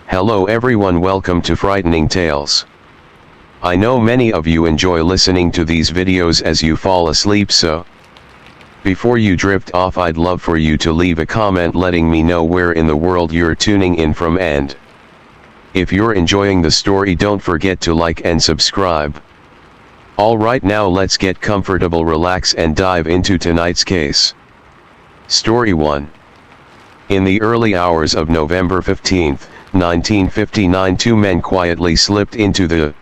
Hello everyone, welcome to Frightening Tales. I know many of you enjoy listening to these videos as you fall asleep, so before you drift off, I'd love for you to leave a comment letting me know where in the world you're tuning in from, and if you're enjoying the story, don't forget to like and subscribe. Alright, now let's get comfortable, relax and dive into tonight's case. Story 1. In the early hours of November 15, 1959, two men quietly slipped into the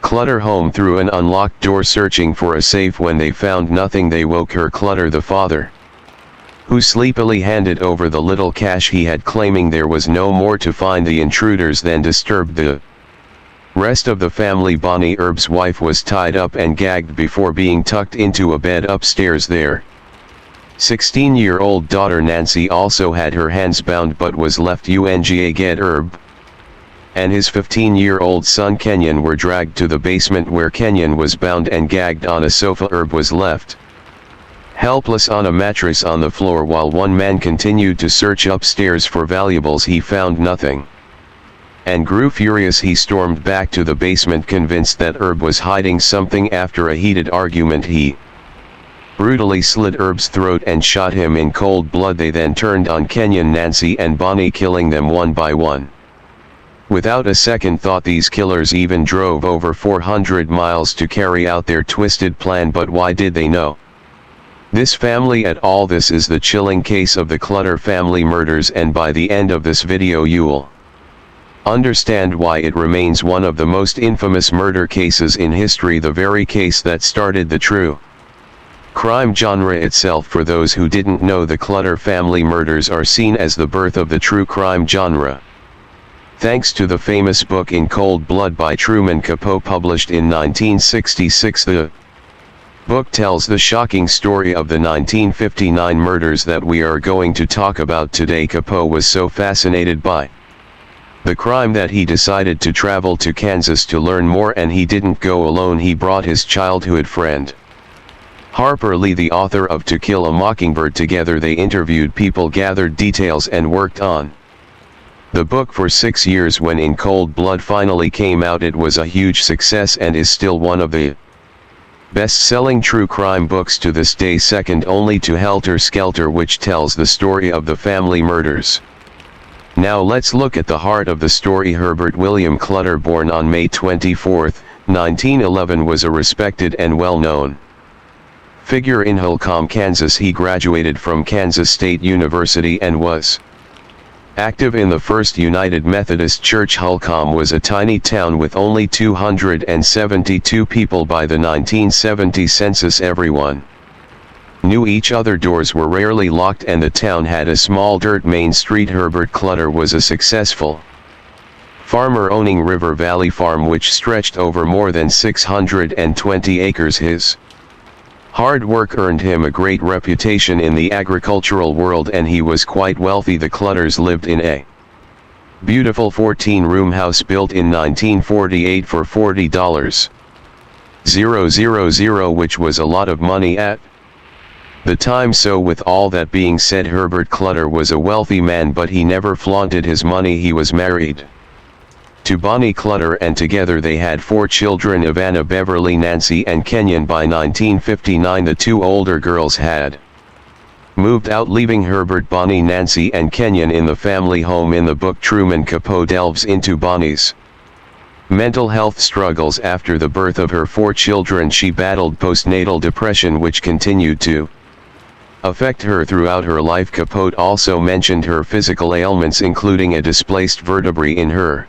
Clutter home through an unlocked door searching for a safe. When they found nothing, they woke her Clutter, the father, who sleepily handed over the little cash he had, claiming there was no more to find. The intruders then disturbed the rest of the family. Bonnie, Herb's wife, was tied up and gagged before being tucked into a bed upstairs. Their 16-year-old daughter Nancy also had her hands bound but was left ungagged. Herb and his 15-year-old son Kenyon were dragged to the basement, where Kenyon was bound and gagged on a sofa. Herb was left helpless on a mattress on the floor, while one man continued to search upstairs for valuables. He found nothing and grew furious. He stormed back to the basement, convinced that Herb was hiding something. After a heated argument, he brutally slit Herb's throat and shot him in cold blood. They then turned on Kenyon, Nancy and Bonnie, killing them one by one. Without a second thought, these killers even drove over 400 miles to carry out their twisted plan. But why did they know this family at all? This is the chilling case of the Clutter family murders, and by the end of this video you'll understand why it remains one of the most infamous murder cases in history, the very case that started the true crime genre itself. For those who didn't know, the Clutter family murders are seen as the birth of the true crime genre. Thanks to the famous book In Cold Blood by Truman Capote, published in 1966, the book tells the shocking story of the 1959 murders that we are going to talk about today. Capote was so fascinated by the crime that he decided to travel to Kansas to learn more, and he didn't go alone. He brought his childhood friend Harper Lee, the author of To Kill a Mockingbird. Together they interviewed people, gathered details, and worked on the book for 6 years. When In Cold Blood finally came out, it was a huge success and is still one of the best-selling true crime books to this day, second only to Helter Skelter, which tells the story of the family murders. Now let's look at the heart of the story. Herbert William Clutter, born on May 24, 1911, was a respected and well-known figure in Holcomb, Kansas. He graduated from Kansas State University and was active in the First United Methodist Church. Holcomb was a tiny town with only 272 people by the 1970 census. Everyone knew each other, doors were rarely locked, and the town had a small dirt main street. Herbert Clutter was a successful farmer, owning River Valley Farm, which stretched over more than 620 acres. His hard work earned him a great reputation in the agricultural world, and he was quite wealthy. The Clutters lived in a beautiful 14-room house built in 1948 for $40,000, which was a lot of money at the time. So with all that being said, Herbert Clutter was a wealthy man, but he never flaunted his money. He was married to Bonnie Clutter, and together they had 4 children: Ivana, Beverly, Nancy and Kenyon. By 1959 the 2 older girls had moved out, leaving Herbert, Bonnie, Nancy and Kenyon in the family home. In the book, Truman Capote delves into Bonnie's mental health struggles. After the birth of her 4 children, she battled postnatal depression, which continued to affect her throughout her life. Capote also mentioned her physical ailments, including a displaced vertebrae in her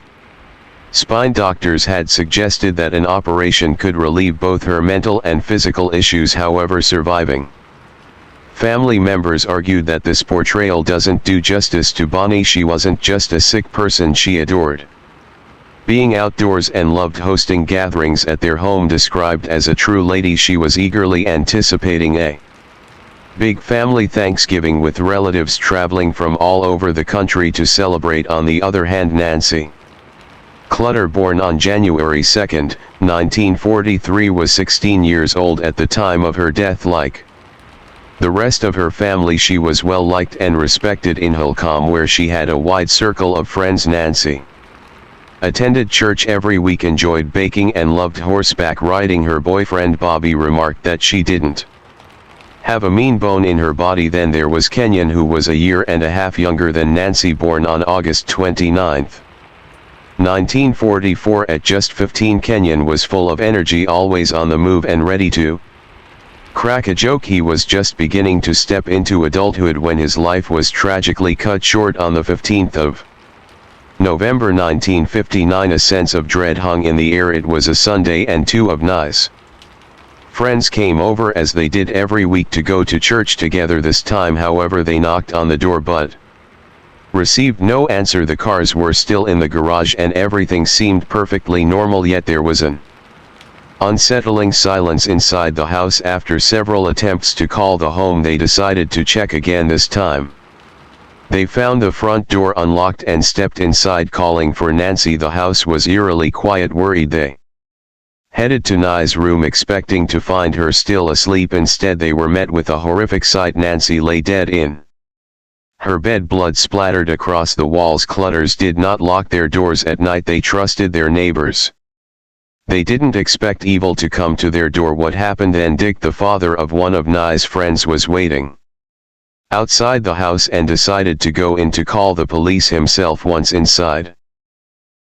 spine. Doctors had suggested that an operation could relieve both her mental and physical issues. However, surviving family members argued that this portrayal doesn't do justice to Bonnie. She wasn't just a sick person, she adored being outdoors and loved hosting gatherings at their home. Described as a true lady, she was eagerly anticipating a big family Thanksgiving with relatives traveling from all over the country to celebrate. On the other hand, Nancy Clutter, born on January 2, 1943, was 16 years old at the time of her death. Like The rest of her family, she was well liked and respected in Holcomb, where she had a wide circle of friends. Nancy attended church every week, enjoyed baking, and loved horseback riding. Her boyfriend Bobby remarked that she didn't have a mean bone in her body. Then there was Kenyon, who was a year and a half younger than Nancy, born on August 29, 1944. At just 15, Kenyon was full of energy, always on the move and ready to crack a joke. He was just beginning to step into adulthood when his life was tragically cut short on the 15th of November 1959. A sense of dread hung in the air. It was a Sunday, and two of Nye's friends came over, as they did every week, to go to church together. This time, however, they knocked on the door but received no answer. The cars were still in the garage and everything seemed perfectly normal, yet there was an unsettling silence inside the house. After several attempts to call the home, they decided to check again. This time they found the front door unlocked and stepped inside, calling for Nancy. The house was eerily quiet. Worried, they headed to Nye's room, expecting to find her still asleep. Instead, they were met with a horrific sight. Nancy lay dead in her bed, blood splattered across the walls. Clutters did not lock their doors at night. They trusted their neighbors. They didn't expect evil to come to their door. What happened then? Dick, the father of one of Nye's friends, was waiting outside the house and decided to go in to call the police himself. Once inside,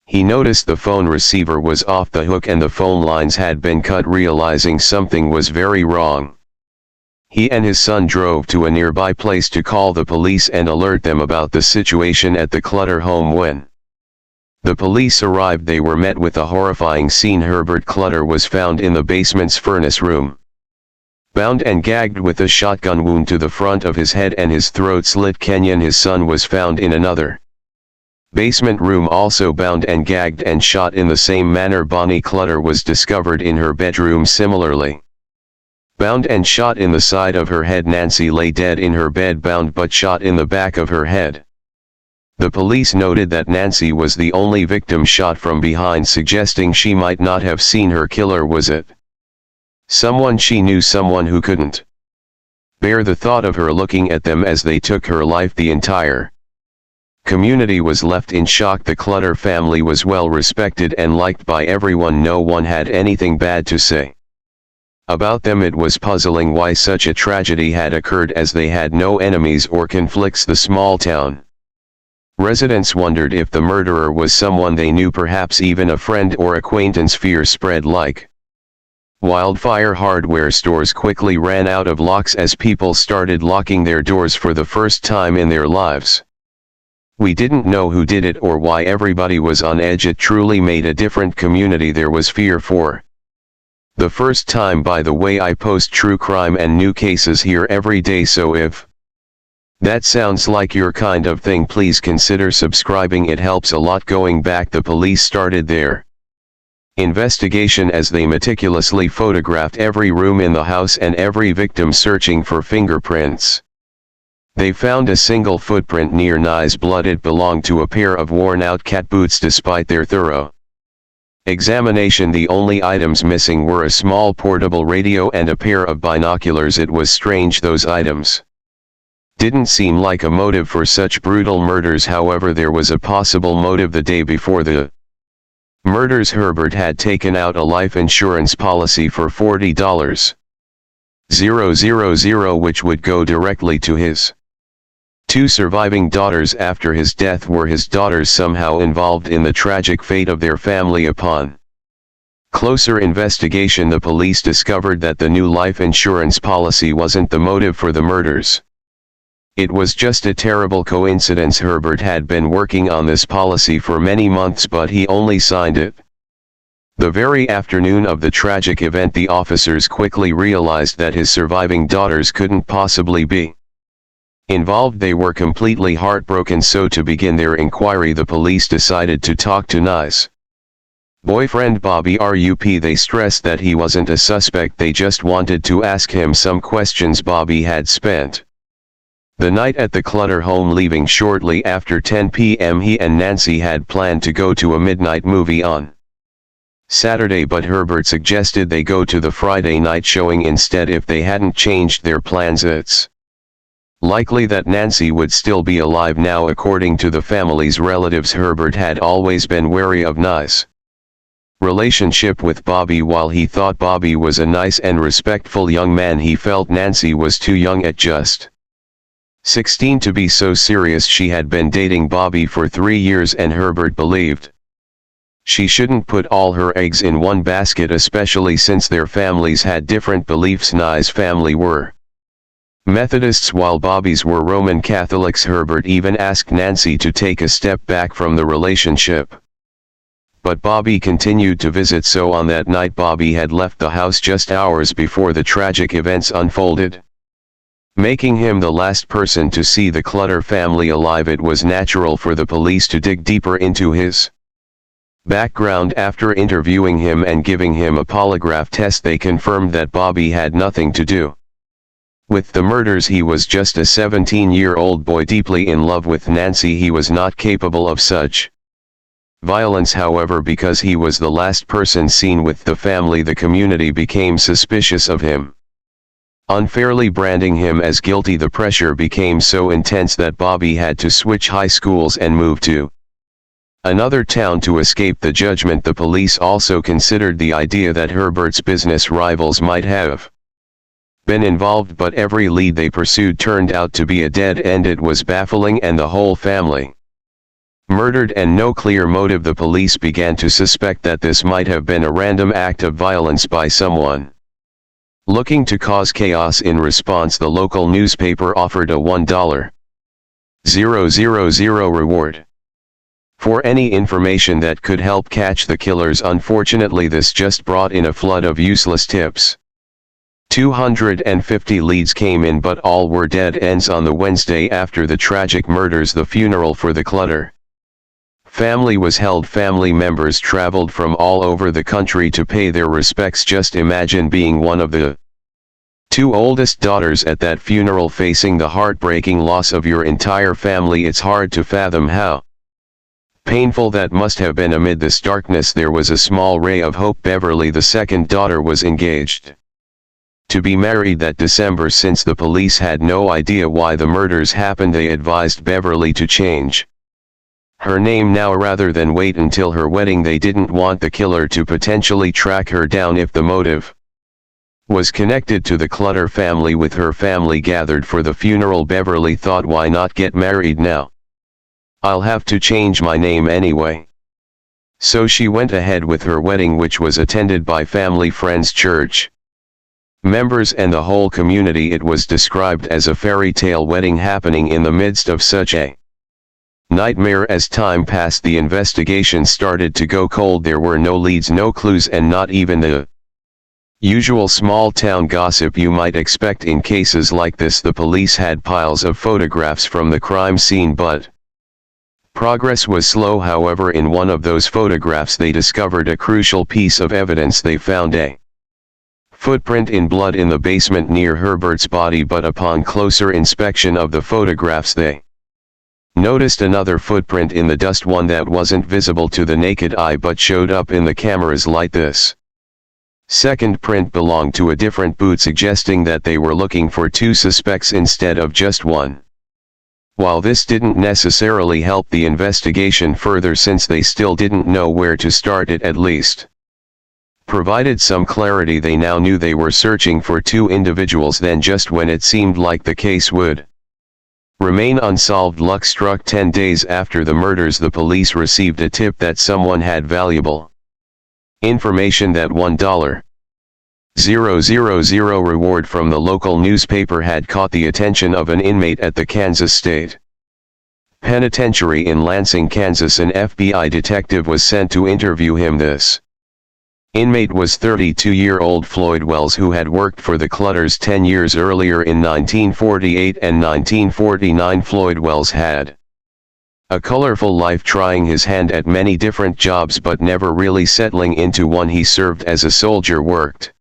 he noticed the phone receiver was off the hook and the phone lines had been cut. Realizing something was very wrong, he and his son drove to a nearby place to call the police and alert them about the situation at the Clutter home. When the police arrived, they were met with a horrifying scene. Herbert Clutter was found in the basement's furnace room, bound and gagged with a shotgun wound to the front of his head and his throat slit. Kenyon, his son, was found in another basement room, also bound and gagged and shot in the same manner. Bonnie Clutter was discovered in her bedroom, similarly bound and shot in the side of her head. Nancy lay dead in her bed, bound but shot in the back of her head. The police noted that Nancy was the only victim shot from behind, suggesting she might not have seen her killer. Was it someone she knew, someone who couldn't bear the thought of her looking at them as they took her life? The entire community was left in shock. The Clutter family was well respected and liked by everyone. No one had anything bad to say about them. It was puzzling why such a tragedy had occurred, as they had no enemies or conflicts. The small town residents wondered if the murderer was someone they knew, perhaps even a friend or acquaintance. Fear spread like wildfire. Hardware stores quickly ran out of locks as people started locking their doors for the first time in their lives. We didn't know who did it or why everybody was on edge. It truly made a different community. There was fear for the first time. By the way, I post true crime and new cases here every day, so if that sounds like your kind of thing, please consider subscribing. It helps a lot. Going back, the police started their investigation as they meticulously photographed every room in the house and every victim, searching for fingerprints. They found a single footprint near Nye's blood. It belonged to a pair of worn-out cat boots. Despite their thorough examination, the only items missing were a small portable radio and a pair of binoculars. It was strange, those items didn't seem like a motive for such brutal murders. However, there was a possible motive. The day before the murders, Herbert had taken out a life insurance policy for $40,000, which would go directly to his two surviving daughters. After his death, were his daughters somehow involved in the tragic fate of their family? Upon closer investigation, the police discovered that the new life insurance policy wasn't the motive for the murders. It was just a terrible coincidence. Herbert had been working on this policy for many months, but he only signed it the very afternoon of the tragic event. The officers quickly realized that his surviving daughters couldn't possibly be involved. They were completely heartbroken. So to begin their inquiry, the police decided to talk to Nye's boyfriend Bobby Rup. They stressed that he wasn't a suspect, they just wanted to ask him some questions. Bobby had spent the night at the Clutter home. Leaving shortly after 10 p.m., he and Nancy had planned to go to a midnight movie on Saturday, but Herbert suggested they go to the Friday night showing instead if they hadn't changed their plans. It's likely that Nancy would still be alive now. According to the family's relatives, Herbert had always been wary of Nye's relationship with Bobby. While he thought Bobby was a nice and respectful young man, he felt Nancy was too young at just 16 to be so serious. She had been dating Bobby for 3 years, and Herbert believed she shouldn't put all her eggs in one basket, especially since their families had different beliefs. Nye's family were Methodists while Bobby's were Roman Catholics. Herbert even asked Nancy to take a step back from the relationship, but Bobby continued to visit. So on that night, Bobby had left the house just hours before the tragic events unfolded, making him the last person to see the Clutter family alive. It was natural for the police to dig deeper into his background. After interviewing him and giving him a polygraph test, they confirmed that Bobby had nothing to do with the murders. He was just a 17-year-old boy deeply in love with Nancy. He was not capable of such violence. However, because he was the last person seen with the family, the community became suspicious of him, unfairly branding him as guilty. The pressure became so intense that Bobby had to switch high schools and move to another town to escape the judgment. The police also considered the idea that Herbert's business rivals might have been involved, but every lead they pursued turned out to be a dead end. It was baffling, and the whole family murdered and no clear motive. The police began to suspect that this might have been a random act of violence by someone looking to cause chaos. In response, the local newspaper offered a $1,000 reward for any information that could help catch the killers. Unfortunately, this just brought in a flood of useless tips. 250 leads came in, but all were dead ends. On the Wednesday after the tragic murders, the funeral for the Clutter family was held. Family members traveled from all over the country to pay their respects. Just imagine being one of the 2 oldest daughters at that funeral, facing the heartbreaking loss of your entire family. It's hard to fathom how painful that must have been. Amid this darkness, there was a small ray of hope. Beverly, the second daughter, was engaged to be married that December. Since the police had no idea why the murders happened, they advised Beverly to change her name now rather than wait until her wedding. They didn't want the killer to potentially track her down if the motive was connected to the Clutter family. With her family gathered for the funeral, Beverly thought, why not get married now? I'll have to change my name anyway. So she went ahead with her wedding, which was attended by family, friends, church members, and the whole community. It was described as a fairy tale wedding happening in the midst of such a nightmare. As time passed, the investigation started to go cold. There were no leads, no clues, and not even the usual small town gossip you might expect in cases like this. The police had piles of photographs from the crime scene, but progress was slow. However, in one of those photographs they discovered a crucial piece of evidence. They found a footprint in blood in the basement near Herbert's body, but upon closer inspection of the photographs they noticed another footprint in the dust, one that wasn't visible to the naked eye but showed up in the camera's light. This second print belonged to a different boot, suggesting that they were looking for 2 suspects instead of just one. While this didn't necessarily help the investigation further, since they still didn't know where to start, it at least provided some clarity. They now knew they were searching for 2 individuals. Then, just when it seemed like the case would remain unsolved, luck struck. 10 days after the murders, the police received a tip that someone had valuable information. That $1,000 reward from the local newspaper had caught the attention of an inmate at the Kansas State Penitentiary in Lansing, Kansas. An FBI detective was sent to interview him. This inmate was 32-year-old Floyd Wells, who had worked for the Clutters 10 years earlier in 1948 and 1949. Floyd Wells had a colorful life, trying his hand at many different jobs but never really settling into one. He served as a soldier, worked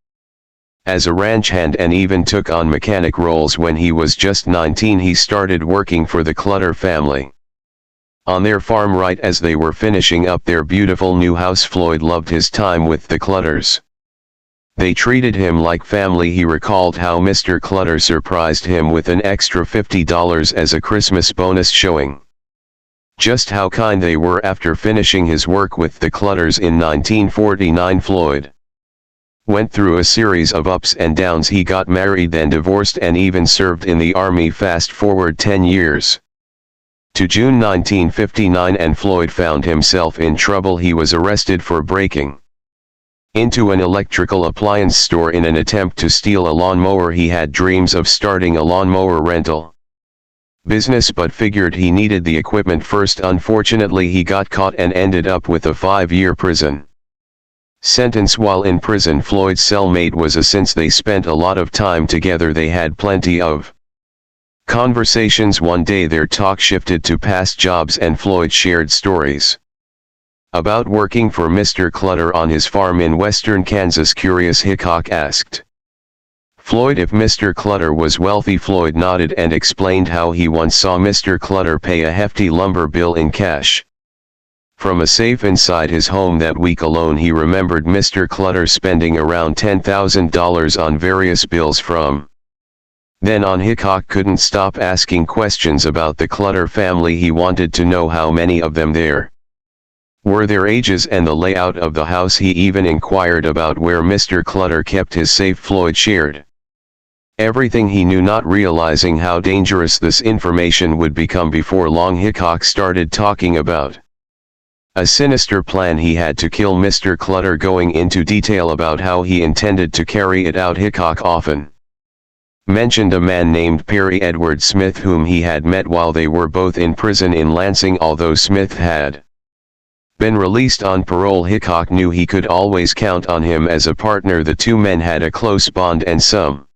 as a ranch hand, and even took on mechanic roles. When he was just 19, he started working for the Clutter family. On their farm right as they were finishing up their beautiful new house, Floyd loved his time with the Clutters. They treated him like family. He recalled how Mr. Clutter surprised him with an extra $50 as a Christmas bonus, showing just how kind they were. After finishing his work with the Clutters in 1949, Floyd went through a series of ups and downs. He got married, then divorced, and even served in the army. Fast forward 10 years to June 1959, and Floyd found himself in trouble. He was arrested for breaking into an electrical appliance store in an attempt to steal a lawnmower. He had dreams of starting a lawnmower rental business, but figured he needed the equipment first. Unfortunately, he got caught and ended up with a 5-year prison sentence. While in prison, Floyd's cellmate was a since they spent a lot of time together. They had plenty of conversations. One day their talk shifted to past jobs, and Floyd shared stories about working for Mr. Clutter on his farm in western Kansas. Curious, Hickok asked Floyd if Mr. Clutter was wealthy. Floyd nodded and explained how he once saw Mr. Clutter pay a hefty lumber bill in cash from a safe inside his home. That week alone, he remembered Mr. Clutter spending around $10,000 on various bills from then on. Hickok couldn't stop asking questions about the Clutter family. He wanted to know how many of them there were, their ages, and the layout of the house. He even inquired about where Mr. Clutter kept his safe. Floyd shared everything he knew, not realizing how dangerous this information would become. Before long, Hickok started talking about a sinister plan he had to kill Mr. Clutter, going into detail about how he intended to carry it out. Hickok often mentioned a man named Perry Edward Smith, whom he had met while they were both in prison in Lansing. Although Smith had been released on parole, Hickok knew he could always count on him as a partner. The two men had a close bond, and some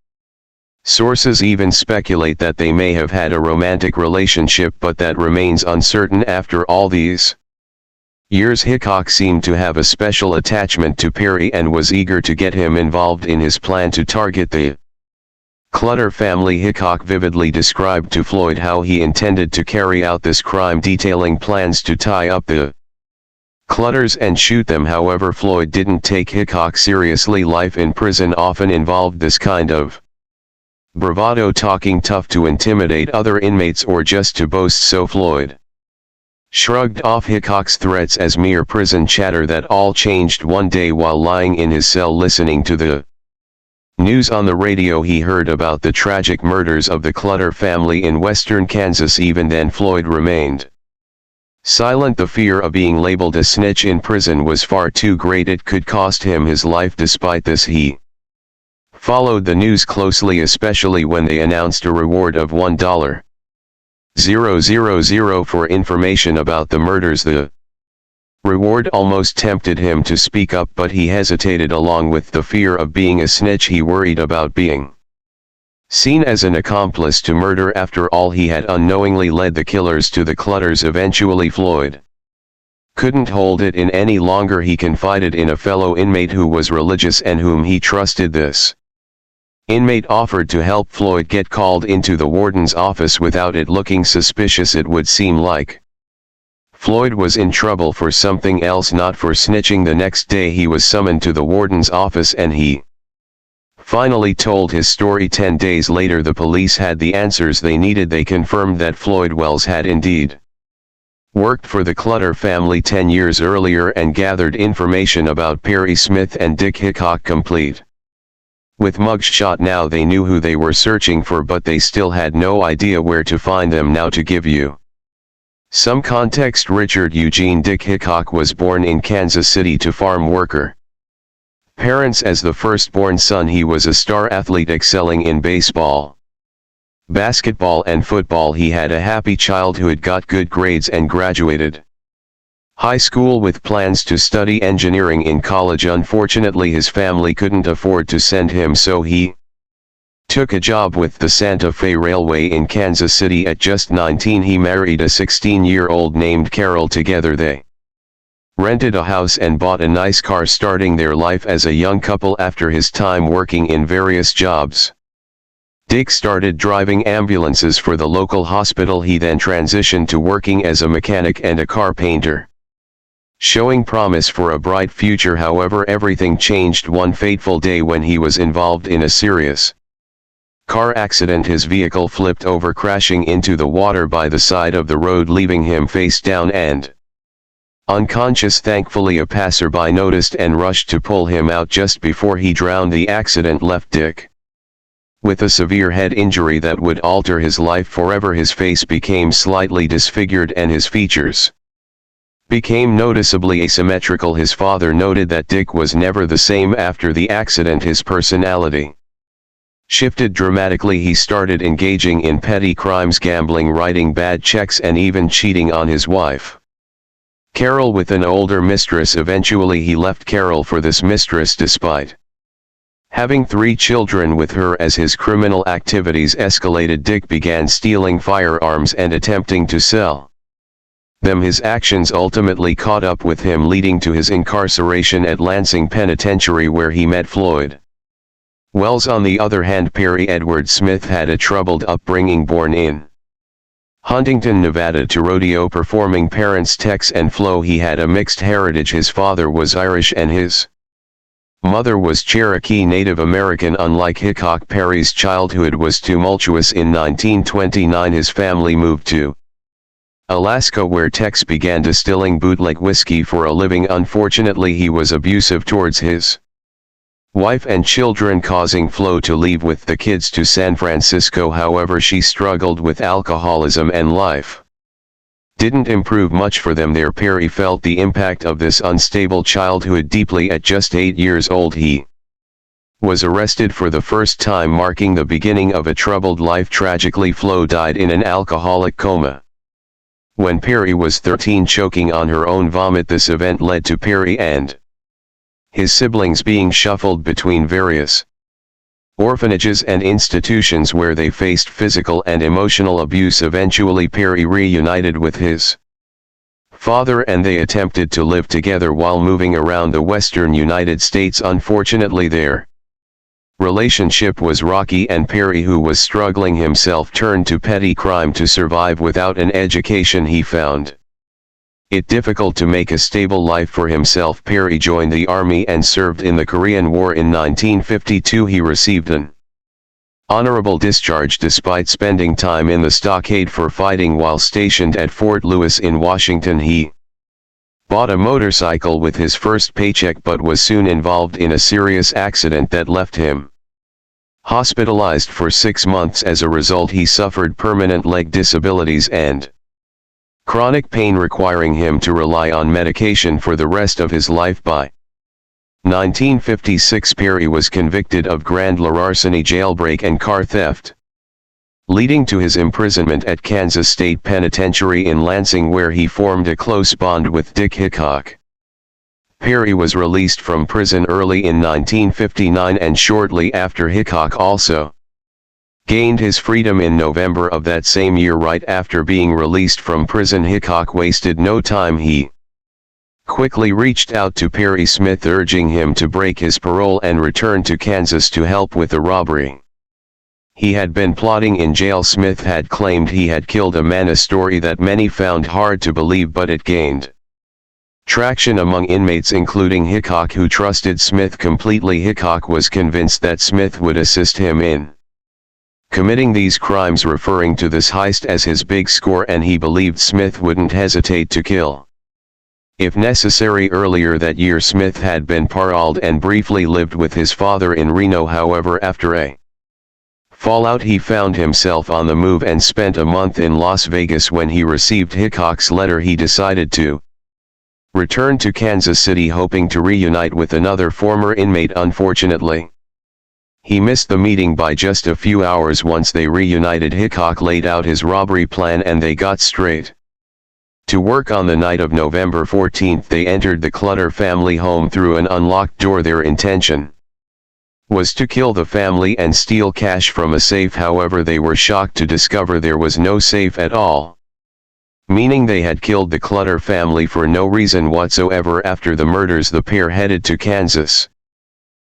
sources even speculate that they may have had a romantic relationship, but that remains uncertain. After all these years, Hickok seemed to have a special attachment to Perry and was eager to get him involved in his plan to target the Clutter family. Hickok vividly described to Floyd how he intended to carry out this crime, detailing plans to tie up the Clutters and shoot them. However, Floyd didn't take Hickok seriously. Life in prison often involved this kind of bravado, talking tough to intimidate other inmates or just to boast, so Floyd shrugged off Hickok's threats as mere prison chatter. That all changed one day while lying in his cell listening to the news on the radio. He heard about the tragic murders of the Clutter family in western Kansas. Even then, Floyd remained silent. The fear of being labeled a snitch in prison was far too great. It could cost him his life. Despite this, he followed the news closely, especially when they announced a reward of $1,000 for information about the murders. The reward almost tempted him to speak up, but he hesitated. Along with the fear of being a snitch, he worried about being seen as an accomplice to murder. After all, he had unknowingly led the killers to the Clutters. Eventually, Floyd couldn't hold it in any longer. He confided in a fellow inmate who was religious and whom he trusted. This inmate offered to help Floyd get called into the warden's office without it looking suspicious. It would seem like Floyd was in trouble for something else, not for snitching. The next day he was summoned to the warden's office, and he finally told his story. 10 days later, the police had the answers they needed. They confirmed that Floyd Wells had indeed worked for the Clutter family 10 years earlier and gathered information about Perry Smith and Dick Hickok, complete with mugshot. Now they knew who they were searching for, but they still had no idea where to find them. Now, to give you some context, Richard Eugene Dick Hickok was born in Kansas City to farm worker parents. As the firstborn son, he was a star athlete, excelling in baseball, basketball, and football. He had a happy childhood, got good grades, and graduated high school with plans to study engineering in college. Unfortunately, his family couldn't afford to send him, so he took a job with the Santa Fe Railway in Kansas City. At just 19, he married a 16-year-old named Carol. Together they rented a house and bought a nice car, starting their life as a young couple after his time working in various jobs. Dick started driving ambulances for the local hospital. He then transitioned to working as a mechanic and a car painter. Showing promise for a bright future, however, everything changed one fateful day when he was involved in a serious car accident. His vehicle flipped over, crashing into the water by the side of the road, leaving him face down and unconscious. Thankfully, a passerby noticed and rushed to pull him out just before he drowned. The accident left Dick with a severe head injury that would alter his life forever. His face became slightly disfigured and his features became noticeably asymmetrical. His father noted that Dick was never the same after the accident. His personality shifted dramatically. He started engaging in petty crimes, gambling, writing bad checks, and even cheating on his wife, Carol, with an older mistress. Eventually he left Carol for this mistress despite having 3 children with her. As his criminal activities escalated, Dick began stealing firearms and attempting to sell them. His actions ultimately caught up with him, leading to his incarceration at Lansing Penitentiary, where he met Floyd Wells. On the other hand, Perry Edward Smith had a troubled upbringing. Born in Huntington, Nevada, to rodeo performing parents Tex and Flo, he had a mixed heritage. His father was Irish and his mother was Cherokee Native American. Unlike Hickok, Perry's childhood was tumultuous. In 1929 his family moved to Alaska, where Tex began distilling bootleg whiskey for a living. Unfortunately, he was abusive towards his wife and children, causing Flo to leave with the kids to San Francisco. However, she struggled with alcoholism and life didn't improve much for them there. Perry felt the impact of this unstable childhood deeply. At just 8 years old, he was arrested for the first time, marking the beginning of a troubled life. Tragically, Flo died in an alcoholic coma when Perry was 13, choking on her own vomit. This event led to Perry and his siblings being shuffled between various orphanages and institutions where they faced physical and emotional abuse. Eventually, Perry reunited with his father and they attempted to live together while moving around the western United States. Unfortunately, their relationship was rocky, and Perry, who was struggling himself, turned to petty crime to survive. Without an education, he found it difficult to make a stable life for himself. Perry joined the army and served in the Korean War. In 1952 he received an honorable discharge despite spending time in the stockade for fighting. While stationed at Fort Lewis in Washington, he bought a motorcycle with his first paycheck, but was soon involved in a serious accident that left him hospitalized for 6 months. As a result, he suffered permanent leg disabilities and chronic pain, requiring him to rely on medication for the rest of his life. By 1956, Perry was convicted of grand larceny, jailbreak, and car theft, leading to his imprisonment at Kansas State Penitentiary in Lansing, where he formed a close bond with Dick Hickok. Perry was released from prison early in 1959, and shortly after, Hickok also gained his freedom in November of that same year. Right after being released from prison, Hickok wasted no time. He quickly reached out to Perry Smith, urging him to break his parole and return to Kansas to help with the robbery he had been plotting in jail. Smith had claimed he had killed a man, a story that many found hard to believe, but it gained traction among inmates, including Hickok, who trusted Smith completely. Hickok was convinced that Smith would assist him in committing these crimes, referring to this heist as his big score, and he believed Smith wouldn't hesitate to kill if necessary. Earlier that year, Smith had been paroled and briefly lived with his father in Reno. However, after a fallout, he found himself on the move and spent a month in Las Vegas. When he received Hickok's letter, he decided to return to Kansas City, hoping to reunite with another former inmate. Unfortunately, he missed the meeting by just a few hours. Once they reunited, Hickok laid out his robbery plan and they got straight to work. On the night of November 14, they entered the Clutter family home through an unlocked door. Their intention was to kill the family and steal cash from a safe. However, they were shocked to discover there was no safe at all, meaning they had killed the Clutter family for no reason whatsoever. After the murders, the pair headed to Kansas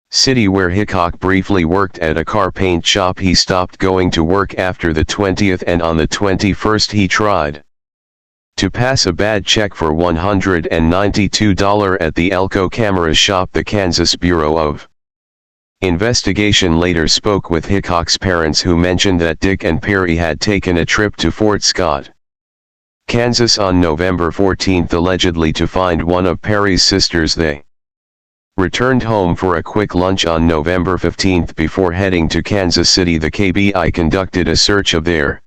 City where Hickok briefly worked at a car paint shop. He stopped going to work after the 20th, and on the 21st he tried to pass a bad check for $192 at the Elko camera shop. The Kansas Bureau of Investigation later spoke with Hickok's parents, who mentioned that Dick and Perry had taken a trip to Fort Scott, Kansas on November 14, allegedly to find one of Perry's sisters. They returned home for a quick lunch on November 15 before heading to Kansas City. The KBI conducted a search of their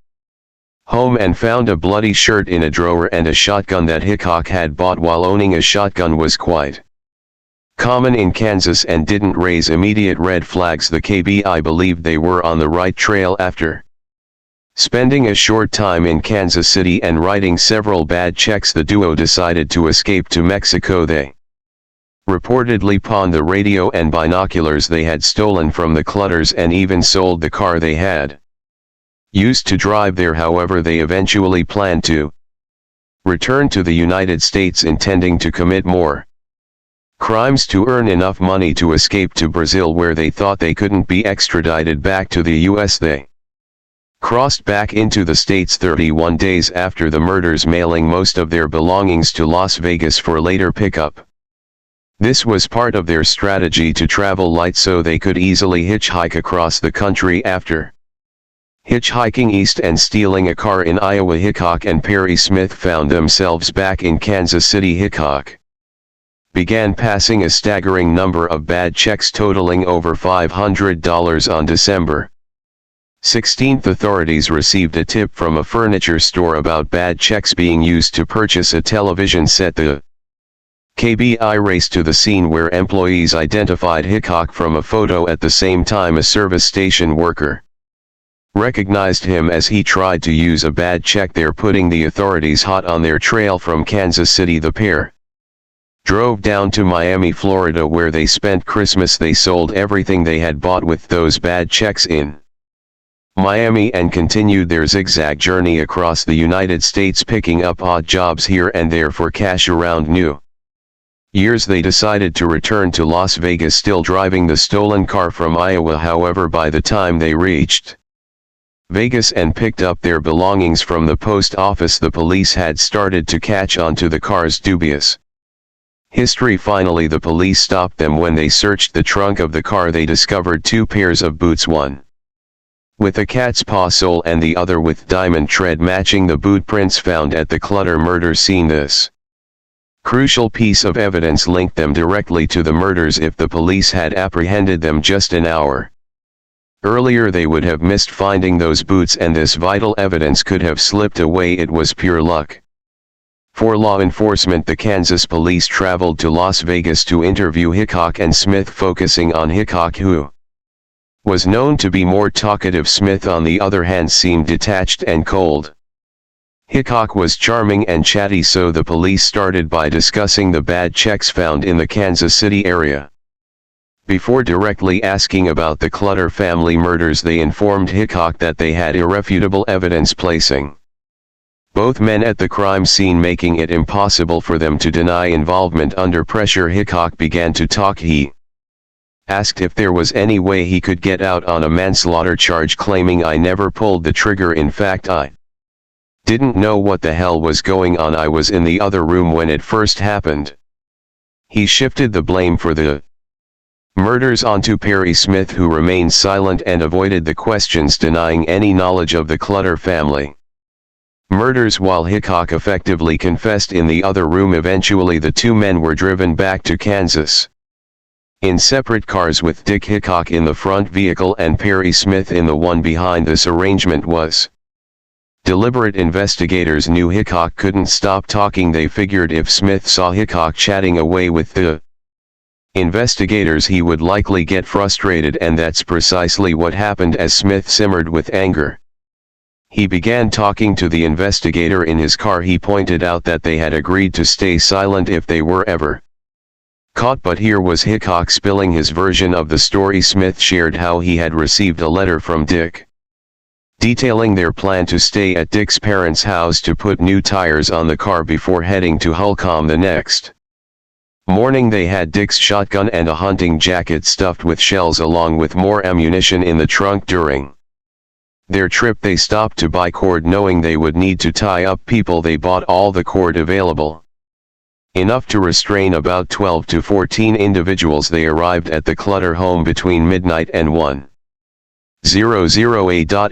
home and found a bloody shirt in a drawer and a shotgun that Hickok had bought while owning a shotgun was quite common in Kansas and didn't raise immediate red flags. The KBI believed they were on the right trail after spending a short time in Kansas City and writing several bad checks. The duo decided to escape to Mexico. They reportedly pawned the radio and binoculars they had stolen from the Clutters and even sold the car they had used to drive there. However, they eventually planned to return to the United States, intending to commit more crimes to earn enough money to escape to Brazil, where they thought they couldn't be extradited back to the U.S. They crossed back into the States 31 days after the murders, mailing most of their belongings to Las Vegas for later pickup. This was part of their strategy to travel light so they could easily hitchhike across the country. After hitchhiking east and stealing a car in Iowa, Hickok and Perry Smith found themselves back in Kansas City. Hickok began passing a staggering number of bad checks totaling over $500 on December 16. Authorities received a tip from a furniture store about bad checks being used to purchase a television set. The KBI raced to the scene, where employees identified Hickok from a photo. At the same time, a service station worker recognized him as he tried to use a bad check there, putting the authorities hot on their trail from Kansas City. The pair drove down to Miami, Florida, where they spent Christmas. They sold everything they had bought with those bad checks in Miami and continued their zigzag journey across the United States, picking up odd jobs here and there for cash. Around New Year's, they decided to return to Las Vegas, still driving the stolen car from Iowa. However, by the time they reached Vegas and picked up their belongings from the post office, the police had started to catch on to the car's dubious history. Finally, the police stopped them when they searched the trunk of the car. They discovered two pairs of boots, one with a cat's paw sole and the other with diamond tread matching the boot prints found at the Clutter murder scene. This crucial piece of evidence linked them directly to the murders. If the police had apprehended them just an hour earlier, they would have missed finding those boots, and this vital evidence could have slipped away. It was pure luck for law enforcement. The Kansas police traveled to Las Vegas to interview Hickok and Smith, focusing on Hickok, who was known to be more talkative. Smith, on the other hand, seemed detached and cold. Hickok was charming and chatty, so the police started by discussing the bad checks found in the Kansas City area. Before directly asking about the Clutter family murders, they informed Hickok that they had irrefutable evidence, placing both men at the crime scene, making it impossible for them to deny involvement. Under pressure, Hickok began to talk. He asked if there was any way he could get out on a manslaughter charge, claiming, "I never pulled the trigger. In fact, I didn't know what the hell was going on. I was in the other room when it first happened." He shifted the blame for the murders onto Perry Smith, who remained silent and avoided the questions, denying any knowledge of the Clutter family murders, while Hickok effectively confessed in the other room. Eventually, the two men were driven back to Kansas in separate cars, with Dick Hickok in the front vehicle and Perry Smith in the one behind. This arrangement was deliberate. Investigators knew Hickok couldn't stop talking. They figured if Smith saw Hickok chatting away with the investigators, he would likely get frustrated, and that's precisely what happened. As Smith simmered with anger, he began talking to the investigator in his car. He pointed out that they had agreed to stay silent if they were ever caught, but here was Hickok spilling his version of the story. Smith shared how he had received a letter from Dick detailing their plan to stay at Dick's parents' house to put new tires on the car before heading to Holcomb the next Morning they had Dick's shotgun and a hunting jacket stuffed with shells along with more ammunition in the trunk. During their trip they stopped to buy cord, knowing they would need to tie up people. They bought all the cord available, enough to restrain about 12 to 14 individuals. They arrived at the Clutter home between midnight and 1:00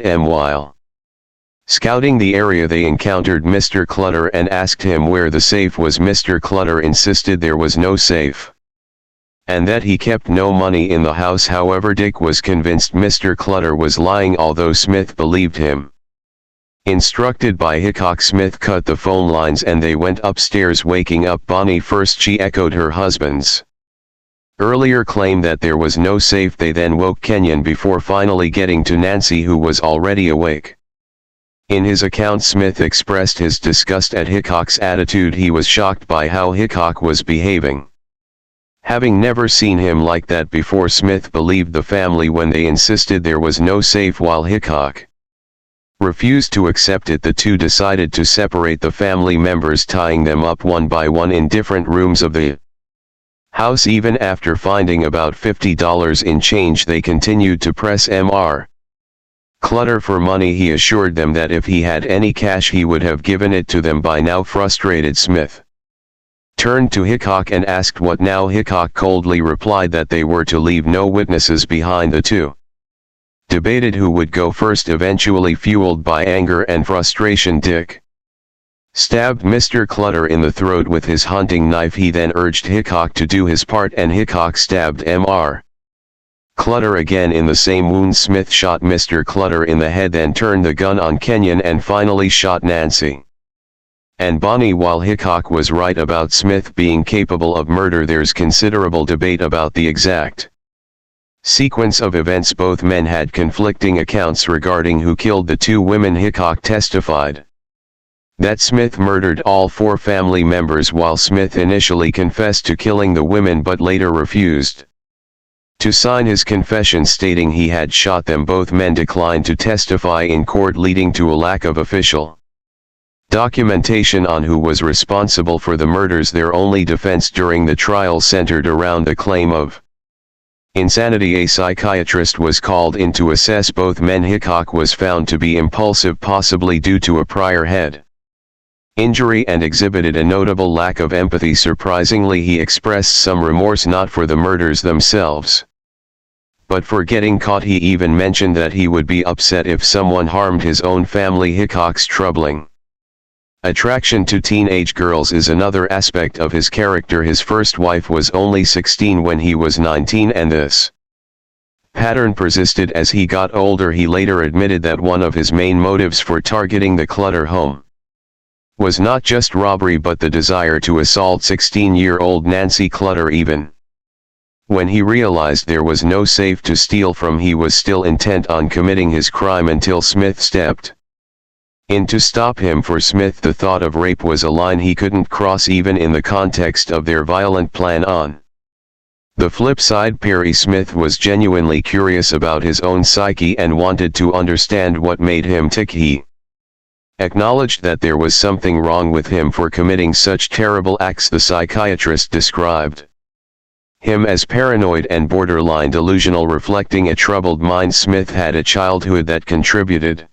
a.m. While scouting the area they encountered Mr. Clutter and asked him where the safe was. Mr. Clutter insisted there was no safe, and that he kept no money in the house. However, Dick was convinced Mr. Clutter was lying, although Smith believed him. Instructed by Hickok, Smith cut the phone lines and they went upstairs, waking up Bonnie first. She echoed her husband's earlier claim that there was no safe. They then woke Kenyon before finally getting to Nancy, who was already awake. In his account, Smith expressed his disgust at Hickok's attitude. He was shocked by how Hickok was behaving. Having never seen him like that before, Smith believed the family when they insisted there was no safe, while Hickok refused to accept it. The two decided to separate the family members, tying them up one by one in different rooms of the house. Even after finding about $50 in change, they continued to press Mr. Clutter for money. He assured them that if he had any cash he would have given it to them by now. Frustrated, Smith turned to Hickok and asked what now. Hickok coldly replied that they were to leave no witnesses behind. The two debated who would go first. Eventually, fueled by anger and frustration, Dick stabbed Mr. Clutter in the throat with his hunting knife. He then urged Hickok to do his part, and Hickok stabbed Mr. Clutter again in the same wound. Smith shot Mr. Clutter in the head, then turned the gun on Kenyon and finally shot Nancy and Bonnie. While Hickok was right about Smith being capable of murder, there's considerable debate about the exact sequence of events. Both men had conflicting accounts regarding who killed the two women. Hickok testified that Smith murdered all four family members, while Smith initially confessed to killing the women but later refused to sign his confession, stating he had shot them. Both men declined to testify in court, leading to a lack of official documentation on who was responsible for the murders. Their only defense during the trial centered around the claim of insanity. A psychiatrist was called in to assess both men. Hickok was found to be impulsive, possibly due to a prior head injury, and exhibited a notable lack of empathy. Surprisingly, he expressed some remorse, not for the murders themselves, but for getting caught. He even mentioned that he would be upset if someone harmed his own family. Hickok's troubling attraction to teenage girls is another aspect of his character. His first wife was only 16 when he was 19, and this pattern persisted as he got older. He later admitted that one of his main motives for targeting the Clutter home was not just robbery but the desire to assault 16-year-old Nancy Clutter. Even when he realized there was no safe to steal from, he was still intent on committing his crime until Smith stepped in to stop him. For Smith, the thought of rape was a line he couldn't cross, even in the context of their violent plan. On the flip side, Perry Smith was genuinely curious about his own psyche and wanted to understand what made him tick. He acknowledged that there was something wrong with him for committing such terrible acts. The psychiatrist described him as paranoid and borderline delusional, reflecting a troubled mind. Smith had a childhood that contributed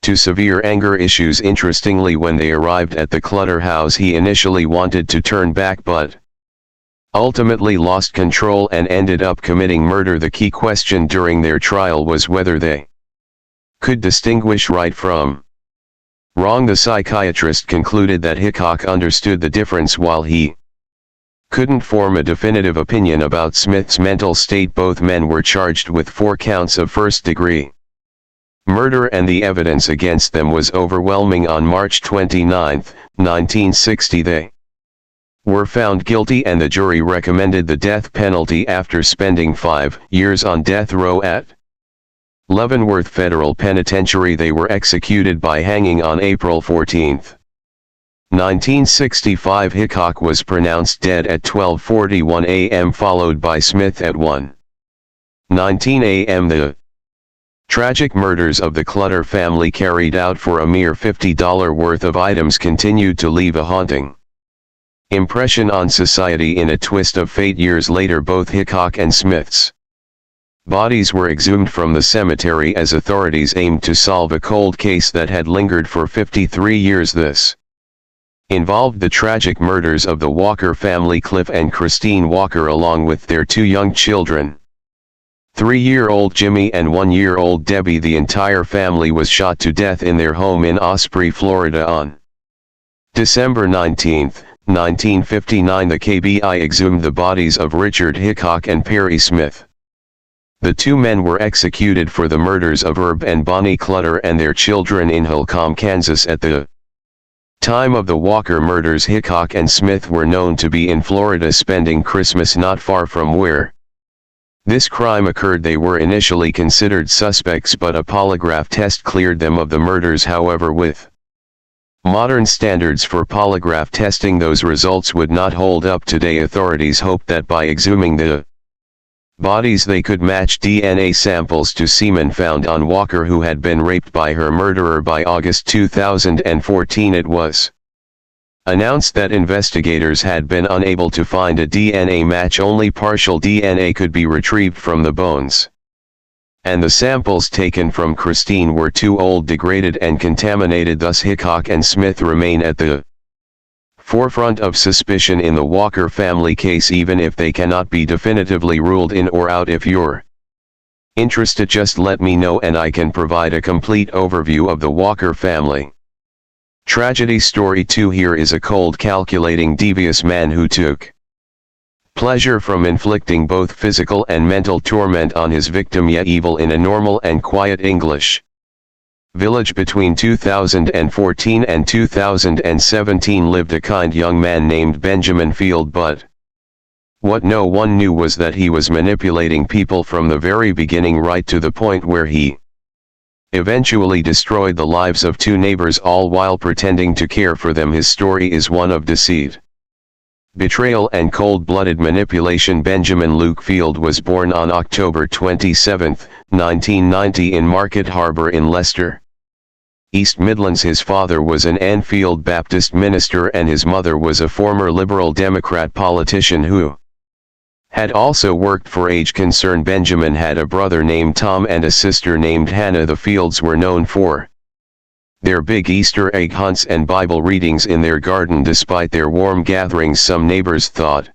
to severe anger issues. Interestingly, when they arrived at the Clutter house, he initially wanted to turn back but ultimately lost control and ended up committing murder. The key question during their trial was whether they could distinguish right from wrong. The psychiatrist concluded that Hickok understood the difference while he couldn't form a definitive opinion about Smith's mental state. Both men were charged with 4 counts of first-degree murder, and the evidence against them was overwhelming. On March 29, 1960, they were found guilty and the jury recommended the death penalty. After spending 5 years on death row at Leavenworth Federal Penitentiary, they were executed by hanging on April 14, 1965. Hickok was pronounced dead at 12:41 a.m. followed by Smith at 1:19 a.m. The tragic murders of the Clutter family, carried out for a mere $50 worth of items, continued to leave a haunting Impression on society. In a twist of fate, years later both Hickok and Smith's bodies were exhumed from the cemetery as authorities aimed to solve a cold case that had lingered for 53 years. This involved the tragic murders of the Walker family, Cliff and Christine Walker, along with their 2 young children, 3-year-old Jimmy and 1-year-old Debbie. The entire family was shot to death in their home in Osprey, Florida on December 19, 1959. The KBI exhumed the bodies of Richard Hickok and Perry Smith. The 2 men were executed for the murders of Herb and Bonnie Clutter and their children in Holcomb, Kansas. At the time of the Walker murders, Hickok and Smith were known to be in Florida spending Christmas not far from where this crime occurred. They were initially considered suspects, but a polygraph test cleared them of the murders. However, with modern standards for polygraph testing, those results would not hold up today. Authorities hoped that by exhuming the bodies they could match DNA samples to semen found on Walker, who had been raped by her murderer. By August 2014, it was announced that investigators had been unable to find a DNA match. Only partial DNA could be retrieved from the bones, and the samples taken from Christine were too old, degraded and contaminated. Thus Hickok and Smith remain at the forefront of suspicion in the Walker family case, even if they cannot be definitively ruled in or out. If you're interested, just let me know and I can provide a complete overview of the Walker family tragedy. Story 2. Here is a cold, calculating, devious man who took pleasure from inflicting both physical and mental torment on his victim. Yet evil in a normal and quiet English village between 2014 and 2017 lived a kind young man named Benjamin Field, but what no one knew was that he was manipulating people from the very beginning, right to the point where he eventually destroyed the lives of 2 neighbors, all while pretending to care for them. His story is one of deceit, betrayal and cold-blooded manipulation. Benjamin Luke Field was born on October 27, 1990 in Market Harbor in Leicester, East Midlands. His father was an Anfield Baptist minister and his mother was a former Liberal Democrat politician who had also worked for Age Concern. Benjamin had a brother named Tom and a sister named Hannah. The Fields were known for their big Easter egg hunts and Bible readings in their garden. Despite their warm gatherings, some neighbors thought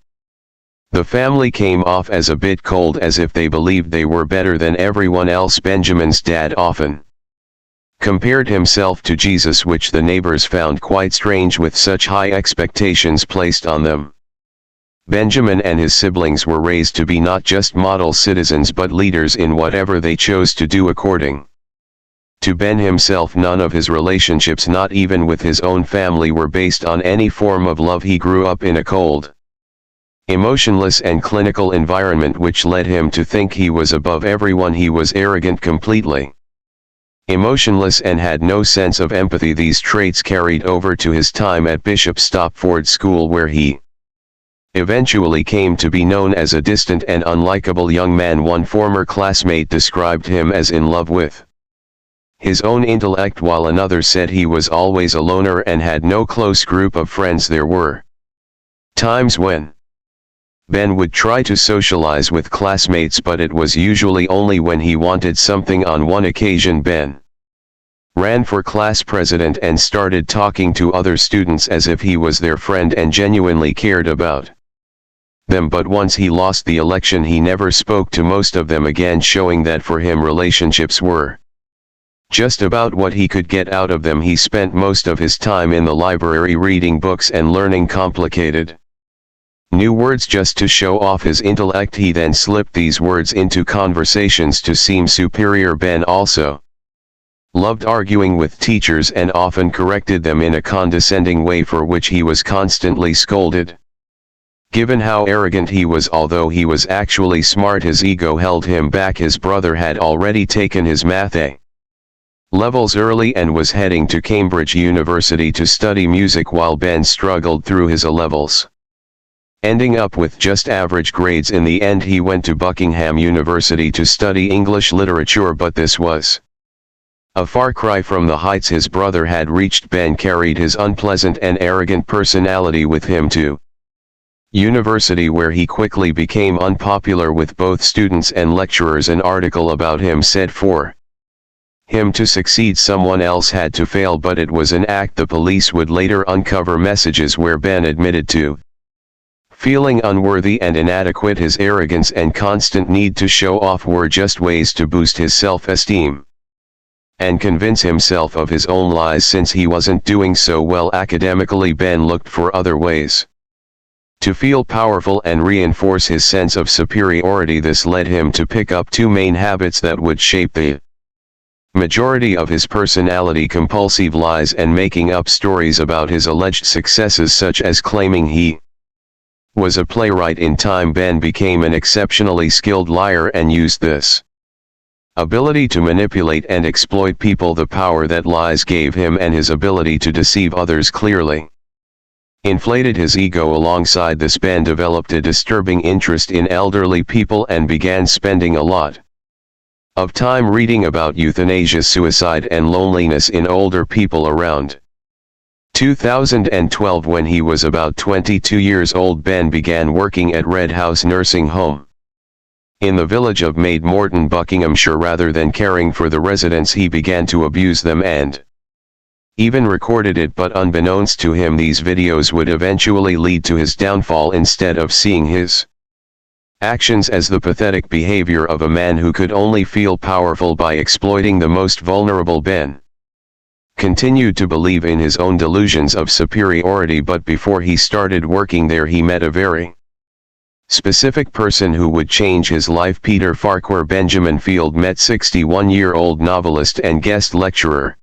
the family came off as a bit cold, as if they believed they were better than everyone else. Benjamin's dad often compared himself to Jesus, which the neighbors found quite strange with such high expectations placed on them. Benjamin and his siblings were raised to be not just model citizens but leaders in whatever they chose to do. According to Ben himself, none of his relationships, not even with his own family, were based on any form of love. He grew up in a cold, emotionless and clinical environment which led him to think he was above everyone. He was arrogant, completely emotionless and had no sense of empathy. These traits carried over to his time at Bishop Stopford School, where he eventually came to be known as a distant and unlikable young man. One former classmate described him as in love with his own intellect, while another said he was always a loner and had no close group of friends. There were times when Ben would try to socialize with classmates, but it was usually only when he wanted something. On one occasion, Ben ran for class president and started talking to other students as if he was their friend and genuinely cared about them. But once he lost the election, he never spoke to most of them again, showing that for him relationships were just about what he could get out of them. He spent most of his time in the library reading books and learning complicated new words just to show off his intellect. He then slipped these words into conversations to seem superior. Ben also loved arguing with teachers and often corrected them in a condescending way, for which he was constantly scolded. Given how arrogant he was, although he was actually smart, his ego held him back. His brother had already taken his math A levels early and was heading to Cambridge University to study music, while Ben struggled through his A levels, ending up with just average grades. In the end, he went to Buckingham University to study English literature, but this was a far cry from the heights his brother had reached. Ben carried his unpleasant and arrogant personality with him to University, where he quickly became unpopular with both students and lecturers. An article about him said for him to succeed someone else had to fail, but it was an act the police would later uncover messages where Ben admitted to feeling unworthy and inadequate. His arrogance and constant need to show off were just ways to boost his self-esteem and convince himself of his own lies. Since he wasn't doing so well academically, Ben looked for other ways to feel powerful and reinforce his sense of superiority. This led him to pick up two main habits that would shape the majority of his personality: compulsive lies and making up stories about his alleged successes, such as claiming he was a playwright. In time, Ben became an exceptionally skilled liar and used this ability to manipulate and exploit people. The power that lies gave him and his ability to deceive others clearly inflated his ego. Alongside this, Ben developed a disturbing interest in elderly people and began spending a lot of time reading about euthanasia, suicide and loneliness in older people. Around 2012, when he was about 22 years old, Ben began working at Red House Nursing Home in the village of Maid Morton, Buckinghamshire. Rather than caring for the residents, he began to abuse them and even recorded it, but unbeknownst to him, these videos would eventually lead to his downfall. Instead of seeing his actions as the pathetic behavior of a man who could only feel powerful by exploiting the most vulnerable, Ben continued to believe in his own delusions of superiority. But before he started working there, he met a very specific person who would change his life: Peter Farquhar. Benjamin Field met 61-year-old novelist and guest lecturer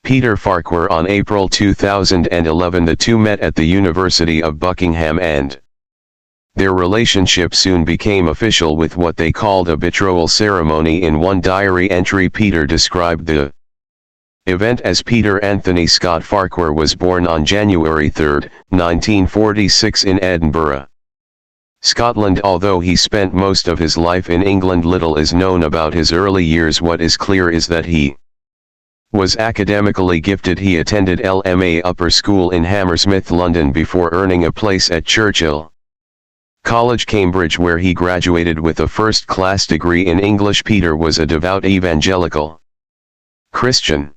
Peter Farquhar on April 2011. The two met at the University of Buckingham, and their relationship soon became official with what they called a betrothal ceremony. In one diary entry, Peter described the event as: Peter Anthony Scott Farquhar was born on January 3, 1946 in Edinburgh, Scotland. Although he spent most of his life in England, little is known about his early years. What is clear is that he was academically gifted. He attended LMA Upper School in Hammersmith, London, before earning a place at Churchill College, Cambridge, where he graduated with a first-class degree in English. Peter was a devout evangelical Christian,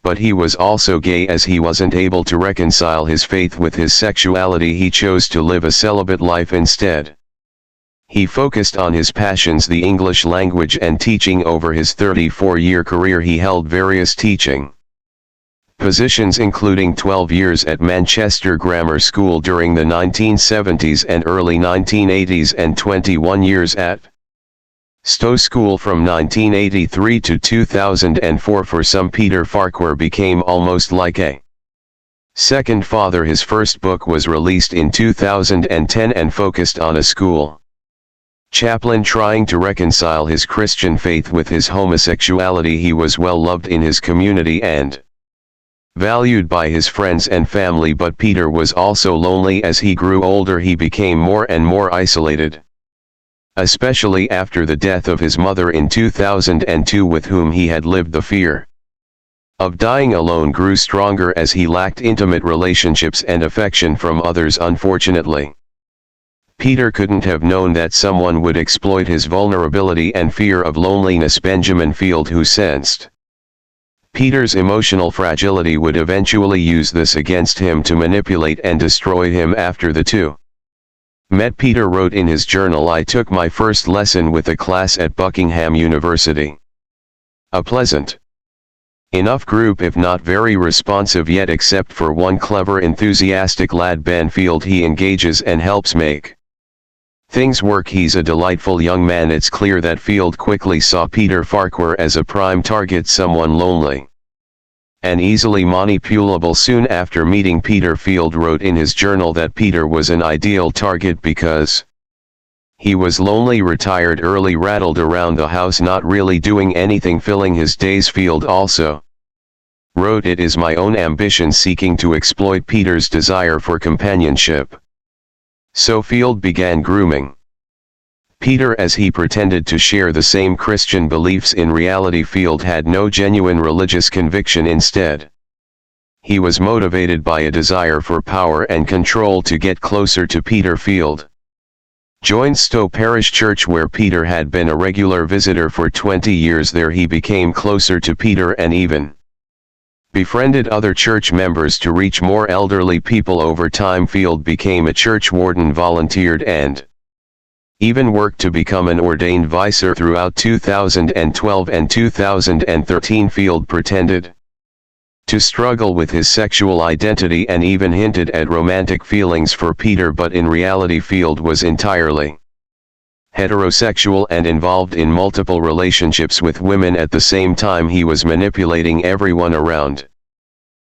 but he was also gay. As he wasn't able to reconcile his faith with his sexuality, he chose to live a celibate life instead. He focused on his passions, the English language and teaching. Over his 34-year career, he held various teaching positions, including 12 years at Manchester Grammar School during the 1970s and early 1980s, and 21 years at Stowe School from 1983 to 2004. For some, Peter Farquhar became almost like a second father. His first book was released in 2010 and focused on a school chaplain trying to reconcile his Christian faith with his homosexuality. He was well loved in his community and valued by his friends and family, but Peter was also lonely. As he grew older, he became more and more isolated, especially after the death of his mother in 2002, with whom he had lived. The fear of dying alone grew stronger as he lacked intimate relationships and affection from others. Unfortunately, Peter couldn't have known that someone would exploit his vulnerability and fear of loneliness. Benjamin Field, who sensed Peter's emotional fragility, would eventually use this against him to manipulate and destroy him. After the two met, Peter wrote in his journal, "I took my first lesson with a class at Buckingham University. A pleasant enough group, if not very responsive yet, except for one clever, enthusiastic lad, Ben Field. He engages and helps make things work. He's a delightful young man." It's clear that Field quickly saw Peter Farquhar as a prime target, someone lonely and easily manipulable. Soon after meeting Peter, Field wrote in his journal that Peter was an ideal target because he was lonely, retired early, rattled around the house, not really doing anything, filling his days. Field also wrote, "It is my own ambition seeking to exploit Peter's desire for companionship." So Field began grooming Peter as he pretended to share the same Christian beliefs. In reality, Field had no genuine religious conviction. Instead, he was motivated by a desire for power and control to get closer to Peter Field. Joined Stowe Parish Church where Peter had been a regular visitor for 20 years. There he became closer to Peter and even befriended other church members to reach more elderly people. Over time Field became a church warden, volunteered and even worked to become an ordained vicar. Throughout 2012 and 2013 Field pretended to struggle with his sexual identity and even hinted at romantic feelings for Peter, but in reality Field was entirely heterosexual and involved in multiple relationships with women at the same time. He was manipulating everyone around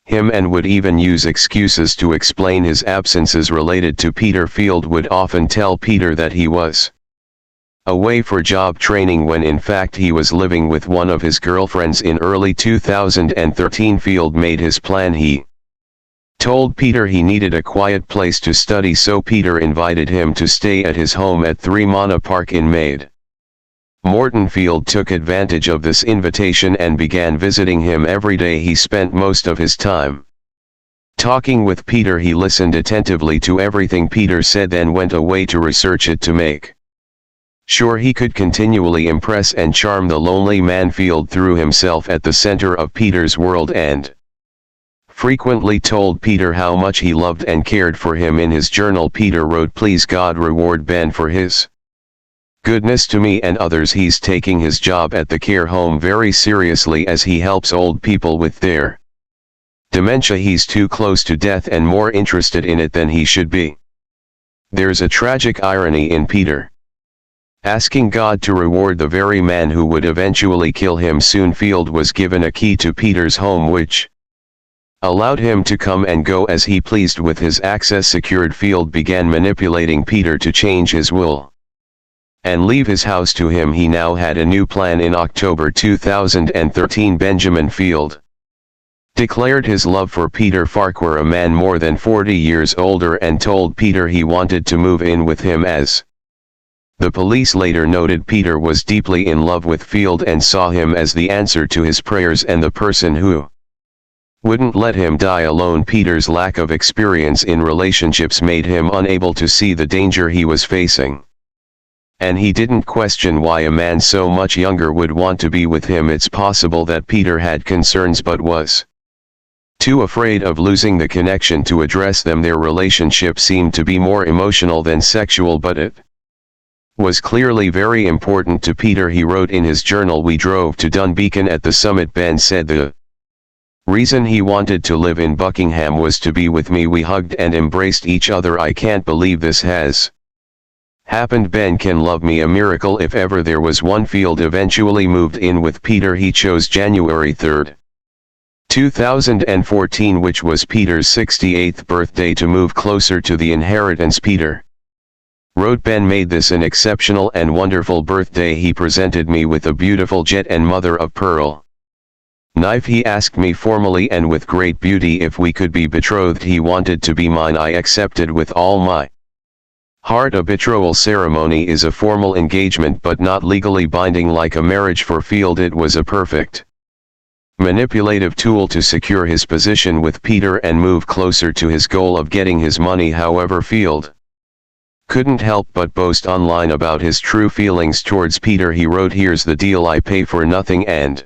him and would even use excuses to explain his absences related to Peter. Field would often tell Peter that he was away for job training when in fact he was living with one of his girlfriends. In early 2013 Field made his plan. He told Peter he needed a quiet place to study, so Peter invited him to stay at his home at 3 Mana Park in Maid Morton. Field took advantage of this invitation and began visiting him every day. He spent most of his time talking with Peter. He listened attentively to everything Peter said, then went away to research it to make sure he could continually impress and charm the lonely man. Field threw himself at the center of Peter's world and frequently told Peter how much he loved and cared for him. In his journal Peter wrote, "Please God reward Ben for his goodness to me and others. He's taking his job at the care home very seriously as he helps old people with their dementia. He's too close to death and more interested in it than he should be." There's a tragic irony in Peter asking God to reward the very man who would eventually kill him. Soon Field was given a key to Peter's home which allowed him to come and go as he pleased. With his access secured, Field began manipulating Peter to change his will and leave his house to him. He now had a new plan. In October 2013 Benjamin Field declared his love for Peter Farquhar, a man more than 40 years older, and told Peter he wanted to move in with him. As the police later noted, Peter was deeply in love with Field and saw him as the answer to his prayers and the person who wouldn't let him die alone. Peter's lack of experience in relationships made him unable to see the danger he was facing, and he didn't question why a man so much younger would want to be with him. It's possible that Peter had concerns but was too afraid of losing the connection to address them. Their relationship seemed to be more emotional than sexual, but it was clearly very important to Peter. He wrote in his journal, "We drove to Dunbeacon. At the summit Ben said the reason he wanted to live in Buckingham was to be with me. We hugged and embraced each other. I can't believe this has happened. Ben can love me, a miracle if ever there was one." Field eventually moved in with Peter. He chose January 3, 2014, which was Peter's 68th birthday, to move closer to the inheritance. Peter wrote, "Ben made this an exceptional and wonderful birthday. He presented me with a beautiful jet and mother of pearl knife. He asked me formally and with great beauty if we could be betrothed. He wanted to be mine. I accepted with all my heart." A betrothal ceremony is a formal engagement but not legally binding like a marriage. For Field it was a perfect manipulative tool to secure his position with Peter and move closer to his goal of getting his money. However, Field couldn't help but boast online about his true feelings towards Peter. He wrote, "Here's the deal, I pay for nothing and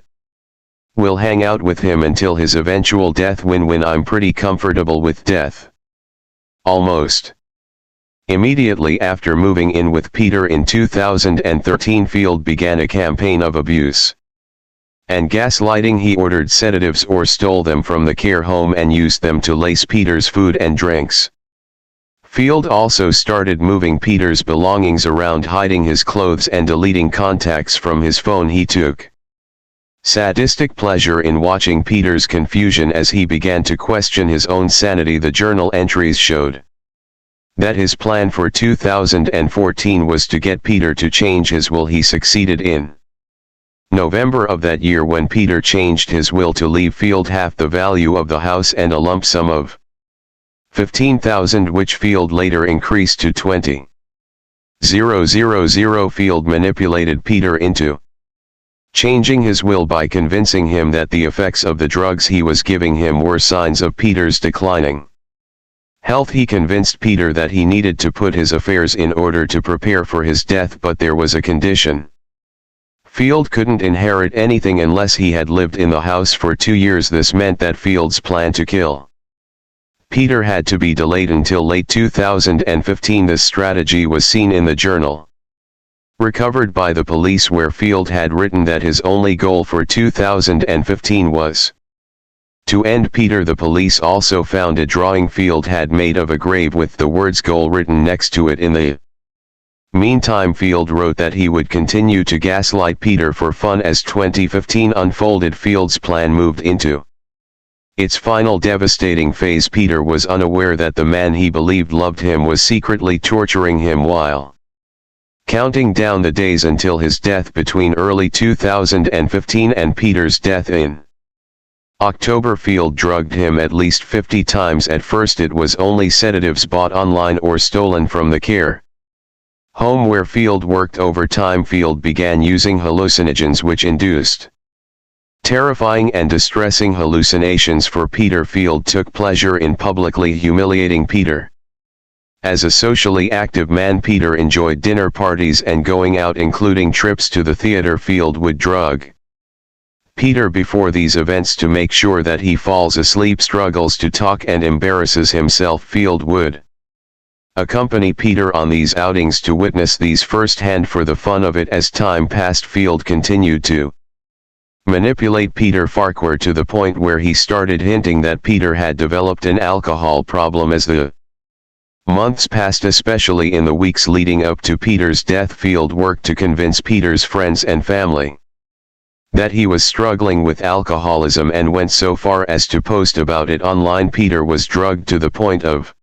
will hang out with him until his eventual death. Win-win. I'm pretty comfortable with death." Almost immediately after moving in with Peter in 2013, Field began a campaign of abuse and gaslighting. He ordered sedatives or stole them from the care home and used them to lace Peter's food and drinks. Field also started moving Peter's belongings around, hiding his clothes and deleting contacts from his phone. He took sadistic pleasure in watching Peter's confusion as he began to question his own sanity. The journal entries showed that his plan for 2014 was to get Peter to change his will. He succeeded in November of that year when Peter changed his will to leave Field half the value of the house and a lump sum of $15,000, which Field later increased to $20,000. Field manipulated Peter into changing his will by convincing him that the effects of the drugs he was giving him were signs of Peter's declining health. He convinced Peter that he needed to put his affairs in order to prepare for his death, but there was a condition. Field couldn't inherit anything unless he had lived in the house for 2 years. This meant that Field's plan to kill Peter had to be delayed until late 2015. This strategy was seen in the journal recovered by the police, where Field had written that his only goal for 2015 was to end Peter. The police also found a drawing Field had made of a grave with the words "goal" written next to it. In the meantime, Field wrote that he would continue to gaslight Peter for fun. As 2015 unfolded, Field's plan moved into its final devastating phase. Peter was unaware that the man he believed loved him was secretly torturing him while counting down the days until his death between early 2015 and Peter's death in October. Field drugged him at least 50 times. At first it was only sedatives bought online or stolen from the care home where Field worked. Over time, Field began using hallucinogens which induced terrifying and distressing hallucinations for Peter. Field took pleasure in publicly humiliating Peter. As a socially active man, Peter enjoyed dinner parties and going out, including trips to the theater. Field would drug Peter before these events to make sure that he falls asleep, struggles to talk, and embarrasses himself. Field would accompany Peter on these outings to witness these firsthand for the fun of it. As time passed, Field continued to manipulate Peter Farquhar to the point where he started hinting that Peter had developed an alcohol problem. As the months passed, especially in the weeks leading up to Peter's death, Field worked to convince Peter's friends and family that he was struggling with alcoholism, and went so far as to post about it online. Peter was drugged to the point of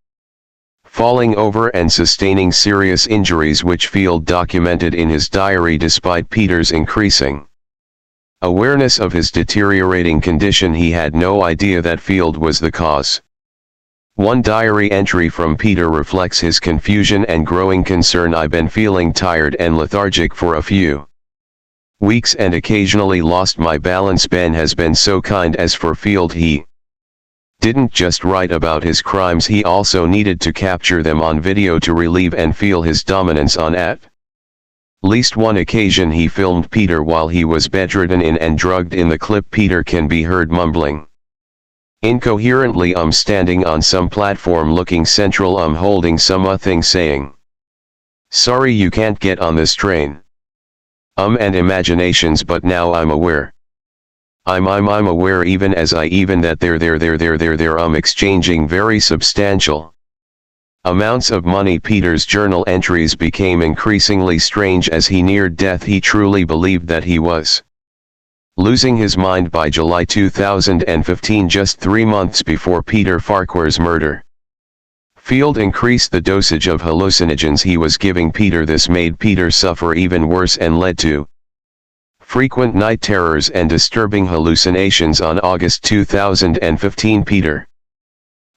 falling over and sustaining serious injuries, which Field documented in his diary. Despite Peter's increasing awareness of his deteriorating condition, he had no idea that Field was the cause. One diary entry from Peter reflects his confusion and growing concern. "I've been feeling tired and lethargic for a few weeks and occasionally lost my balance. Ben has been so kind." As for Field, he didn't just write about his crimes, he also needed to capture them on video to relieve and feel his dominance. On at least one occasion he filmed Peter while he was bedridden in and drugged. In the clip, Peter can be heard mumbling incoherently, standing on some platform looking central, holding some thing, saying, "Sorry you can't get on this train. And imaginations, but now I'm aware. I'm aware even as I even that they're exchanging very substantial amounts of money." Peter's journal entries became increasingly strange as he neared death. He truly believed that he was losing his mind. By July 2015, just 3 months before Peter Farquhar's murder, Field increased the dosage of hallucinogens he was giving Peter. This made Peter suffer even worse and led to frequent night terrors and disturbing hallucinations. On August 2015, Peter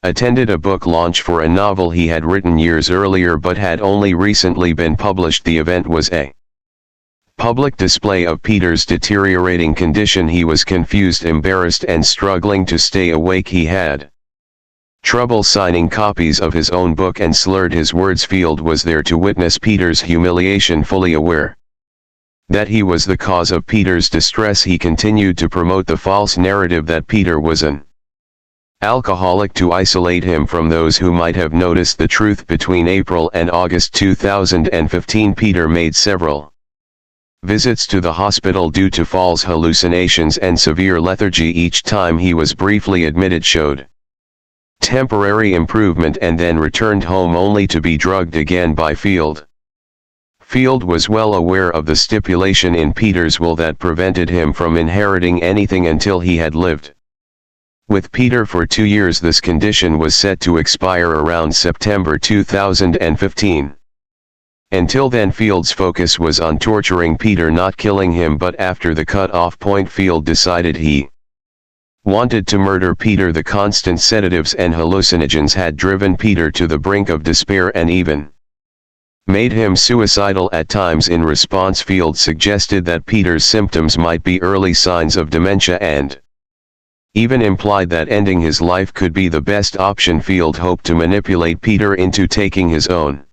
attended a book launch for a novel he had written years earlier but had only recently been published. The event was a public display of Peter's deteriorating condition. He was confused, embarrassed, and struggling to stay awake. He had trouble signing copies of his own book and slurred his words. Field was there to witness Peter's humiliation. Fully aware that he was the cause of Peter's distress, he continued to promote the false narrative that Peter was an alcoholic to isolate him from those who might have noticed the truth. Between April and August 2015, Peter made several visits to the hospital due to false hallucinations and severe lethargy. Each time he was briefly admitted, showed temporary improvement, and then returned home only to be drugged again by Field. Field was well aware of the stipulation in Peter's will that prevented him from inheriting anything until he had lived with Peter for 2 years. This condition was set to expire around September 2015. Until then, Field's focus was on torturing Peter, not killing him. But after the cut-off point, Field decided he wanted to murder Peter. The constant sedatives and hallucinogens had driven Peter to the brink of despair and even made him suicidal at times. In response, Field suggested that Peter's symptoms might be early signs of dementia and even implied that ending his life could be the best option. Field hoped to manipulate Peter into taking his own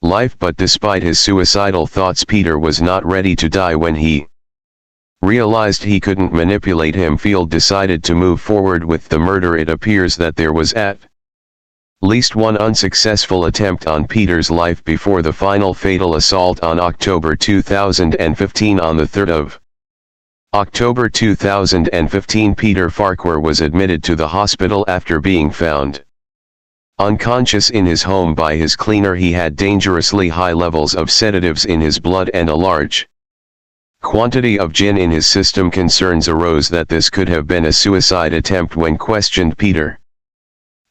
life, but despite his suicidal thoughts, Peter was not ready to die. When he realized he couldn't manipulate him, Field decided to move forward with the murder. It appears that there was at least one unsuccessful attempt on Peter's life before the final fatal assault on October 2015. On the 3rd of October 2015, Peter Farquhar was admitted to the hospital after being found unconscious in his home by his cleaner. He had dangerously high levels of sedatives in his blood and a large quantity of gin in his system. Concerns arose that this could have been a suicide attempt. When questioned, Peter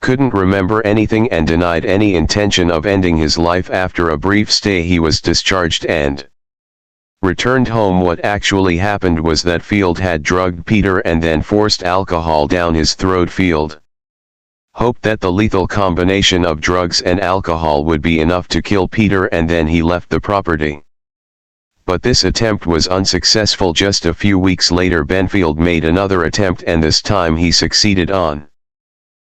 couldn't remember anything and denied any intention of ending his life. After a brief stay, he was discharged and returned home. What actually happened was that Field had drugged Peter and then forced alcohol down his throat. Field hoped that the lethal combination of drugs and alcohol would be enough to kill Peter, and then he left the property. But this attempt was unsuccessful. Just a few weeks later, Benfield made another attempt, and this time he succeeded. On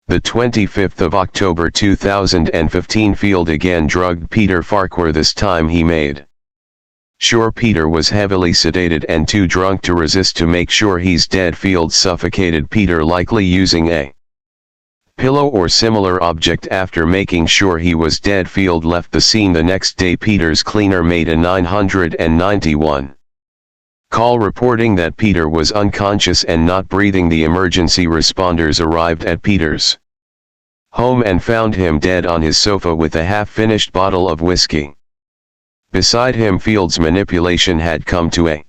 the 25th of October 2015, Field again drugged Peter Farquhar. This time he made sure Peter was heavily sedated and too drunk to resist. To make sure he's dead, Field suffocated Peter, likely using a pillow or similar object. After making sure he was dead, Field left the scene. The next day, Peter's cleaner made a 991 call reporting that Peter was unconscious and not breathing. The emergency responders arrived at Peter's home and found him dead on his sofa with a half-finished bottle of whiskey beside him. Field's manipulation had come to a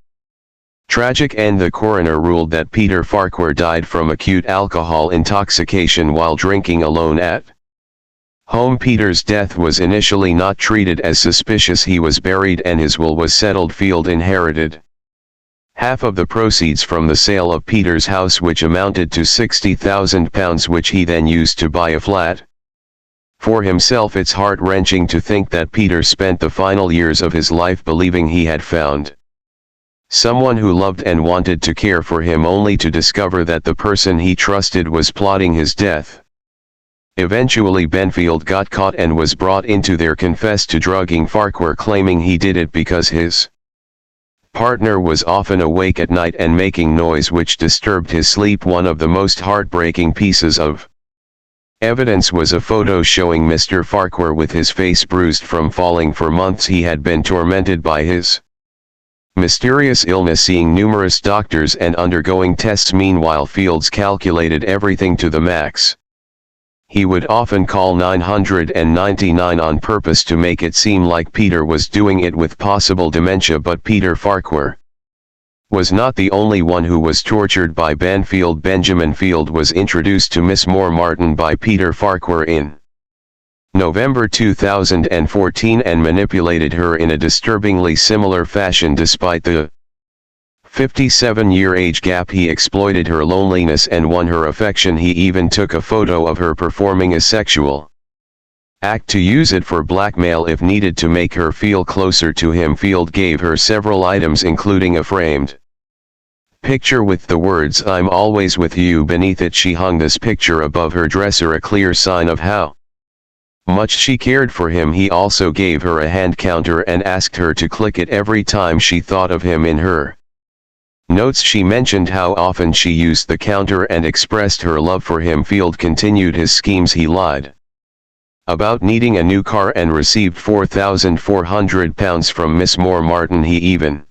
tragic end. The coroner ruled that Peter Farquhar died from acute alcohol intoxication while drinking alone at home. Peter's death was initially not treated as suspicious. He was buried and his will was settled. Field inherited half of the proceeds from the sale of Peter's house, which amounted to £60,000, which he then used to buy a flat for himself. It's heart-wrenching to think that Peter spent the final years of his life believing he had found someone who loved and wanted to care for him, only to discover that the person he trusted was plotting his death. Eventually, Benfield got caught and was brought into there, confessed to drugging Farquhar, claiming he did it because his partner was often awake at night and making noise which disturbed his sleep. One of the most heartbreaking pieces of evidence was a photo showing Mr. Farquhar with his face bruised from falling. For months he had been tormented by his mysterious illness, seeing numerous doctors and undergoing tests. Meanwhile, Fields calculated everything to the max. He would often call 999 on purpose to make it seem like Peter was doing it with possible dementia. But Peter Farquhar was not the only one who was tortured by Benfield. Benjamin Field was introduced to Miss Moore Martin by Peter Farquhar in November 2014 and manipulated her in a disturbingly similar fashion. Despite the 57-year age gap, he exploited her loneliness and won her affection. He even took a photo of her performing a sexual act to use it for blackmail if needed to make her feel closer to him. Field gave her several items, including a framed picture with the words "I'm always with you" beneath it. She hung this picture above her dresser, a clear sign of how much she cared for him. He also gave her a hand counter and asked her to click it every time she thought of him. In her notes, she mentioned how often she used the counter and expressed her love for him. Field continued his schemes. He lied about needing a new car and received £4,400 from Miss Moore Martin. He even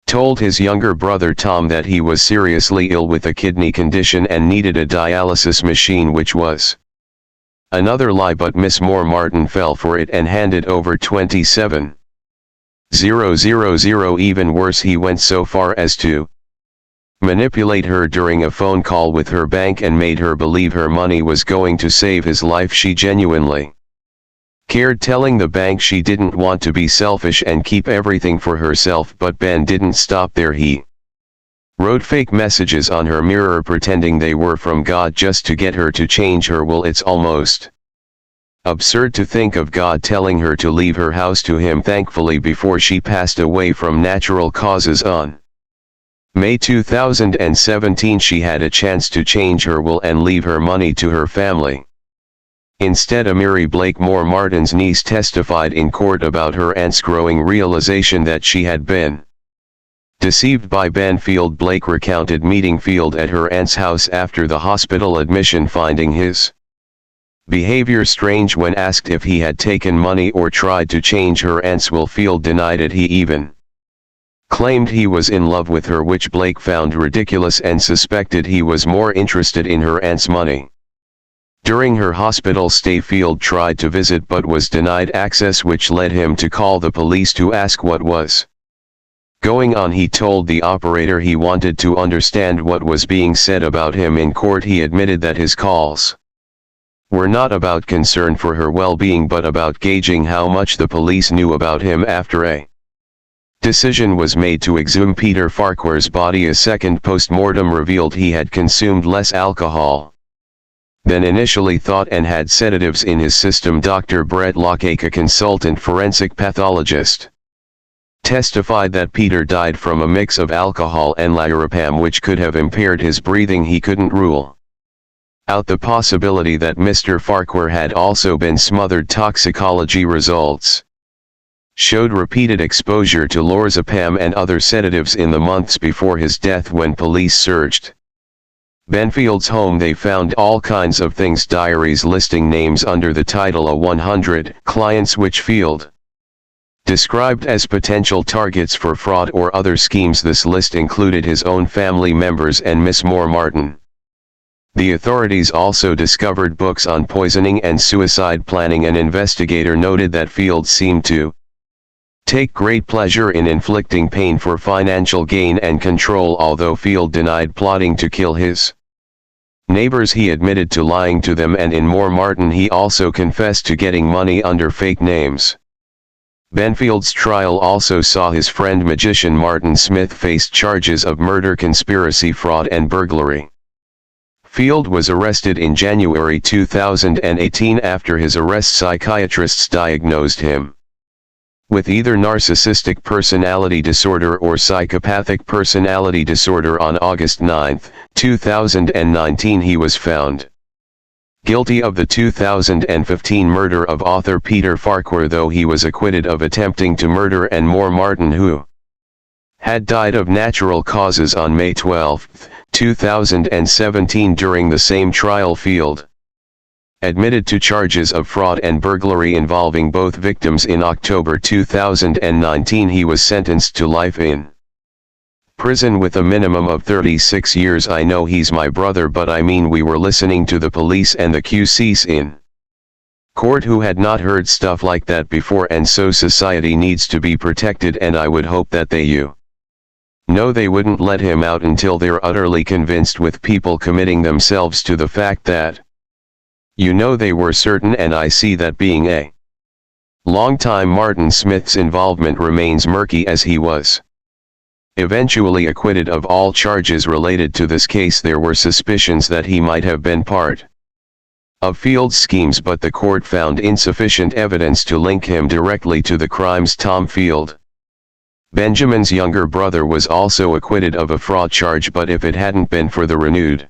told his younger brother Tom that he was seriously ill with a kidney condition and needed a dialysis machine, which was another lie, but Miss Moore Martin fell for it and handed over $27,000. Even worse, he went so far as to manipulate her during a phone call with her bank and made her believe her money was going to save his life. She genuinely cared, telling the bank she didn't want to be selfish and keep everything for herself. But Ben didn't stop there. He wrote fake messages on her mirror pretending they were from God just to get her to change her will. It's almost Absurd to think of God telling her to leave her house to him thankfully before she passed away from natural causes on May 2017. She had a chance to change her will and leave her money to her family. Instead, Amiri Blakemore Martin's niece testified in court about her aunt's growing realization that she had been deceived by Ben. Field Blake recounted meeting Field at her aunt's house after the hospital admission, finding his behavior strange when asked if he had taken money or tried to change her aunt's will. Field denied it. He even claimed he was in love with her, which Blake found ridiculous and suspected he was more interested in her aunt's money. During her hospital stay, Field tried to visit but was denied access, which led him to call the police to ask what was going on. He told the operator he wanted to understand what was being said about him. In court, he admitted that his calls were not about concern for her well-being but about gauging how much the police knew about him. After a decision was made to exhume Peter Farquhar's body, a second post-mortem revealed he had consumed less alcohol than initially thought and had sedatives in his system. Dr. Brett Lockake, a consultant forensic pathologist, testified that Peter died from a mix of alcohol and lorazepam, which could have impaired his breathing. He couldn't rule out the possibility that Mr. Farquhar had also been smothered. Toxicology results showed repeated exposure to lorazepam and other sedatives in the months before his death. When police searched Benfield's home, they found all kinds of things: diaries listing names under the title of 100 clients, which Field described as potential targets for fraud or other schemes. This list included his own family members and Miss Moore Martin. The authorities also discovered books on poisoning and suicide planning. An investigator noted that Field seemed to take great pleasure in inflicting pain for financial gain and control. Although Field denied plotting to kill his neighbors, he admitted to lying to them, and in Moore Martin he also confessed to getting money under fake names. Benfield's trial also saw his friend magician Martin Smith face charges of murder, conspiracy, fraud and burglary. Field was arrested in January 2018. After his arrest, psychiatrists diagnosed him with either narcissistic personality disorder or psychopathic personality disorder. On August 9, 2019, he was found guilty of the 2015 murder of author Peter Farquhar, though he was acquitted of attempting to murder and Moore Martin, who had died of natural causes on May 12, 2017. During the same trial, Field admitted to charges of fraud and burglary involving both victims. In October 2019, he was sentenced to life in prison with a minimum of 36 years. I know he's my brother, but I mean, we were listening to the police and the QCs in court who had not heard stuff like that before, and so society needs to be protected, and I would hope that they they wouldn't let him out until they're utterly convinced, with people committing themselves to the fact that they were certain, and I see that being a long time. Martin Smith's involvement remains murky, as he was eventually acquitted of all charges related to this case. There were suspicions that he might have been part of Field's schemes, but the court found insufficient evidence to link him directly to the crimes. Tom Field, Benjamin's younger brother, was also acquitted of a fraud charge, but if it hadn't been for the renewed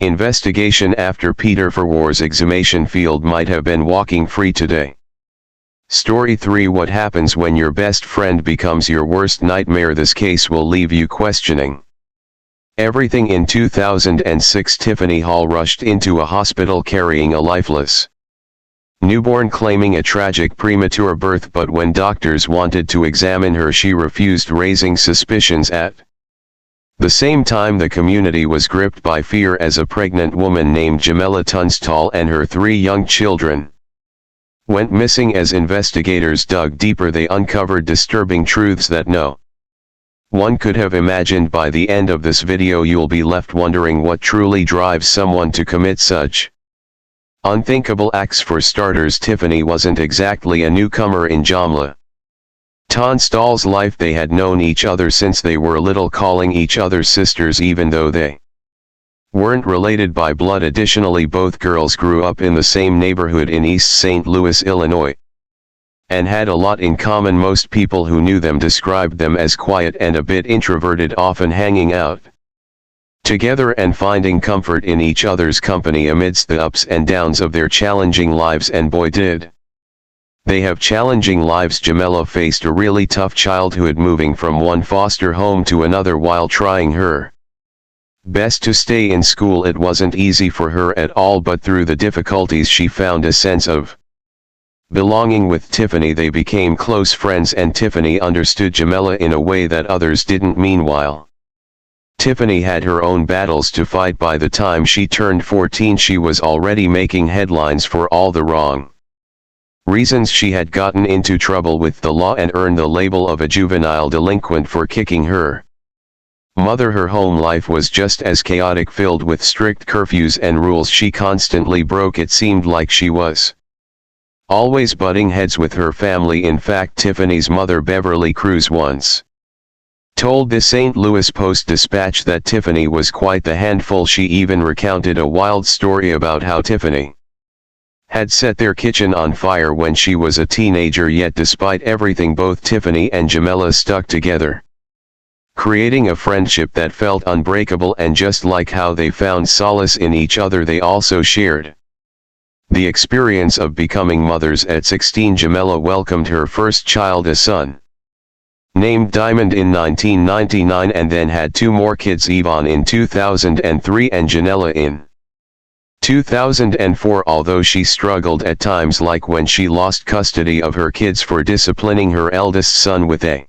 investigation after Peter Farquhar's exhumation, Field might have been walking free today. Story 3: What happens when your best friend becomes your worst nightmare? This case will leave you questioning everything. In 2006, Tiffany Hall rushed into a hospital carrying a lifeless newborn, claiming a tragic premature birth, but when doctors wanted to examine her, she refused, raising suspicions. At the same time, the community was gripped by fear as a pregnant woman named Jamela Tunstall and her 3 young children went missing. As investigators dug deeper, they uncovered disturbing truths that no one could have imagined. By the end of this video, you'll be left wondering what truly drives someone to commit such unthinkable acts. For starters, Tiffany wasn't exactly a newcomer in Jamla Tunstall's life. They had known each other since they were little, calling each other sisters, even though they weren't related by blood. Additionally, both girls grew up in the same neighborhood in East St. Louis, Illinois, and had a lot in common. Most people who knew them described them as quiet and a bit introverted, often hanging out together and finding comfort in each other's company amidst the ups and downs of their challenging lives. And boy, did they have challenging lives. Jamila faced a really tough childhood, moving from one foster home to another while trying her best to stay in school. It wasn't easy for her at all, but through the difficulties she found a sense of belonging with Tiffany. They became close friends, and Tiffany understood Jamila in a way that others didn't. Meanwhile, Tiffany had her own battles to fight. By the time she turned 14, she was already making headlines for all the wrong reasons. She had gotten into trouble with the law and earned the label of a juvenile delinquent for kicking her mother. Her home life was just as chaotic, filled with strict curfews and rules she constantly broke. It seemed like she was always butting heads with her family. In fact, Tiffany's mother, Beverly Cruz, once told the St. Louis Post-Dispatch that Tiffany was quite the handful. She even recounted a wild story about how Tiffany had set their kitchen on fire when she was a teenager. Yet despite everything, both Tiffany and Jamila stuck together, creating a friendship that felt unbreakable. And just like how they found solace in each other, they also shared the experience of becoming mothers. At 16, Jamila welcomed her first child, a son named Diamond, in 1999, and then had two more kids, Yvonne in 2003 and Janella in 2004. Although she struggled at times, like when she lost custody of her kids for disciplining her eldest son with a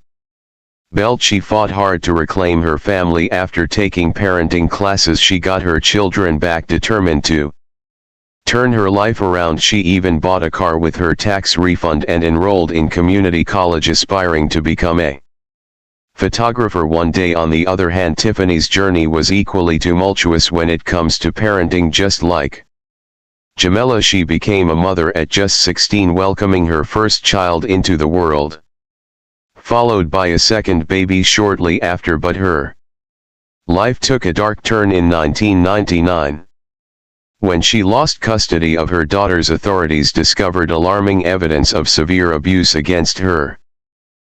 belt, she fought hard to reclaim her family. After taking parenting classes, she got her children back, determined to turn her life around. She even bought a car with her tax refund and enrolled in community college, aspiring to become a photographer one day. On the other hand, Tiffany's journey was equally tumultuous when it comes to parenting. Just like Jamila, she became a mother at just 16, welcoming her first child into the world, followed by a second baby shortly after. But her life took a dark turn in 1999. When she lost custody of her daughters, authorities discovered alarming evidence of severe abuse against her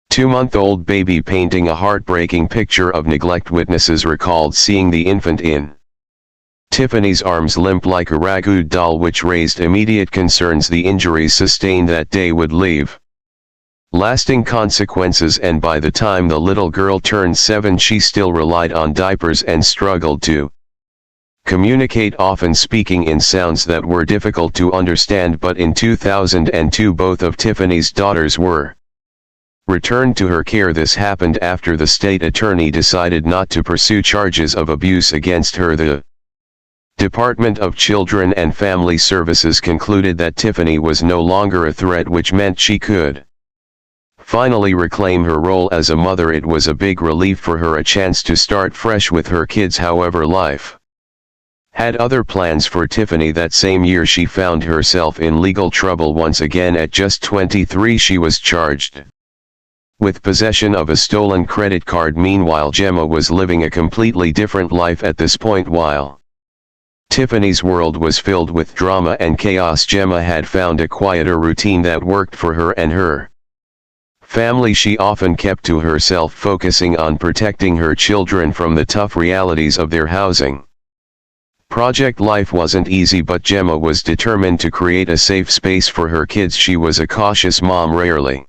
two-month-old baby, painting a heartbreaking picture of neglect. Witnesses recalled seeing the infant in Tiffany's arms, limp like a ragdoll doll, which raised immediate concerns. The injuries sustained that day would leave lasting consequences, and by the time the little girl turned 7, she still relied on diapers and struggled to communicate, often speaking in sounds that were difficult to understand. But in 2002, both of Tiffany's daughters were returned to her care. This happened after the state attorney decided not to pursue charges of abuse against her. The Department of Children and Family Services concluded that Tiffany was no longer a threat, which meant she could finally reclaim her role as a mother. It was a big relief for her, a chance to start fresh with her kids. However, life had other plans for Tiffany. That same year, she found herself in legal trouble once again. At just 23, she was charged with possession of a stolen credit card. Meanwhile, Gemma was living a completely different life at this point. While Tiffany's world was filled with drama and chaos, Gemma had found a quieter routine that worked for her and her family. She often kept to herself, focusing on protecting her children from the tough realities of their housing project. Life wasn't easy, but Gemma was determined to create a safe space for her kids. She was a cautious mom, rarely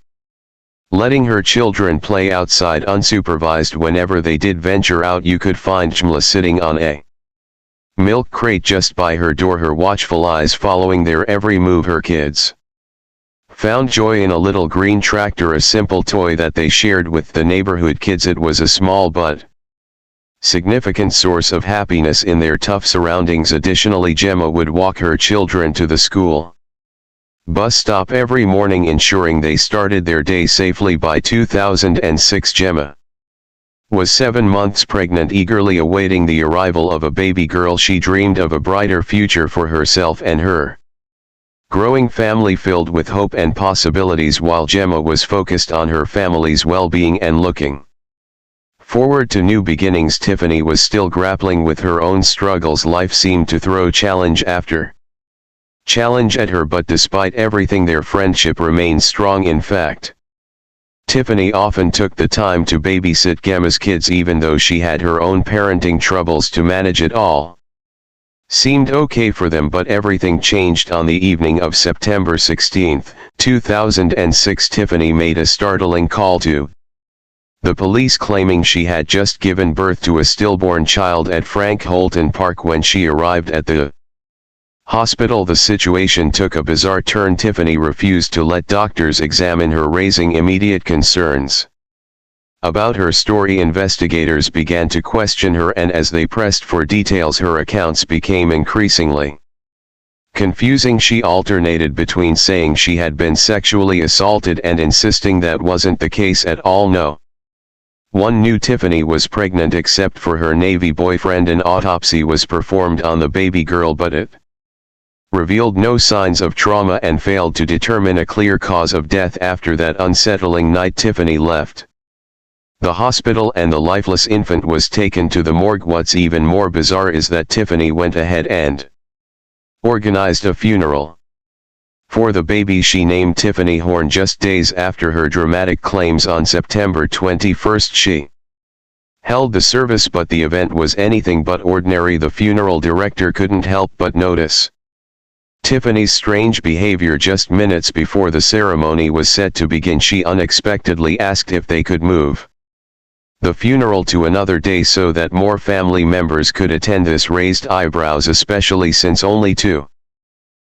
letting her children play outside unsupervised. Whenever they did venture out, you could find Gemma sitting on a milk crate just by her door, her watchful eyes following their every move. Her kids found joy in a little green tractor, a simple toy that they shared with the neighborhood kids. It was a small but significant source of happiness in their tough surroundings. Additionally, Gemma would walk her children to the school bus stop every morning, ensuring they started their day safely. By 2006, Gemma was 7 months pregnant, eagerly awaiting the arrival of a baby girl. She dreamed of a brighter future for herself and her growing family, filled with hope and possibilities. While Gemma was focused on her family's well-being and looking Forward to new beginnings. Tiffany was still grappling with her own struggles. Life seemed to throw challenge after challenge at her, but despite everything their friendship remained strong. In fact, Tiffany often took the time to babysit Gemma's kids even though she had her own parenting troubles to manage. It all seemed okay for them, but everything changed on the evening of September 16, 2006. Tiffany made a startling call to the police claiming she had just given birth to a stillborn child at Frank Holton Park. When she arrived at the hospital, the situation took a bizarre turn. Tiffany refused to let doctors examine her, raising immediate concerns about her story. Investigators began to question her, and as they pressed for details, her accounts became increasingly confusing. She alternated between saying she had been sexually assaulted and insisting that wasn't the case at all. No one knew Tiffany was pregnant except for her Navy boyfriend. An autopsy was performed on the baby girl, but it revealed no signs of trauma and failed to determine a clear cause of death. After that unsettling night, Tiffany left the hospital and the lifeless infant was taken to the morgue. What's even more bizarre is that Tiffany went ahead and organized a funeral for the baby she named Tiffany Horn just days after her dramatic claims. On September 21, she held the service, but the event was anything but ordinary. The funeral director couldn't help but notice Tiffany's strange behavior. Just minutes before the ceremony was set to begin, she unexpectedly asked if they could move the funeral to another day so that more family members could attend. This raised eyebrows, especially since only 2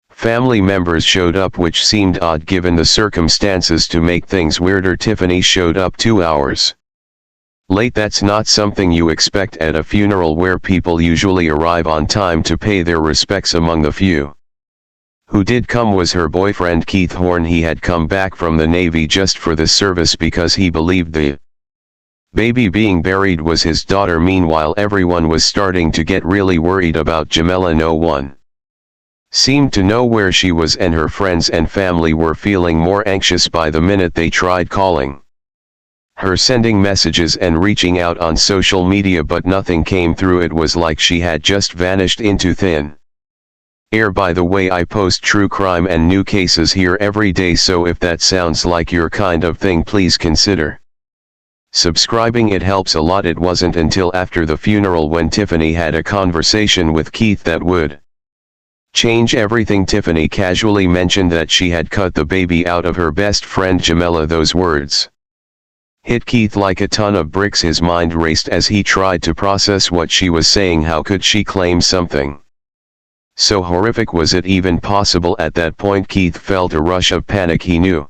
family members showed up, which seemed odd given the circumstances. To make things weirder, Tiffany showed up 2 hours late. That's not something you expect at a funeral where people usually arrive on time to pay their respects. Among the few who did come was her boyfriend Keith Horn. He had come back from the Navy just for the service because he believed the baby being buried was his daughter. Meanwhile, everyone was starting to get really worried about Jamila. No one seemed to know where she was, and her friends and family were feeling more anxious by the minute. They tried calling her, sending messages and reaching out on social media, but nothing came through. It was like she had just vanished into thin air. By the way, I post true crime and new cases here every day, so if that sounds like your kind of thing, please consider subscribing. It helps a lot. It wasn't until after the funeral, when Tiffany had a conversation with Keith, that would change everything. Tiffany casually mentioned that she had cut the baby out of her best friend Jamila. Those words hit Keith like a ton of bricks. His mind raced as he tried to process what she was saying. How could she claim something so horrific? Was it even possible? At that point, Keith felt a rush of panic. He knew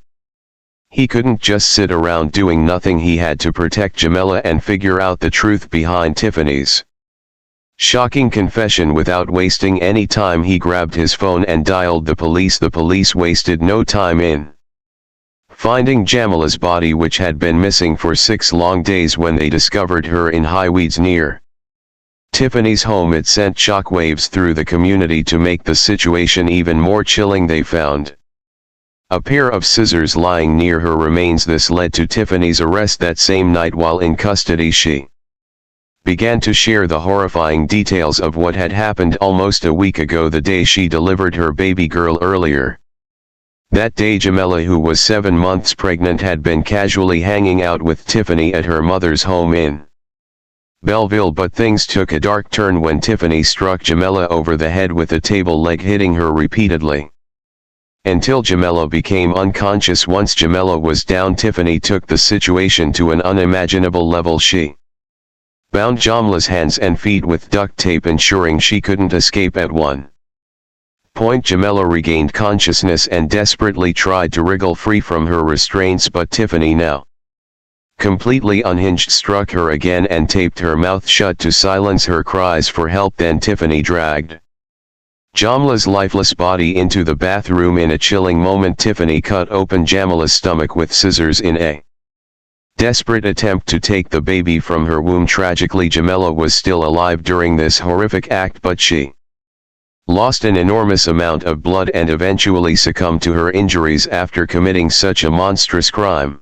he couldn't just sit around doing nothing. He had to protect Jamila and figure out the truth behind Tiffany's shocking confession. Without wasting any time, he grabbed his phone and dialed the police. The police wasted no time in finding Jamila's body, which had been missing for 6 long days. When they discovered her in high weeds near Tiffany's home, it sent shockwaves through the community. To make the situation even more chilling, they found a pair of scissors lying near her remains. This led to Tiffany's arrest that same night. While in custody, she began to share the horrifying details of what had happened almost a week ago, the day she delivered her baby girl. Earlier that day, Jamila, who was 7 months pregnant, had been casually hanging out with Tiffany at her mother's home in Belleville, but things took a dark turn when Tiffany struck Jamila over the head with a table leg, hitting her repeatedly until Jamila became unconscious. Once Jamila was down, Tiffany took the situation to an unimaginable level. She bound Jamila's hands and feet with duct tape, ensuring she couldn't escape. At one point, Jamila regained consciousness and desperately tried to wriggle free from her restraints, but Tiffany, now completely unhinged, struck her again and taped her mouth shut to silence her cries for help. Then Tiffany dragged Jamila's lifeless body into the bathroom. In a chilling moment, Tiffany cut open Jamila's stomach with scissors in a desperate attempt to take the baby from her womb. Tragically, Jamila was still alive during this horrific act, but she lost an enormous amount of blood and eventually succumbed to her injuries after committing such a monstrous crime.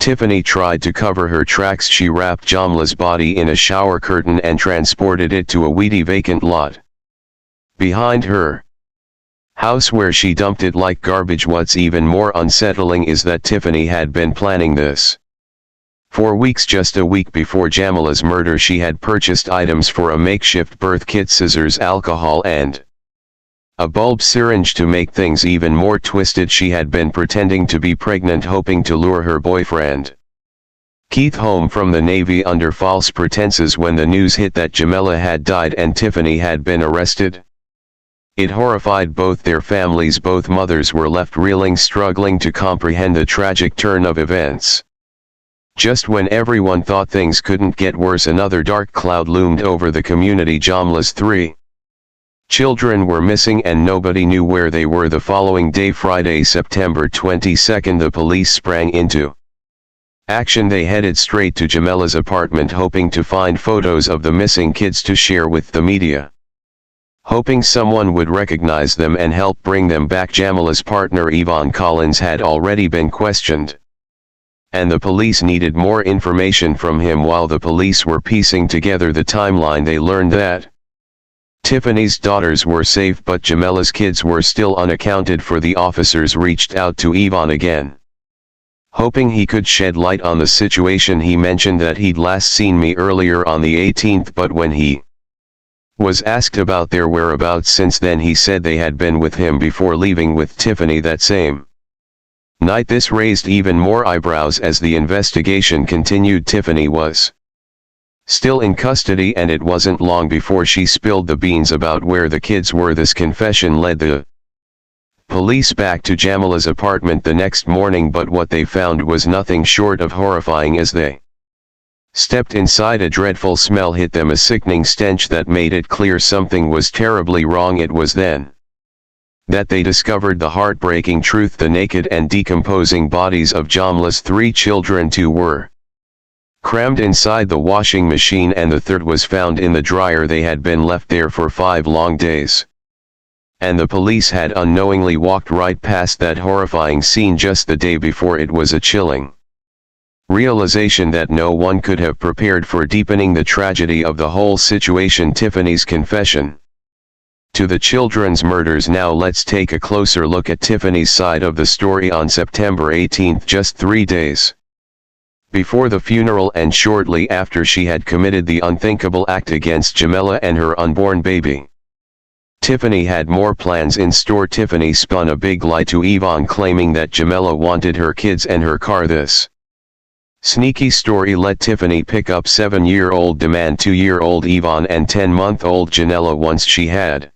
Tiffany tried to cover her tracks. She wrapped Jamla's body in a shower curtain and transported it to a weedy vacant lot behind her house, where she dumped it like garbage. What's even more unsettling is that Tiffany had been planning this for weeks. Just a week before Jamla's murder, she had purchased items for a makeshift birth kit, scissors, alcohol, and a bulb syringe. To make things even more twisted, she had been pretending to be pregnant, hoping to lure her boyfriend Keith home from the Navy under false pretenses. When the news hit that Jamila had died and Tiffany had been arrested, it horrified both their families. Both mothers were left reeling, struggling to comprehend the tragic turn of events. Just when everyone thought things couldn't get worse, another dark cloud loomed over the community. Jamla's 3 children were missing and nobody knew where they were. The following day, Friday, September 22nd, the police sprang into action. They headed straight to Jamila's apartment, hoping to find photos of the missing kids to share with the media, hoping someone would recognize them and help bring them back. Jamila's partner Yvonne Collins had already been questioned, and the police needed more information from him. While the police were piecing together the timeline, they learned that Tiffany's daughters were safe, but Jamila's kids were still unaccounted for. The officers reached out to Yvonne again, hoping he could shed light on the situation. He mentioned that he'd last seen me earlier on the 18th, but when he was asked about their whereabouts since then, he said they had been with him before leaving with Tiffany that same night. This raised even more eyebrows as the investigation continued. Tiffany was still in custody, and it wasn't long before she spilled the beans about where the kids were. This confession led the police back to Jamila's apartment the next morning, but what they found was nothing short of horrifying. As they stepped inside, a dreadful smell hit them, a sickening stench that made it clear something was terribly wrong. It was then that they discovered the heartbreaking truth: the naked and decomposing bodies of Jamla's 3 children. 2 were crammed inside the washing machine and the third was found in the dryer. They had been left there for 5 long days, and the police had unknowingly walked right past that horrifying scene just the day before. It was a chilling realization that no one could have prepared for, deepening the tragedy of the whole situation. Tiffany's confession to the children's murders. Now let's take a closer look at Tiffany's side of the story. On September 18th, just 3 days before the funeral and shortly after she had committed the unthinkable act against Jamila and her unborn baby, Tiffany had more plans in store. Tiffany spun a big lie to Yvonne, claiming that Jamila wanted her kids and her car. This sneaky story let Tiffany pick up 7-year-old demand 2-year-old Yvonne and 10-month-old Janella. Once she had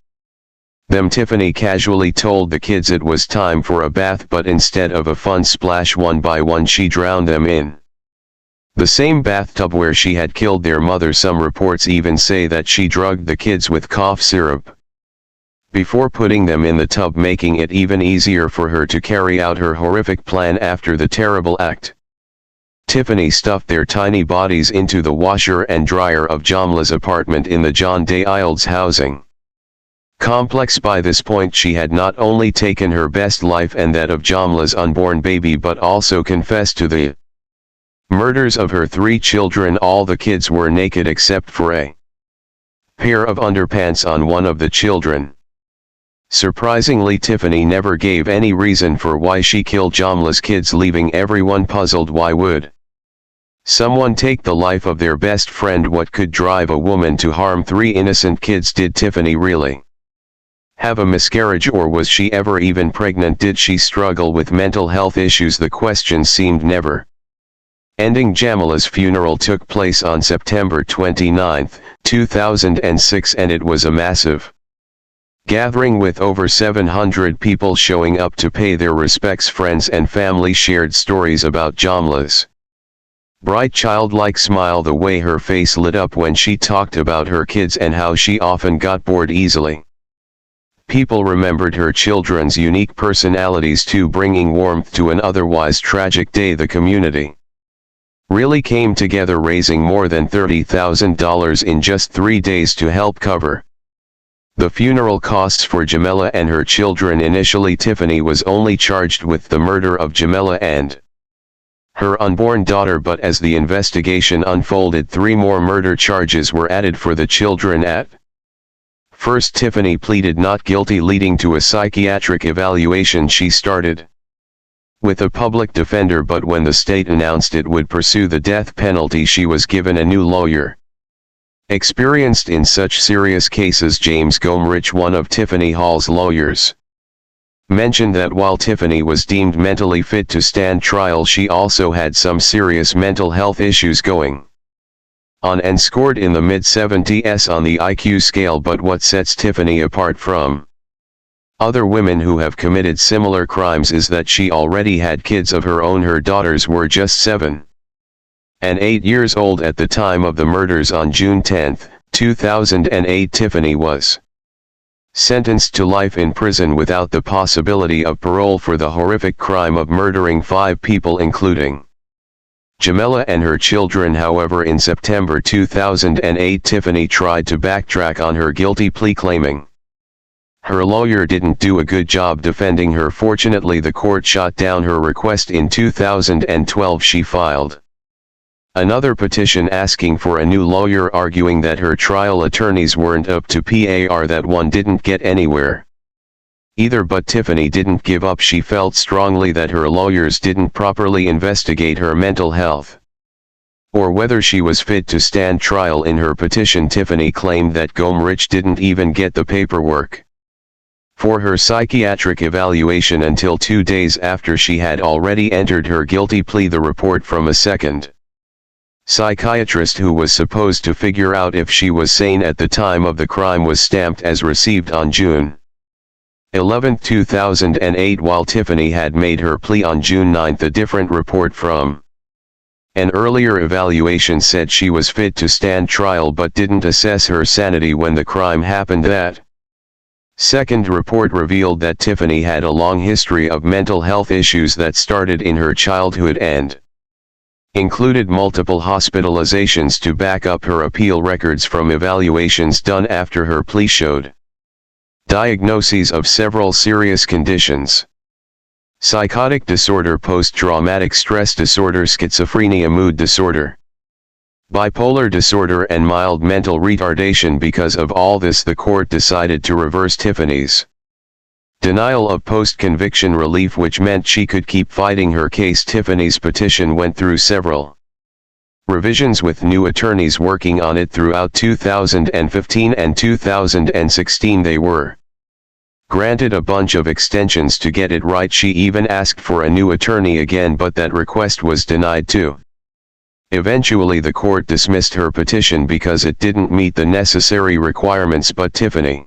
them, Tiffany casually told the kids it was time for a bath, but instead of a fun splash, one by one she drowned them in the same bathtub where she had killed their mother. Some reports even say that she drugged the kids with cough syrup before putting them in the tub, making it even easier for her to carry out her horrific plan. After the terrible act, Tiffany stuffed their tiny bodies into the washer and dryer of Jamla's apartment in the John Day Isles housing complex. By this point, she had not only taken her best life and that of Jamla's unborn baby, but also confessed to the murders of her 3 children. All the kids were naked except for a pair of underpants on one of the children. Surprisingly, Tiffany never gave any reason for why she killed Jamla's kids, leaving everyone puzzled. Why would someone take the life of their best friend? What could drive a woman to harm 3 innocent kids? Did Tiffany really have a miscarriage, or was she ever even pregnant? Did she struggle with mental health issues? The questions seemed never ending. Jamila's funeral took place on September 29, 2006, and it was a massive gathering with over 700 people showing up to pay their respects. Friends and family shared stories about Jamla's bright childlike smile, the way her face lit up when she talked about her kids, and how she often got bored easily. People remembered her children's unique personalities too, bringing warmth to an otherwise tragic day. The community really came together, raising more than $30,000 in just 3 days to help cover the funeral costs for Jamila and her children. Initially, Tiffany was only charged with the murder of Jamila and her unborn daughter, but as the investigation unfolded, 3 more murder charges were added for the children. At first, Tiffany pleaded not guilty, leading to a psychiatric evaluation she started with a public defender, but when the state announced it would pursue the death penalty, she was given a new lawyer. Experienced in such serious cases, James Gomrich, one of Tiffany Hall's lawyers, mentioned that while Tiffany was deemed mentally fit to stand trial, she also had some serious mental health issues going on and scored in the mid-70s on the IQ scale. But what sets Tiffany apart from other women who have committed similar crimes is that she already had kids of her own. Her daughters were just 7 and 8 years old at the time of the murders. On June 10, 2008, Tiffany was sentenced to life in prison without the possibility of parole for the horrific crime of murdering 5 people, including Jamila and her children. However, in September 2008, Tiffany tried to backtrack on her guilty plea, claiming her lawyer didn't do a good job defending her. Fortunately, the court shot down her request. In 2012, she filed another petition asking for a new lawyer, arguing that her trial attorneys weren't up to par. That one didn't get anywhere either, but Tiffany didn't give up. She felt strongly that her lawyers didn't properly investigate her mental health or whether she was fit to stand trial. In her petition, Tiffany claimed that Gomrich didn't even get the paperwork for her psychiatric evaluation until 2 days after she had already entered her guilty plea. The report from a second psychiatrist who was supposed to figure out if she was sane at the time of the crime was stamped as received on June 11, 2008, while Tiffany had made her plea on June 9. A different report from an earlier evaluation said she was fit to stand trial but didn't assess her sanity when the crime happened. That second report revealed that Tiffany had a long history of mental health issues that started in her childhood and included multiple hospitalizations. To back up her appeal, records from evaluations done after her plea showed diagnoses of several serious conditions: psychotic disorder, post-traumatic stress disorder, schizophrenia, mood disorder, bipolar disorder, and mild mental retardation. Because of all this, the court decided to reverse Tiffany's denial of post-conviction relief, which meant she could keep fighting her case. Tiffany's petition went through several revisions, with new attorneys working on it throughout 2015 and 2016. They were granted a bunch of extensions to get it right. She even asked for a new attorney again, but that request was denied too. Eventually, the court dismissed her petition because it didn't meet the necessary requirements, but Tiffany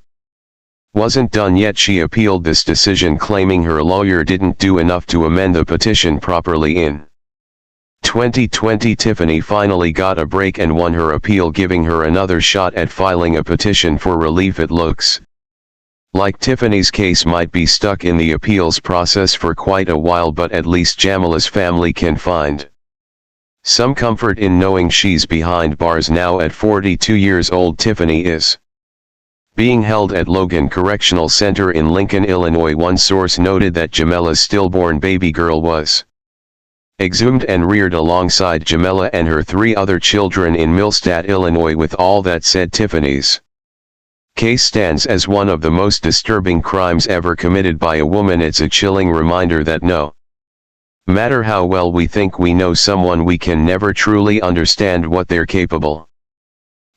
wasn't done yet. She appealed this decision, claiming her lawyer didn't do enough to amend the petition properly. In 2020, Tiffany finally got a break and won her appeal, giving her another shot at filing a petition for relief. It looks like Tiffany's case might be stuck in the appeals process for quite a while, but at least Jamila's family can find some comfort in knowing she's behind bars now. At 42 years old, Tiffany is being held at Logan Correctional Center in Lincoln, Illinois. One source noted that Jamila's stillborn baby girl was exhumed and reared alongside Jamila and her 3 other children in Millstadt, Illinois. With all that said, Tiffany's case stands as one of the most disturbing crimes ever committed by a woman. It's a chilling reminder that no matter how well we think we know someone, we can never truly understand what they're capable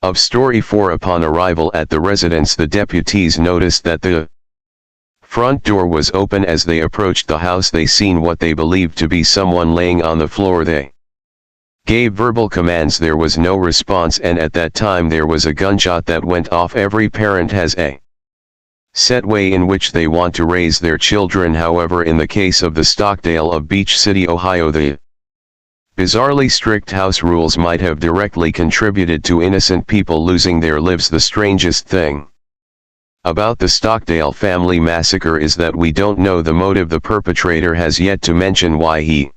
of. Story 4. Upon arrival at the residence, the deputies noticed that the front door was open. As they approached the house, they seen what they believed to be someone laying on the floor. They gave verbal commands. There was no response, and at that time there was a gunshot that went off. Every parent has a set way in which they want to raise their children. However, in the case of the Stockdale of Beach City, Ohio, the bizarrely strict house rules might have directly contributed to innocent people losing their lives. The strangest thing about the Stockdale family massacre is that we don't know the motive. The perpetrator has yet to mention why he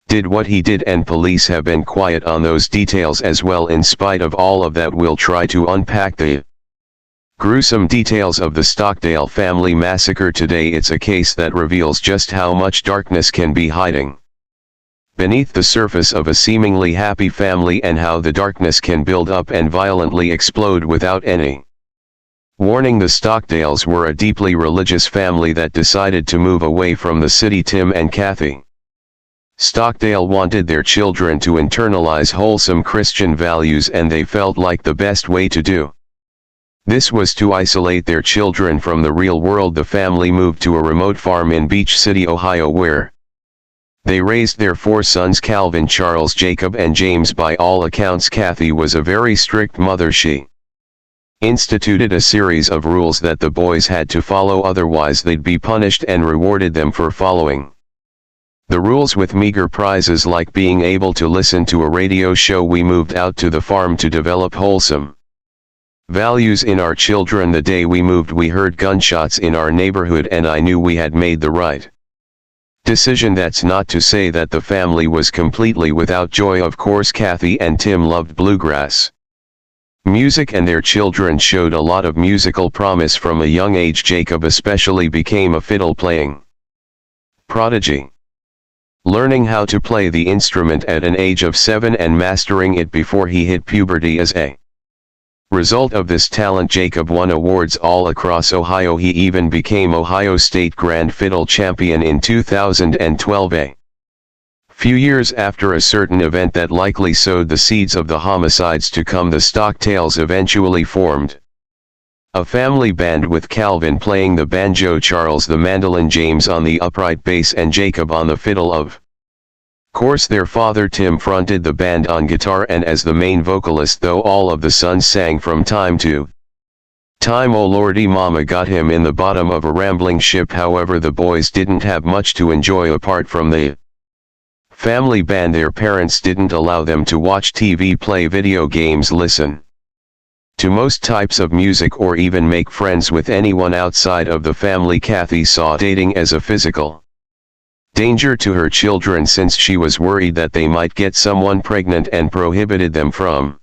did what he did, and police have been quiet on those details as well. In spite of all of that, we'll try to unpack the gruesome details of the Stockdale family massacre today. It's a case that reveals just how much darkness can be hiding beneath the surface of a seemingly happy family and how the darkness can build up and violently explode without any warning. The Stockdales were a deeply religious family that decided to move away from the city. Tim and Kathy Stockdale wanted their children to internalize wholesome Christian values, and they felt like the best way to do this was to isolate their children from the real world. The family moved to a remote farm in Beach City, Ohio, where they raised their 4 sons: Calvin, Charles, Jacob, and James. By all accounts, Kathy was a very strict mother. She instituted a series of rules that the boys had to follow, otherwise they'd be punished, and rewarded them for following the rules with meager prizes like being able to listen to a radio show. We moved out to the farm to develop wholesome values in our children. The day we moved, we heard gunshots in our neighborhood, and I knew we had made the right decision. That's not to say that the family was completely without joy. Of course, Kathy and Tim loved bluegrass music, and their children showed a lot of musical promise from a young age. Jacob especially became a fiddle-playing prodigy, learning how to play the instrument at an age of 7 and mastering it before he hit puberty. As a result of this talent, Jacob won awards all across Ohio. He even became Ohio State Grand Fiddle Champion in 2012, a few years after a certain event that likely sowed the seeds of the homicides to come. The Stockdales eventually formed a family band with Calvin playing the banjo, Charles the mandolin, James on the upright bass, and Jacob on the fiddle. Of course, their father Tim fronted the band on guitar and as the main vocalist, though all of the sons sang from time to time. Oh Lordy, Mama got him in the bottom of a rambling ship. However, the boys didn't have much to enjoy apart from the family band. Their parents didn't allow them to watch TV, play video games, listen to most types of music, or even make friends with anyone outside of the family. Kathy saw dating as a physical danger to her children since she was worried that they might get someone pregnant, and prohibited them from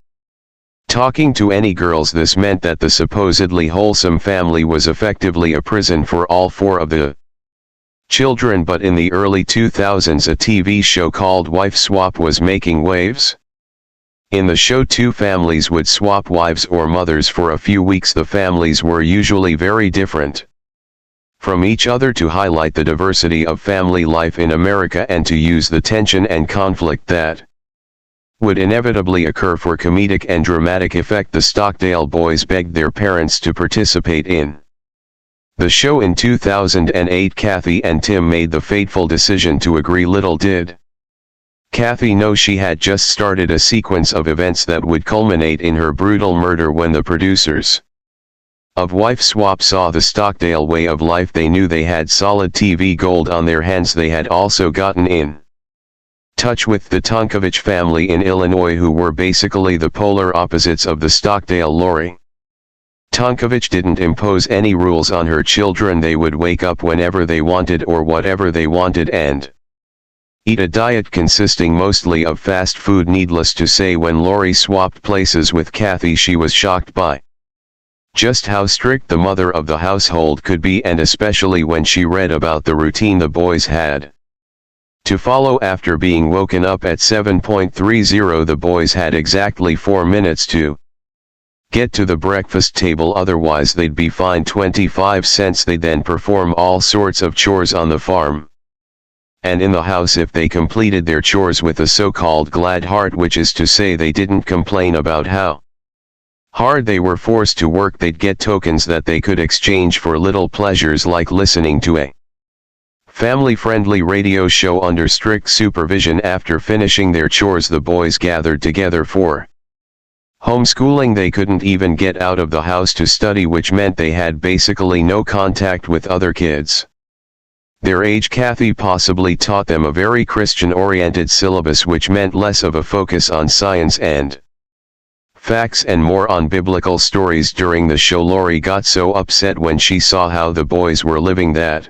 talking to any girls. This meant that the supposedly wholesome family was effectively a prison for all 4 of the children. But in the early 2000s, a TV show called Wife Swap was making waves. In the show, 2 families would swap wives or mothers for a few weeks. The families were usually very different from each other to highlight the diversity of family life in America and to use the tension and conflict that would inevitably occur for comedic and dramatic effect. The Stockdale boys begged their parents to participate in the show. In 2008, Kathy and Tim made the fateful decision to agree. Little did Kathy know she had just started a sequence of events that would culminate in her brutal murder. When the producers of Wife Swap saw the Stockdale way of life, they knew they had solid TV gold on their hands. They had also gotten in touch with the Tonkovich family in Illinois, who were basically the polar opposites of the Stockdale. Lori Tonkovich didn't impose any rules on her children. They would wake up whenever they wanted or whatever they wanted and eat a diet consisting mostly of fast food. Needless to say, when Lori swapped places with Kathy, she was shocked by just how strict the mother of the household could be, and especially when she read about the routine the boys had to follow. After being woken up at 7:30, the boys had exactly 4 minutes to get to the breakfast table, otherwise they'd be fined 25 cents. They'd then perform all sorts of chores on the farm and in the house if they completed their chores with a so-called glad heart, which is to say they didn't complain about how hard they were forced to work. They'd get tokens that they could exchange for little pleasures like listening to a family-friendly radio show under strict supervision. After finishing their chores, the boys gathered together for homeschooling. They couldn't even get out of the house to study, which meant they had basically no contact with other kids their age. Kathy possibly taught them a very Christian-oriented syllabus, which meant less of a focus on science and facts and more on biblical stories. During the show, Lori got so upset when she saw how the boys were living that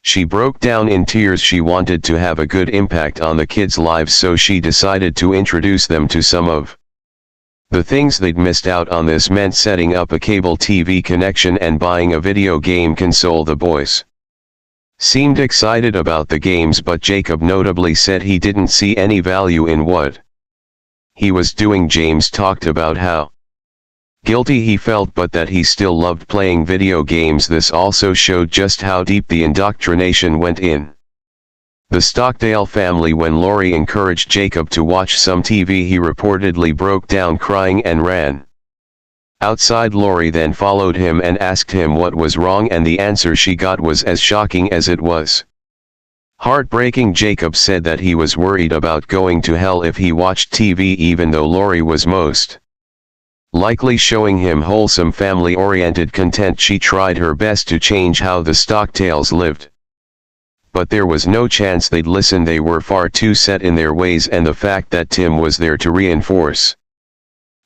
she broke down in tears. She wanted to have a good impact on the kids' lives, so she decided to introduce them to some of the things they'd missed out on. This meant setting up a cable TV connection and buying a video game console. The boys seemed excited about the games, but Jacob notably said he didn't see any value in what he was doing. James talked about how guilty he felt but that he still loved playing video games. This also showed just how deep the indoctrination went in the Stockdale family. When Lori encouraged Jacob to watch some TV, he reportedly broke down crying and ran outside. Lori then followed him and asked him what was wrong, and the answer she got was as shocking as it was heartbreaking. Jacob said that he was worried about going to hell if he watched TV, even though Lori was most likely showing him wholesome, family-oriented content. She tried her best to change how the Stockdales lived, but there was no chance they'd listen. They were far too set in their ways, and the fact that Tim was there to reinforce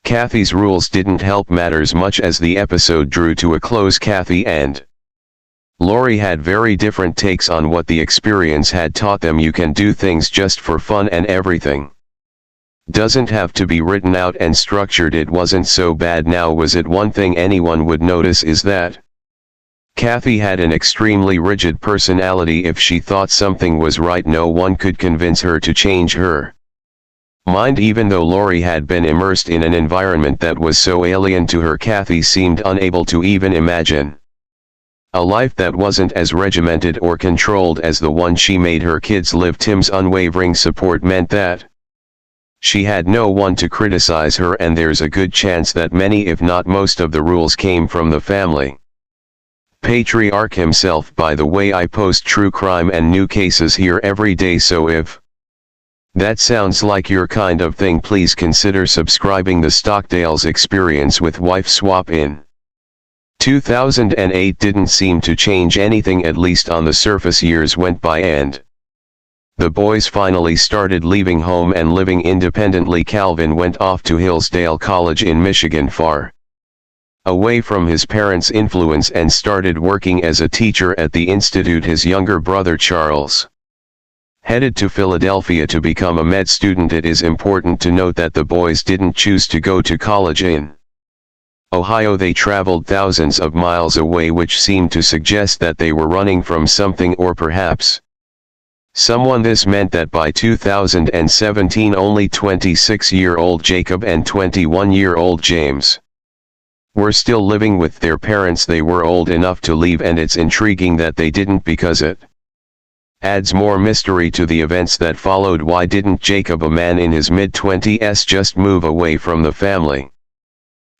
Kathy's rules didn't help matters much. As the episode drew to a close, Kathy and Lori had very different takes on what the experience had taught them. You can do things just for fun, and everything doesn't have to be written out and structured. It wasn't so bad now, was it? One thing anyone would notice is that Kathy had an extremely rigid personality. If she thought something was right, no one could convince her to change her mind. Even though Lori had been immersed in an environment that was so alien to her, Kathy seemed unable to even imagine a life that wasn't as regimented or controlled as the one she made her kids live. Tim's unwavering support meant that she had no one to criticize her, and there's a good chance that many, if not most, of the rules came from the family patriarch himself. By the way, I post true crime and new cases here every day, so if that sounds like your kind of thing, please consider subscribing. The Stockdales' experience with wife swap in 2008 didn't seem to change anything, at least on the surface. Years went by and the boys finally started leaving home and living independently. Calvin went off to Hillsdale College in Michigan, far away from his parents' influence, and started working as a teacher at the institute. His younger brother Charles headed to Philadelphia to become a med student. It is important to note that the boys didn't choose to go to college in Ohio. They traveled thousands of miles away, which seemed to suggest that they were running from something, or perhaps someone. This meant that by 2017 only 26-year-old Jacob and 21-year-old James were still living with their parents. They were old enough to leave, and it's intriguing that they didn't, because it adds more mystery to the events that followed. Why didn't Jacob, a man in his mid-20s, just move away from the family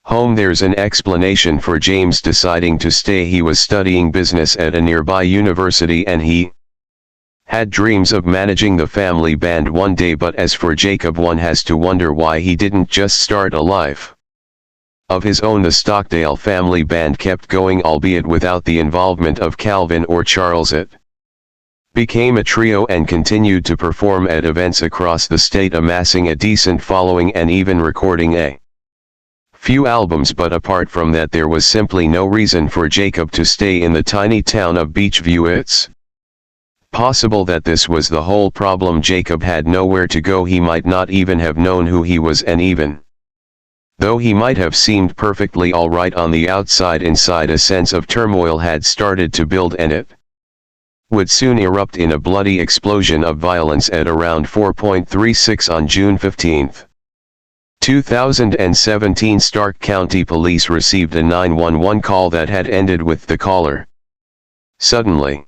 home? There's an explanation for James deciding to stay. He was studying business at a nearby university, and he had dreams of managing the family band one day. But as for Jacob, one has to wonder why he didn't just start a life of his own. The Stockdale family band kept going, albeit without the involvement of Calvin or Charles. It became a trio and continued to perform at events across the state, amassing a decent following and even recording a few albums. But apart from that, there was simply no reason for Jacob to stay in the tiny town of Beechview. It's possible that this was the whole problem. Jacob had nowhere to go. He might not even have known who he was, and even though he might have seemed perfectly all right on the outside, inside a sense of turmoil had started to build, and it would soon erupt in a bloody explosion of violence at around 4:36 on June 15, 2017. Stark County Police received a 911 call that had ended with the caller suddenly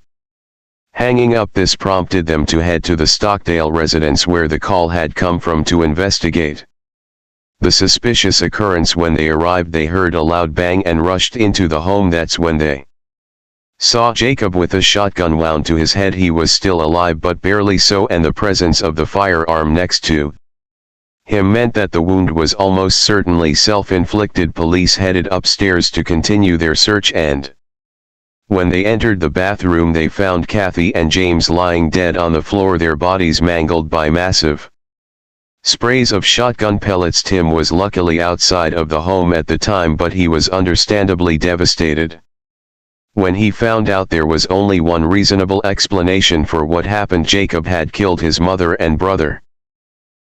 hanging up. This prompted them to head to the Stockdale residence where the call had come from to investigate the suspicious occurrence. When they arrived, they heard a loud bang and rushed into the home. That's when they saw Jacob with a shotgun wound to his head. He was still alive, but barely so, and the presence of the firearm next to him meant that the wound was almost certainly self-inflicted. Police headed upstairs to continue their search, and when they entered the bathroom, they found Kathy and James lying dead on the floor, their bodies mangled by massive sprays of shotgun pellets. Tim was luckily outside of the home at the time, but he was understandably devastated when he found out there was only one reasonable explanation for what happened. Jacob had killed his mother and brother,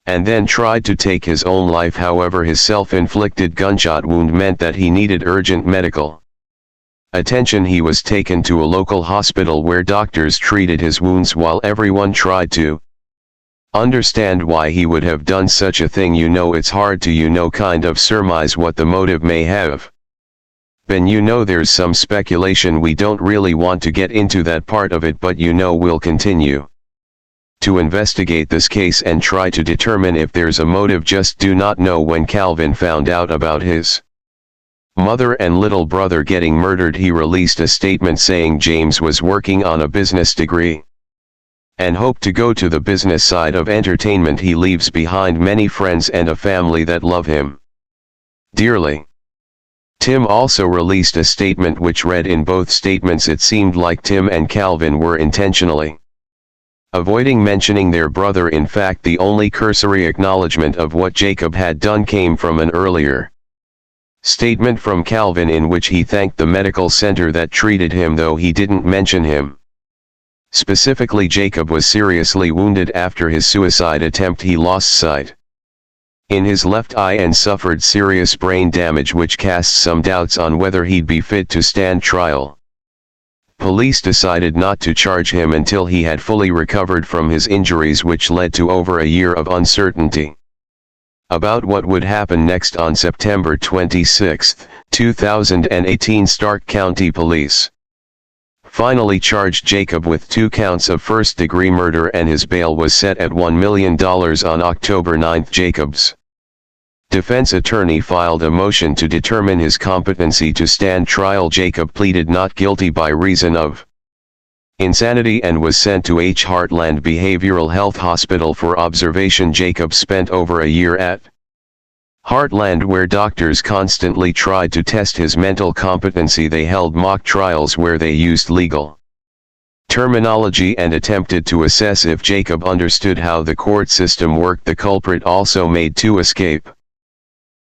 and then tried to take his own life. However, his self-inflicted gunshot wound meant that he needed urgent medical attention, he was taken to a local hospital where doctors treated his wounds while everyone tried to understand why he would have done such a thing. It's hard to kind of surmise what the motive may have been. There's some speculation. We don't really want to get into that part of it, but we'll continue to investigate this case and try to determine if there's a motive. Just do not know when Calvin found out about his mother and little brother getting murdered, he released a statement saying James was working on a business degree and hoped to go to the business side of entertainment. He leaves behind many friends and a family that love him dearly. Tim also released a statement which read, in both statements it seemed like Tim and Calvin were intentionally avoiding mentioning their brother. In fact, the only cursory acknowledgement of what Jacob had done came from an earlier statement from Calvin in which he thanked the medical center that treated him, though he didn't mention him specifically. Jacob was seriously wounded after his suicide attempt. He lost sight in his left eye and suffered serious brain damage, which casts some doubts on whether he'd be fit to stand trial. Police decided not to charge him until he had fully recovered from his injuries, which led to over a year of uncertainty about what would happen next. On September 26, 2018, Stark County Police finally charged Jacob with 2 counts of first-degree murder, and his bail was set at $1 million on October 9. Jacob's defense attorney filed a motion to determine his competency to stand trial. Jacob pleaded not guilty by reason of insanity and was sent to Heartland Behavioral Health Hospital for observation. Jacob spent over a year at Heartland, where doctors constantly tried to test his mental competency. They held mock trials where they used legal terminology and attempted to assess if Jacob understood how the court system worked. The culprit also made 2 escape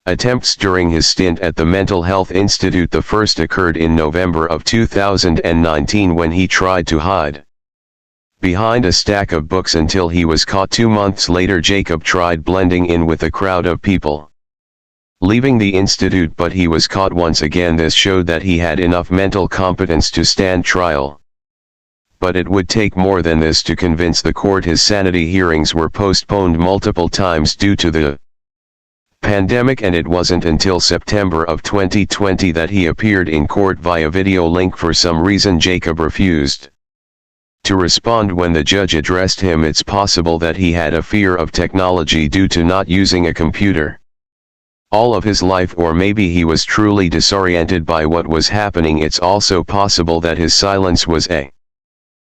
attempts during his stint at the Mental Health Institute. The first occurred in November of 2019 when he tried to hide behind a stack of books until he was caught. 2 months later, Jacob tried blending in with a crowd of people leaving the institute, but he was caught once again. This showed that he had enough mental competence to stand trial. But it would take more than this to convince the court. His sanity hearings were postponed multiple times due to the pandemic, and it wasn't until September of 2020 that he appeared in court via video link. For some reason, Jacob refused to respond when the judge addressed him. It's possible that he had a fear of technology due to not using a computer all of his life, or maybe he was truly disoriented by what was happening. It's also possible that his silence was a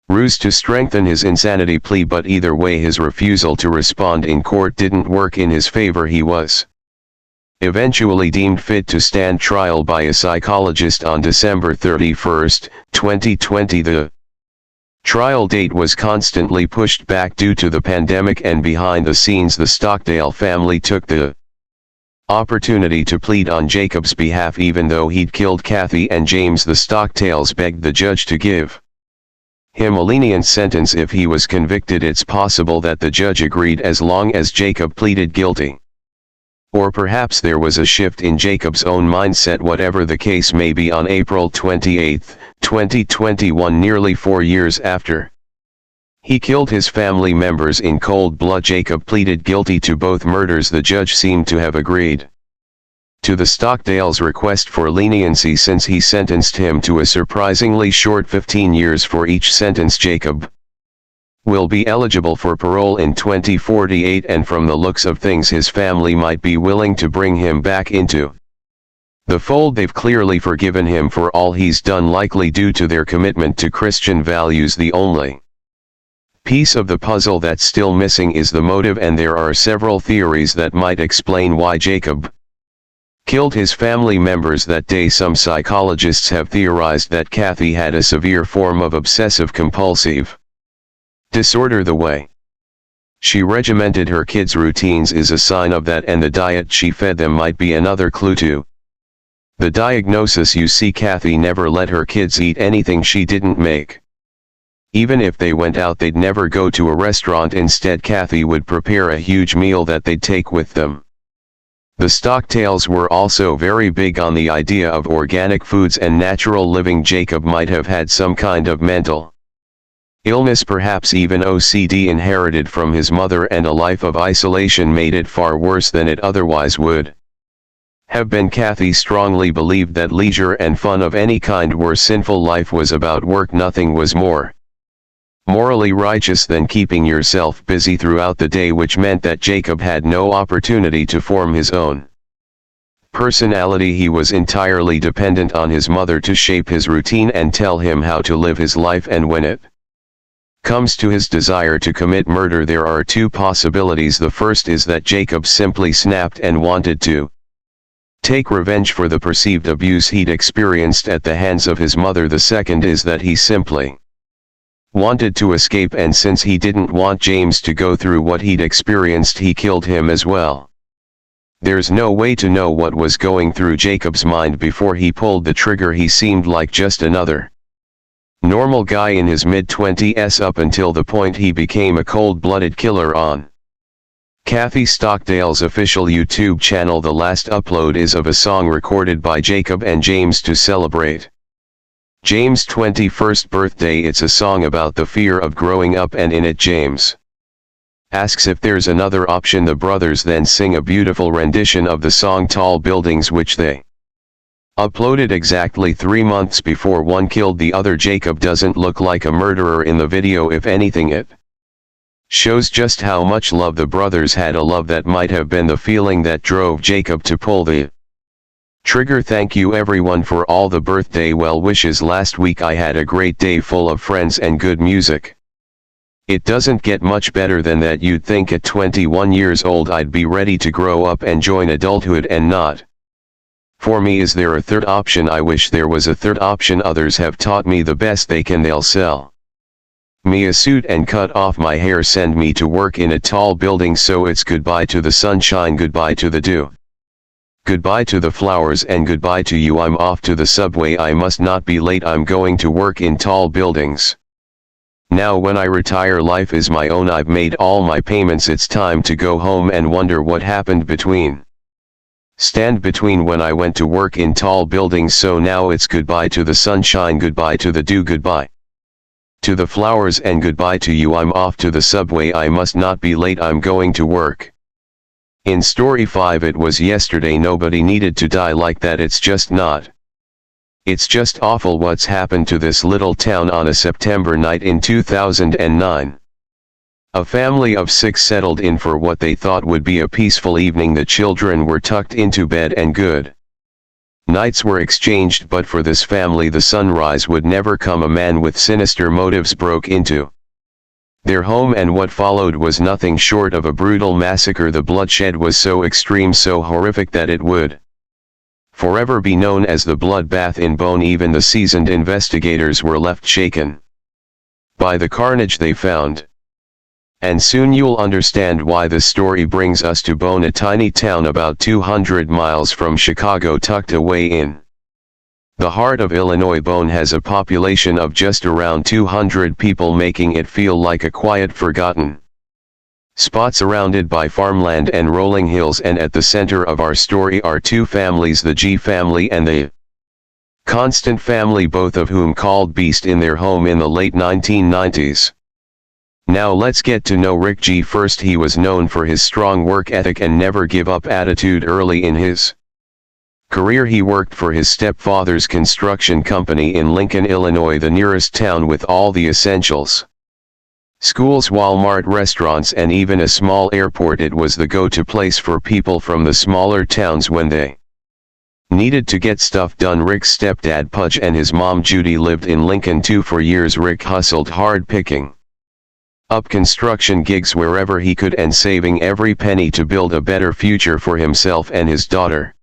ruse to strengthen his insanity plea, but either way, his refusal to respond in court didn't work in his favor. He was eventually deemed fit to stand trial by a psychologist on December 31, 2020. The trial date was constantly pushed back due to the pandemic, and behind the scenes the Stockdale family took the opportunity to plead on Jacob's behalf. Even though he'd killed Kathy and James, the Stockdales begged the judge to give him a lenient sentence if he was convicted. It's possible that the judge agreed as long as Jacob pleaded guilty. Or perhaps there was a shift in Jacob's own mindset. Whatever the case may be, on April 28, 2021, nearly 4 years after he killed his family members in cold blood, Jacob pleaded guilty to both murders. The judge seemed to have agreed to the Stockdales' request for leniency, since he sentenced him to a surprisingly short 15 years for each sentence. Jacob will be eligible for parole in 2048, and from the looks of things, his family might be willing to bring him back into the fold. They've clearly forgiven him for all he's done, likely due to their commitment to Christian values. The only piece of the puzzle that's still missing is the motive, and there are several theories that might explain why Jacob killed his family members that day. Some psychologists have theorized that Kathy had a severe form of obsessive-compulsive disorder. The way she regimented her kids' routines is a sign of that, and the diet she fed them might be another clue to the diagnosis. You see, Kathy never let her kids eat anything she didn't make. Even if they went out, they'd never go to a restaurant. Instead, Kathy would prepare a huge meal that they'd take with them. The Stockdales were also very big on the idea of organic foods and natural living. Jacob might have had some kind of mental illness, perhaps even OCD, inherited from his mother, and a life of isolation made it far worse than it otherwise would have been. Kathy strongly believed that leisure and fun of any kind were sinful. Life was about work. Nothing was more morally righteous than keeping yourself busy throughout the day, which meant that Jacob had no opportunity to form his own personality. He was entirely dependent on his mother to shape his routine and tell him how to live his life. And when it comes to his desire to commit murder, there are two possibilities. The first is that Jacob simply snapped and wanted to take revenge for the perceived abuse he'd experienced at the hands of his mother. The second is that he simply wanted to escape, and since he didn't want James to go through what he'd experienced, he killed him as well. There's no way to know what was going through Jacob's mind before he pulled the trigger. He seemed like just another normal guy in his mid-20s up until the point he became a cold-blooded killer on Kathy Stockdale's official YouTube channel. The last upload is of a song recorded by Jacob and James to celebrate James' 21st birthday. It's a song about the fear of growing up, and in it James asks if there's another option. The brothers then sing a beautiful rendition of the song Tall Buildings, which they uploaded exactly 3 months before one killed the other. Jacob doesn't look like a murderer in the video. If anything, it shows just how much love the brothers had, a love that might have been the feeling that drove Jacob to pull the trigger. Thank you everyone for all the birthday well wishes. Last week I had a great day full of friends and good music. It doesn't get much better than that. You'd think at 21 years old I'd be ready to grow up and join adulthood, and not. For me, is there a third option? I wish there was a third option. Others have taught me the best they can. They'll sell me a suit and cut off my hair, send me to work in a tall building. So it's goodbye to the sunshine, goodbye to the dew, goodbye to the flowers, and goodbye to you. I'm off to the subway. I must not be late. I'm going to work in tall buildings. Now when I retire, life is my own. I've made all my payments. It's time to go home and wonder what happened between when I went to work in tall buildings. So now it's goodbye to the sunshine, goodbye to the dew, goodbye to the flowers, and goodbye to you. I'm off to the subway. I must not be late. I'm going to work. In story 5, it was yesterday. Nobody needed to die like that. It's just not. It's just awful what's happened to this little town. On a September night in 2009, a family of 6 settled in for what they thought would be a peaceful evening. The children were tucked into bed and good nights were exchanged, but for this family the sunrise would never come. A man with sinister motives broke into their home, and what followed was nothing short of a brutal massacre. The bloodshed was so extreme, so horrific, that it would forever be known as the bloodbath in Bone. Even the seasoned investigators were left shaken by the carnage they found. And soon you'll understand why. This story brings us to Bone, a tiny town about 200 miles from Chicago, tucked away in the heart of Illinois. Bone has a population of just around 200 people, making it feel like a quiet, forgotten spot surrounded by farmland and rolling hills. And at the center of our story are 2 families, the G family and the Constant family, both of whom called Beast in their home in the late 1990s. Now let's get to know Rick G first. He was known for his strong work ethic and never give up attitude. Early in his career he worked for his stepfather's construction company in Lincoln, Illinois, the nearest town with all the essentials: schools, Walmart, restaurants, and even a small airport. It was the go-to place for people from the smaller towns when they needed to get stuff done. Rick's stepdad Pudge and his mom Judy lived in Lincoln too. For years Rick hustled hard, picking up construction gigs wherever he could and saving every penny to build a better future for himself and his daughter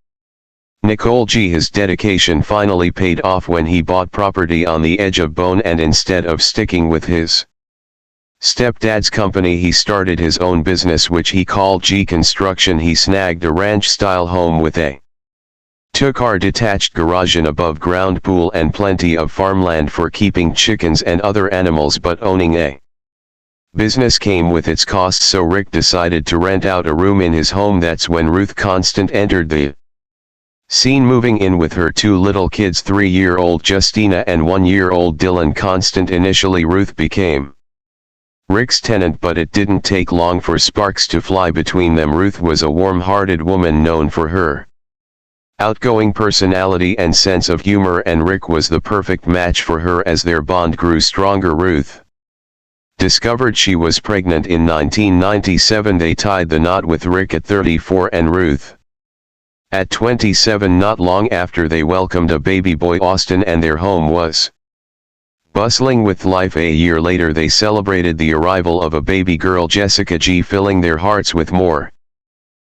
Nicole G. His dedication finally paid off when he bought property on the edge of Bone, and instead of sticking with his stepdad's company, he started his own business, which he called G Construction. He snagged a ranch-style home with a two-car detached garage, an above-ground pool, and plenty of farmland for keeping chickens and other animals. But owning a Business came with its costs, so Rick decided to rent out a room in his home. That's when Ruth Constant entered the scene, moving in with her two little kids, 3-year-old Justina and 1-year-old Dylan Constant. Initially Ruth became Rick's tenant, but it didn't take long for sparks to fly between them. Ruth was a warm-hearted woman known for her outgoing personality and sense of humor, and Rick was the perfect match for her. As their bond grew stronger, Ruth discovered she was pregnant. In 1997 they tied the knot, with Rick at 34 and Ruth at 27. Not long after, they welcomed a baby boy, Austin, and their home was bustling with life. A year later they celebrated the arrival of a baby girl, Jessica G, filling their hearts with more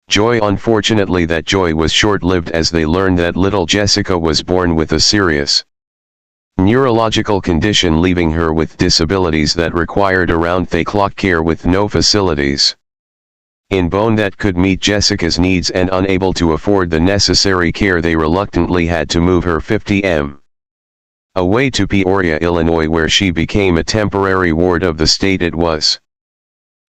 joy. Unfortunately that joy was short-lived, as they learned that little Jessica was born with a serious neurological condition, leaving her with disabilities that required around-the-clock care with no facilities in Bone that could meet Jessica's needs, and unable to afford the necessary care, they reluctantly had to move her 50 m away to Peoria, Illinois, where she became a temporary ward of the state. It was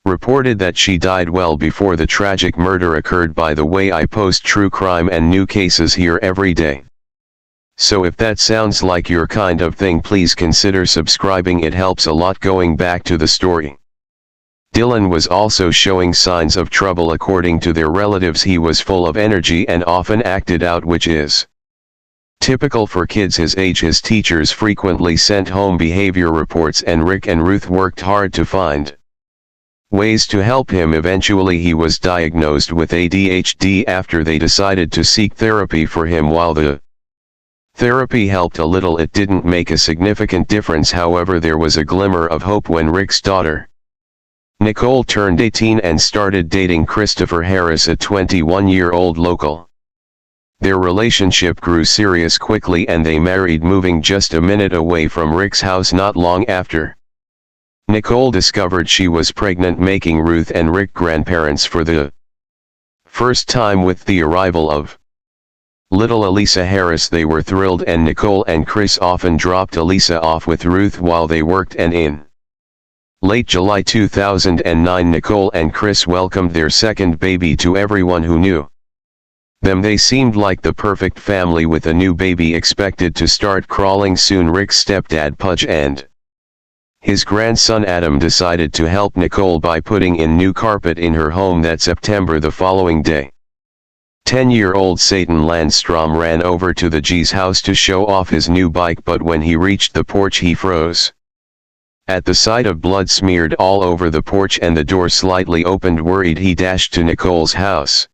reported that she died well before the tragic murder occurred. By the way, I post true crime and new cases here every day, so if that sounds like your kind of thing, please consider subscribing. It helps a lot. Going back to the story, Dylan was also showing signs of trouble. According to their relatives, he was full of energy and often acted out, which is typical for kids his age. His teachers frequently sent home behavior reports, and Rick and Ruth worked hard to find ways to help him. Eventually he was diagnosed with ADHD after they decided to seek therapy for him. While the therapy helped a little, it didn't make a significant difference. However, there was a glimmer of hope when Rick's daughter Nicole turned 18 and started dating Christopher Harris, a 21-year-old local. Their relationship grew serious quickly, and they married, moving just a minute away from Rick's house. Not long after, Nicole discovered she was pregnant, making Ruth and Rick grandparents for the first time. With the arrival of little Elisa Harris, they were thrilled, and Nicole and Chris often dropped Elisa off with Ruth while they worked, and in late July 2009 Nicole and Chris welcomed their second baby. To everyone who knew them, they seemed like the perfect family, with a new baby expected to start crawling soon. Rick's stepdad Pudge and his grandson Adam decided to help Nicole by putting in new carpet in her home that September. The following day, 10-year-old Satan Landstrom ran over to the G's house to show off his new bike, but when he reached the porch he froze at the sight of blood smeared all over the porch and the door slightly opened. Worried, he dashed to Nicole's house,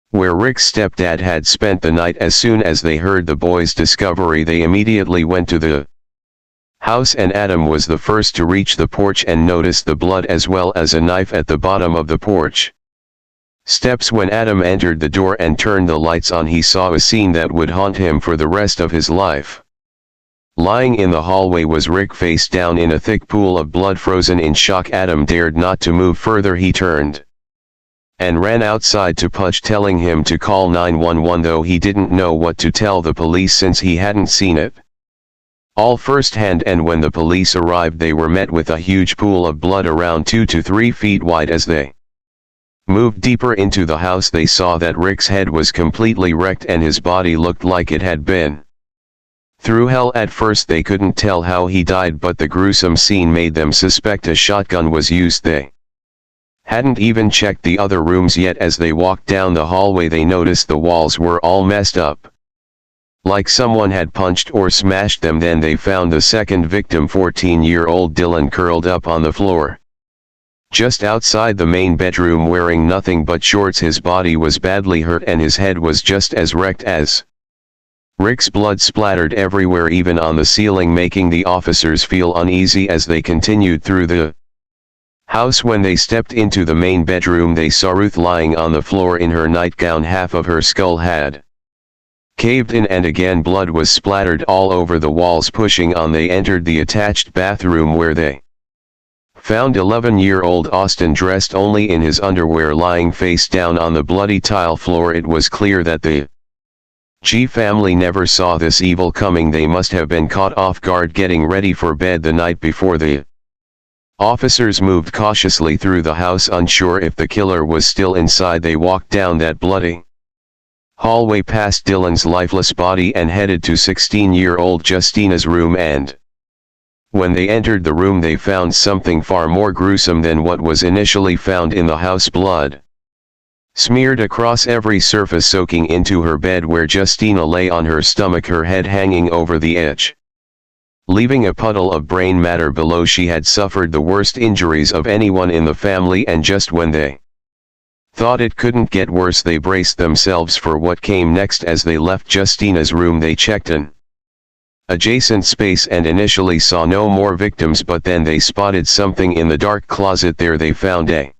where Rick's stepdad had spent the night. As soon as they heard the boy's discovery, they immediately went to the house, and Adam was the first to reach the porch and notice the blood as well as a knife at the bottom of the porch steps. When Adam entered the door and turned the lights on, he saw a scene that would haunt him for the rest of his life. Lying in the hallway was Rick, face down in a thick pool of blood. Frozen in shock, Adam dared not to move further. He turned and ran outside to Pudge, telling him to call 911, though he didn't know what to tell the police since he hadn't seen it all firsthand. And when the police arrived, they were met with a huge pool of blood around 2 to 3 feet wide. As they moved deeper into the house, they saw that Rick's head was completely wrecked and his body looked like it had been through hell. At first they couldn't tell how he died, but the gruesome scene made them suspect a shotgun was used. They hadn't even checked the other rooms yet. As they walked down the hallway, they noticed the walls were all messed up, like someone had punched or smashed them. Then they found the second victim, 14-year-old Dylan, curled up on the floor just outside the main bedroom, wearing nothing but shorts. His body was badly hurt and his head was just as wrecked as Rick's. Blood splattered everywhere, even on the ceiling, making the officers feel uneasy as they continued through the house. When they stepped into the main bedroom, they saw Ruth lying on the floor in her nightgown. Half of her skull had caved in, and again blood was splattered all over the walls. Pushing on, they entered the attached bathroom, where they found 11-year-old Austin dressed only in his underwear, lying face down on the bloody tile floor. It was clear that the G family never saw this evil coming. They must have been caught off guard getting ready for bed the night before. The Officers moved cautiously through the house, unsure if the killer was still inside. They walked down that bloody hallway past Dylan's lifeless body and headed to 16-year-old Justina's room, and when they entered the room they found something far more gruesome than what was initially found in the house. Blood smeared across every surface, soaking into her bed where Justina lay on her stomach, her head hanging over the edge, leaving a puddle of brain matter below. She had suffered the worst injuries of anyone in the family, and just when they thought it couldn't get worse, they braced themselves for what came next. As they left Justina's room, they checked an adjacent space and initially saw no more victims, but then they spotted something in the dark closet. There they found a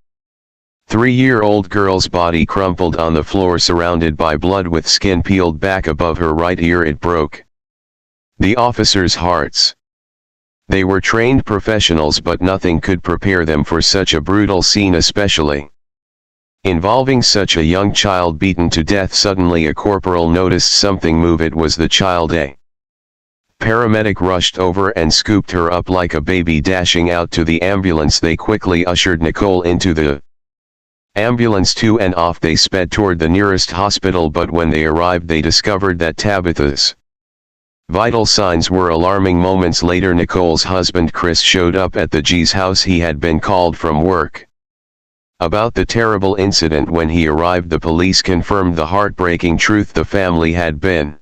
3-year-old girl's body crumpled on the floor, surrounded by blood, with skin peeled back above her right ear. It broke the officers' hearts. They were trained professionals, but nothing could prepare them for such a brutal scene, especially involving such a young child beaten to death. Suddenly a corporal noticed something move. It was the child. A paramedic rushed over and scooped her up like a baby. Dashing out to the ambulance, they quickly ushered Nicole into the ambulance too, and off they sped toward the nearest hospital. But when they arrived, they discovered that Tabitha's vital signs were alarming. Moments later, Nicole's husband Chris showed up at the G's house. He had been called from work about the terrible incident. When he arrived, the police confirmed the heartbreaking truth: the family had been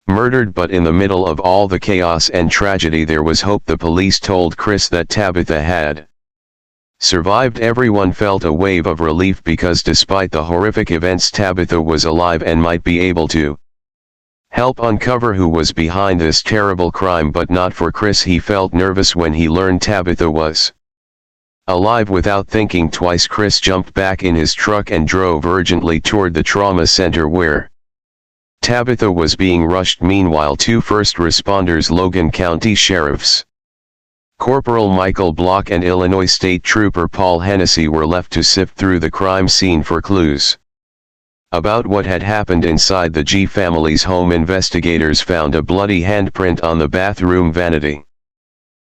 murdered. But in the middle of all the chaos and tragedy, there was hope. The police told Chris that Tabitha had survived. Everyone felt a wave of relief because despite the horrific events, Tabitha was alive and might be able to help uncover who was behind this terrible crime. But not for Chris. He felt nervous when he learned Tabitha was alive. Without thinking twice, Chris jumped back in his truck and drove urgently toward the trauma center where Tabitha was being rushed. Meanwhile, 2 first responders, Logan County Sheriff's Corporal Michael Block and Illinois State Trooper Paul Hennessy, were left to sift through the crime scene for clues about what had happened inside the G family's home. Investigators found a bloody handprint on the bathroom vanity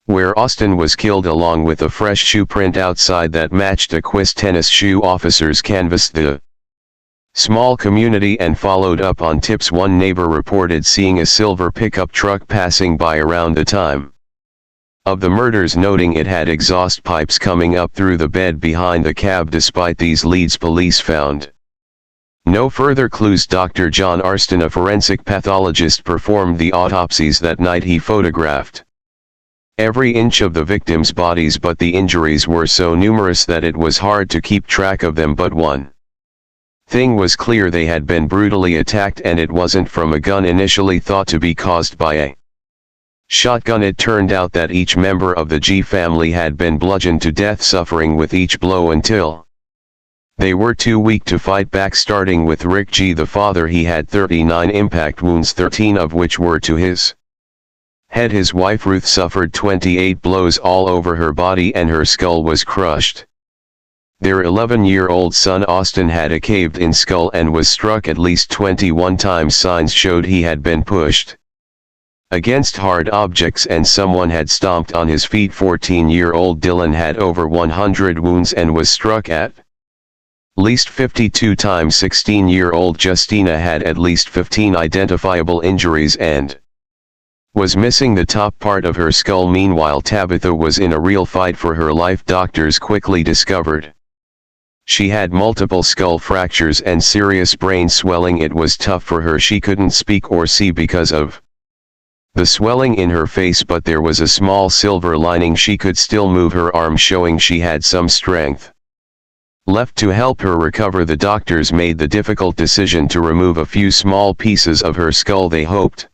where Austin was killed, along with a fresh shoe print outside that matched a Quiz tennis shoe. Officers canvassed the small community and followed up on tips. One neighbor reported seeing a silver pickup truck passing by around the time of the murders, noting it had exhaust pipes coming up through the bed behind the cab. Despite these leads, police found no further clues. Dr. John Arston, a forensic pathologist, performed the autopsies that night. He photographed every inch of the victims' bodies, but the injuries were so numerous that it was hard to keep track of them. But one thing was clear: they had been brutally attacked, and it wasn't from a gun initially thought to be caused by a shotgun. It turned out that each member of the G family had been bludgeoned to death, suffering with each blow until they were too weak to fight back. Starting with Rick G, the father, he had 39 impact wounds, 13 of which were to his head. His wife Ruth suffered 28 blows all over her body and her skull was crushed. Their 11-year-old son Austin had a caved-in skull and was struck at least 21 times. Signs showed he had been pushed against hard objects and someone had stomped on his feet. 14-year-old Dylan had over 100 wounds and was struck at least 52 times. 16-year-old Justina had at least 15 identifiable injuries and was missing the top part of her skull. Meanwhile, Tabitha was in a real fight for her life. Doctors quickly discovered she had multiple skull fractures and serious brain swelling. It was tough for her. She couldn't speak or see because of the swelling in her face, but there was a small silver lining: she could still move her arm, showing she had some strength left to help her recover. The doctors made the difficult decision to remove a few small pieces of her skull. They hoped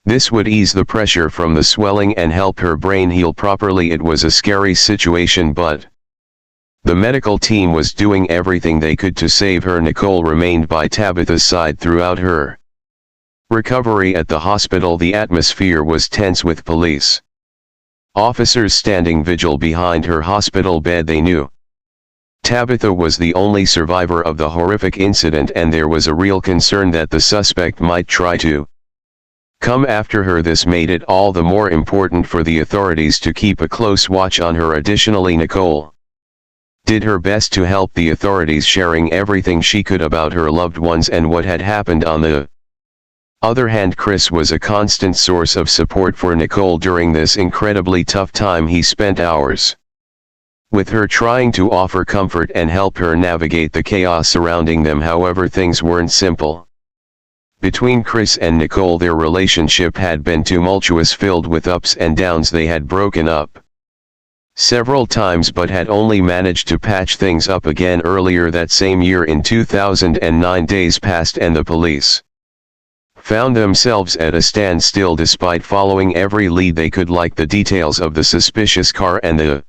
this would ease the pressure from the swelling and help her brain heal properly. It was a scary situation, but the medical team was doing everything they could to save her. Nicole remained by Tabitha's side throughout her recovery at the hospital. The atmosphere was tense, with police officers standing vigil behind her hospital bed. They knew Tabitha was the only survivor of the horrific incident, and there was a real concern that the suspect might try to come after her. This made it all the more important for the authorities to keep a close watch on her. Additionally, Nicole did her best to help the authorities, sharing everything she could about her loved ones and what had happened. On the other hand, Chris was a constant source of support for Nicole during this incredibly tough time. He spent hours with her, trying to offer comfort and help her navigate the chaos surrounding them. However, things weren't simple. Between Chris and Nicole, their relationship had been tumultuous, filled with ups and downs. They had broken up several times but had only managed to patch things up again earlier that same year in 2009. Days passed and the police found themselves at a standstill despite following every lead they could, like the details of the suspicious car and the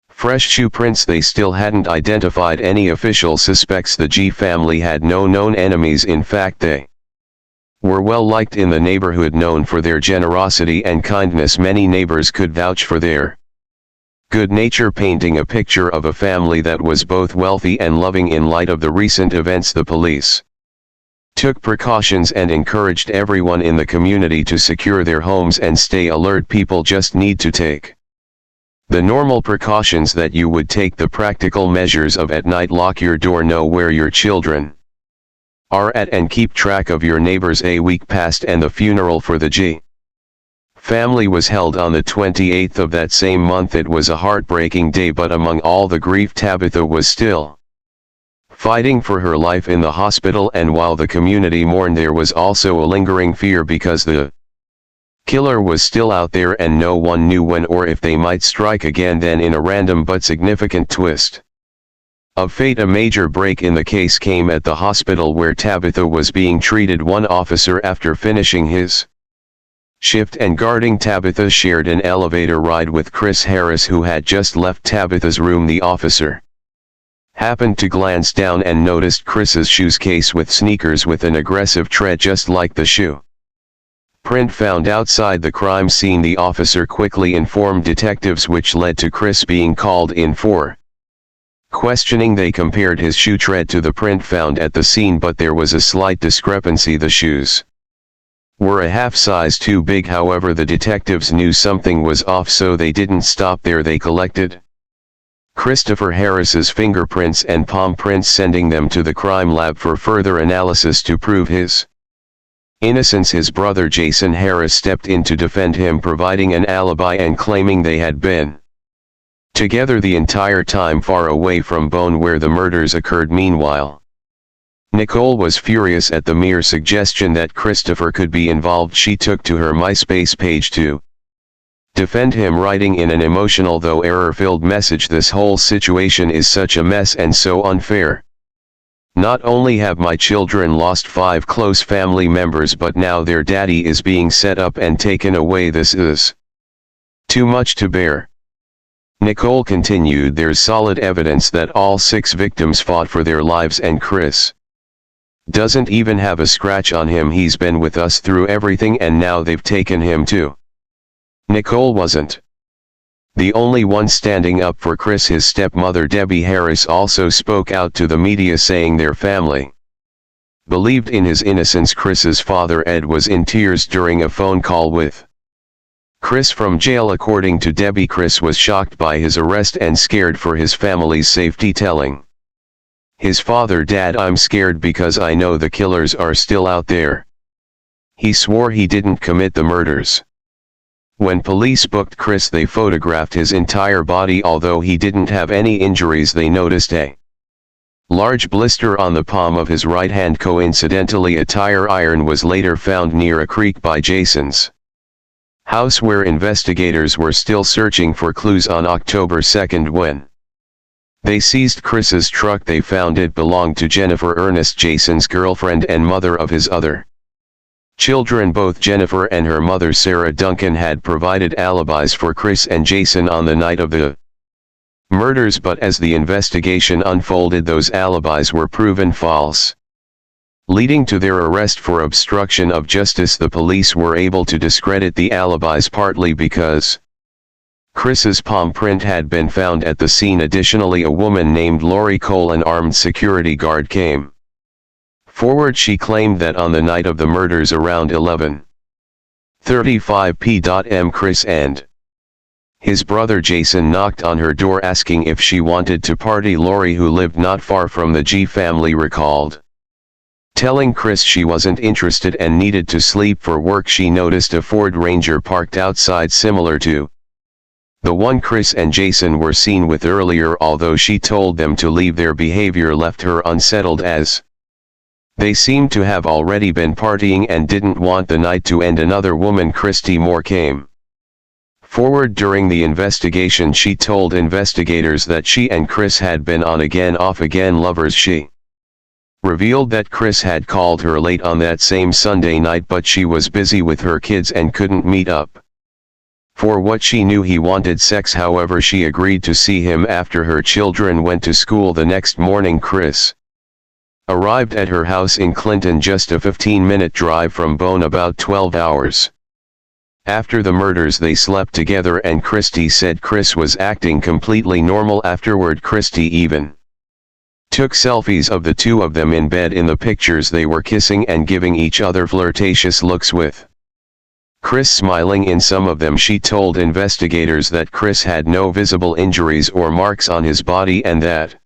fresh shoe prints. They still hadn't identified any official suspects. The G family had no known enemies. In fact, they were well liked in the neighborhood, known for their generosity and kindness. Many neighbors could vouch for their good nature, painting a picture of a family that was both wealthy and loving. In light of the recent events, the police took precautions and encouraged everyone in the community to secure their homes and stay alert. People just need to take the normal precautions that you would take, the practical measures of at night: lock your door, know where your children are at, and keep track of your neighbors. A week passed and the funeral for the G family was held on the 28th of that same month. It was a heartbreaking day, but among all the grief, Tabitha was still fighting for her life in the hospital, and while the community mourned, there was also a lingering fear because the killer was still out there and no one knew when or if they might strike again. Then, in a random but significant twist of fate, a major break in the case came at the hospital where Tabitha was being treated. One officer, after finishing his shift and guarding Tabitha, shared an elevator ride with Chris Harris, who had just left Tabitha's room. The officer happened to glance down and noticed Chris's shoes case with sneakers with an aggressive tread just like the shoe print found outside the crime scene. The officer quickly informed detectives, which led to Chris being called in for questioning. They compared his shoe tread to the print found at the scene, but there was a slight discrepancy. The shoes were a half size too big. However, the detectives knew something was off, so they didn't stop there. They collected Christopher Harris's fingerprints and palm prints, sending them to the crime lab for further analysis to prove his innocence. His brother Jason Harris stepped in to defend him, providing an alibi and claiming they had been together the entire time, far away from Bone, where the murders occurred. Meanwhile, Nicole was furious at the mere suggestion that Christopher could be involved. She took to her MySpace page to defend him, writing in an emotional though error-filled message, "This whole situation is such a mess and so unfair. Not only have my children lost 5 close family members, but now their daddy is being set up and taken away. This is too much to bear." Nicole continued, "There's solid evidence that all 6 victims fought for their lives, and Chris doesn't even have a scratch on him. He's been with us through everything, and now they've taken him too." Nicole wasn't the only one standing up for Chris. His stepmother Debbie Harris also spoke out to the media, saying their family believed in his innocence. Chris's father Ed was in tears during a phone call with Chris from jail. According to Debbie, Chris was shocked by his arrest and scared for his family's safety, telling his father, "Dad, I'm scared because I know the killers are still out there. He swore he didn't commit the murders." When police booked Chris, they photographed his entire body. Although he didn't have any injuries, they noticed a large blister on the palm of his right hand. Coincidentally, a tire iron was later found near a creek by Jason's house, where investigators were still searching for clues. On October 2nd, when they seized Chris's truck, they found it belonged to Jennifer Ernest, Jason's girlfriend and mother of his other children. Both Jennifer and her mother, Sarah Duncan, had provided alibis for Chris and Jason on the night of the murders, but as the investigation unfolded, those alibis were proven false, leading to their arrest for obstruction of justice. The police were able to discredit the alibis partly because Chris's palm print had been found at the scene. Additionally, a woman named Lori Cole, an armed security guard, came forward. She claimed that on the night of the murders around 11 35 p.m. Chris and his brother Jason knocked on her door asking if she wanted to party. Lori, who lived not far from the G family, recalled telling Chris she wasn't interested and needed to sleep for work. She noticed a Ford Ranger parked outside similar to the one Chris and Jason were seen with earlier. Although she told them to leave, their behavior left her unsettled, as they seemed to have already been partying and didn't want the night to end. Another woman, Christy Moore, came forward during the investigation. She told investigators that she and Chris had been on again off again lovers. She revealed that Chris had called her late on that same Sunday night, but she was busy with her kids and couldn't meet up. For what she knew, he wanted sex. However, she agreed to see him after her children went to school the next morning. Chris arrived at her house in Clinton, just a 15-minute drive from Bone, about 12 hours after the murders. They slept together, and Christy said Chris was acting completely normal afterward. Christy even took selfies of the two of them in bed. In the pictures, they were kissing and giving each other flirtatious looks, with Chris smiling in some of them. She told investigators that Chris had no visible injuries or marks on his body and that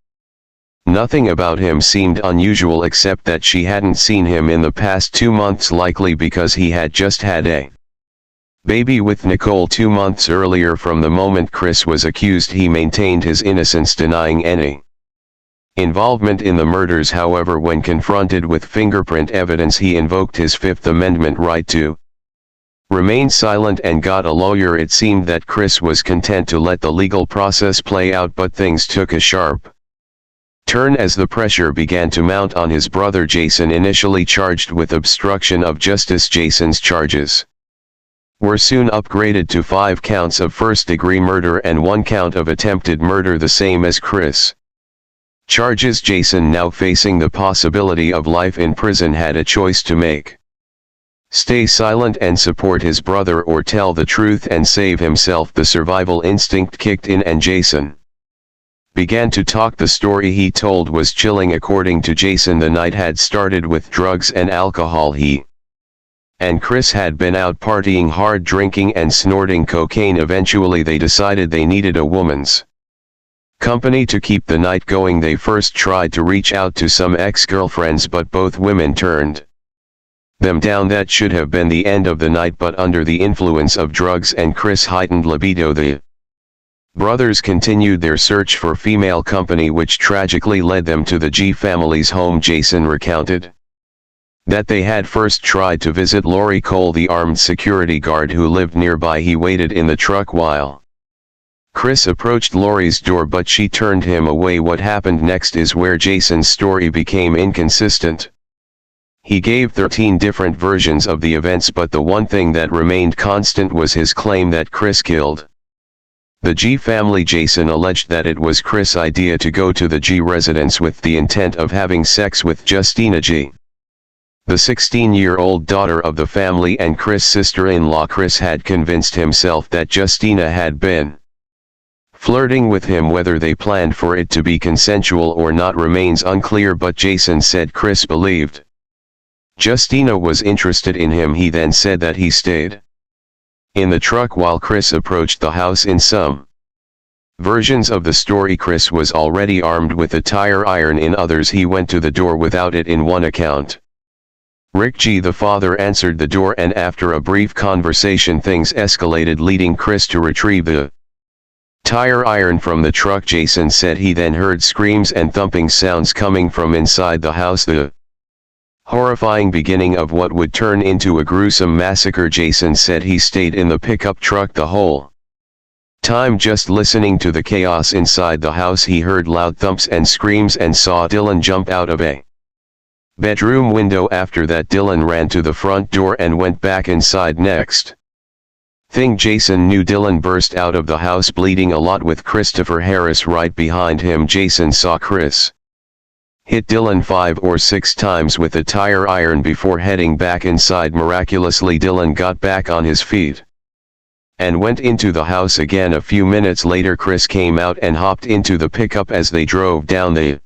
nothing about him seemed unusual, except that she hadn't seen him in the past 2 months, likely because he had just had a baby with Nicole 2 months earlier. From the moment Chris was accused, he maintained his innocence, denying any involvement in the murders. However, when confronted with fingerprint evidence, he invoked his Fifth Amendment right to remain silent and got a lawyer. It seemed that Chris was content to let the legal process play out, but things took a sharp turn as the pressure began to mount on his brother Jason. Initially charged with obstruction of justice, Jason's charges were soon upgraded to 5 counts of first-degree murder and 1 count of attempted murder, the same as Chris' charges. Jason, now facing the possibility of life in prison, had a choice to make: stay silent and support his brother, or tell the truth and save himself. The survival instinct kicked in, and Jason began to talk. The story he told was chilling. According to Jason, the night had started with drugs and alcohol. He and Chris had been out partying hard, drinking and snorting cocaine. Eventually they decided they needed a woman's company to keep the night going. They first tried to reach out to some ex-girlfriends, but both women turned them down. That should have been the end of the night, but under the influence of drugs and Chris' heightened libido, the brothers continued their search for female company, which tragically led them to the G family's home. Jason recounted that they had first tried to visit Lori Cole, the armed security guard who lived nearby. He waited in the truck while Chris approached Lori's door, but she turned him away. What happened next is where Jason's story became inconsistent. He gave 13 different versions of the events, but the one thing that remained constant was his claim that Chris killed the G family. Jason alleged that it was Chris' idea to go to the G residence with the intent of having sex with Justina G, the 16-year-old daughter of the family and Chris' sister-in-law. Chris had convinced himself that Justina had been flirting with him. Whether they planned for it to be consensual or not remains unclear, but Jason said Chris believed Justina was interested in him. He then said that he stayed in the truck while Chris approached the house. In some versions of the story, Chris was already armed with a tire iron. In others, he went to the door without it. In one account, Rick G, the father, answered the door, and after a brief conversation things escalated, leading Chris to retrieve the tire iron from the truck. Jason said he then heard screams and thumping sounds coming from inside the house, the horrifying beginning of what would turn into a gruesome massacre. Jason said he stayed in the pickup truck the whole time, just listening to the chaos inside the house. He heard loud thumps and screams and saw Dylan jump out of a bedroom window. After that, Dylan ran to the front door and went back inside. Next thing Jason knew, Dylan burst out of the house bleeding a lot, with Christopher Harris right behind him. Jason saw Chris hit Dylan 5 or 6 times with a tire iron before heading back inside. Miraculously, Dylan got back on his feet and went into the house again. A few minutes later, Chris came out and hopped into the pickup. As they drove down the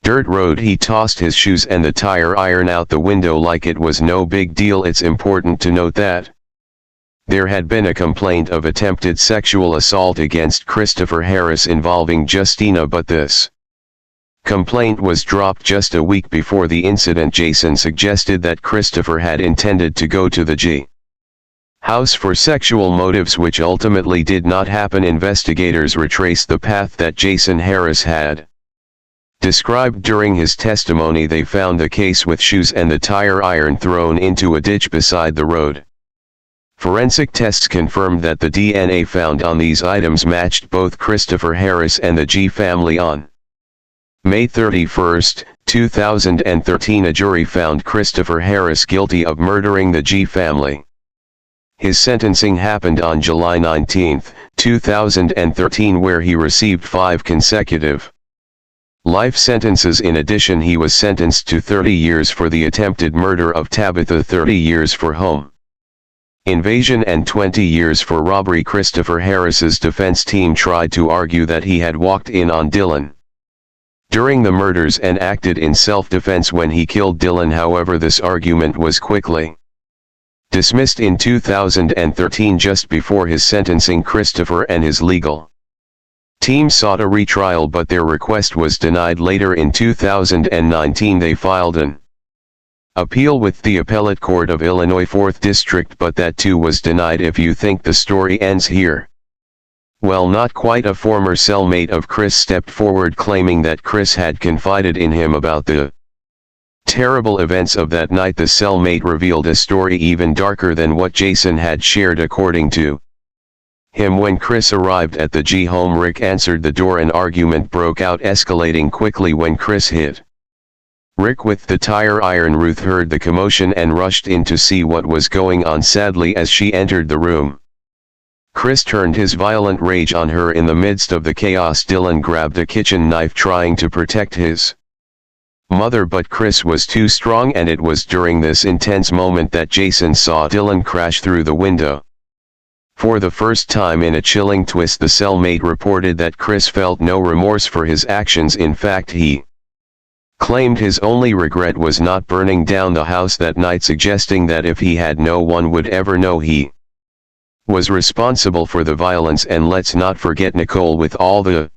dirt road, he tossed his shoes and the tire iron out the window like it was no big deal. It's important to note that There had been a complaint of attempted sexual assault against Christopher Harris involving Justina, but this complaint was dropped just a week before the incident. Jason suggested that Christopher had intended to go to the G house for sexual motives, which ultimately did not happen. Investigators retraced the path that Jason Harris had described during his testimony. They found the case with shoes and the tire iron thrown into a ditch beside the road. Forensic tests confirmed that the DNA found on these items matched both Christopher Harris and the G family. On May 31, 2013, a jury found Christopher Harris guilty of murdering the G family. His sentencing happened on July 19, 2013, where he received 5 consecutive life sentences. In addition, he was sentenced to 30 years for the attempted murder of Tabitha, 30 years for home invasion, and 20 years for robbery. Christopher Harris's defense team tried to argue that he had walked in on Dylan during the murders and acted in self-defense when he killed Dylan. However, this argument was quickly dismissed in 2013. Just before his sentencing, Christopher and his legal team sought a retrial, but their request was denied. Later in 2019, they filed an appeal with the Appellate Court of Illinois 4th District, but that too was denied. If you think the story ends here, well, not quite. A former cellmate of Chris stepped forward, claiming that Chris had confided in him about the terrible events of that night. The cellmate revealed a story even darker than what Jason had shared. According to him, when Chris arrived at the G home, Rick answered the door. An argument broke out, escalating quickly when Chris hit Rick with the tire iron. Ruth heard the commotion and rushed in to see what was going on. Sadly, as she entered the room, Chris turned his violent rage on her. In the midst of the chaos, Dylan grabbed a kitchen knife, trying to protect his mother, but Chris was too strong, and it was during this intense moment that Jason saw Dylan crash through the window. For the first time in a chilling twist, the cellmate reported that Chris felt no remorse for his actions. In fact, he claimed his only regret was not burning down the house that night, suggesting that if he had, no one would ever know he was responsible for the violence. And let's not forget Nicole. With all the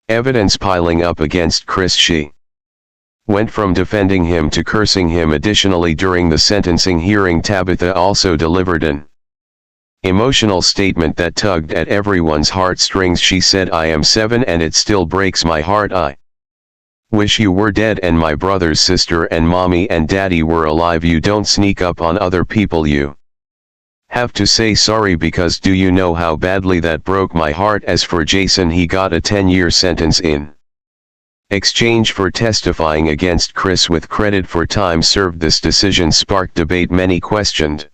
evidence piling up against Chris, she went from defending him to cursing him. Additionally, during the sentencing hearing, Tabitha also delivered an emotional statement that tugged at everyone's heartstrings. She said, "I am 7 and it still breaks my heart. I wish you were dead and my brother's sister and mommy and daddy were alive. You don't sneak up on other people. You have to say sorry, because do you know how badly that broke my heart?" As for Jason, he got a 10-year sentence in exchange for testifying against Chris, with credit for time served. This decision sparked debate. Many questioned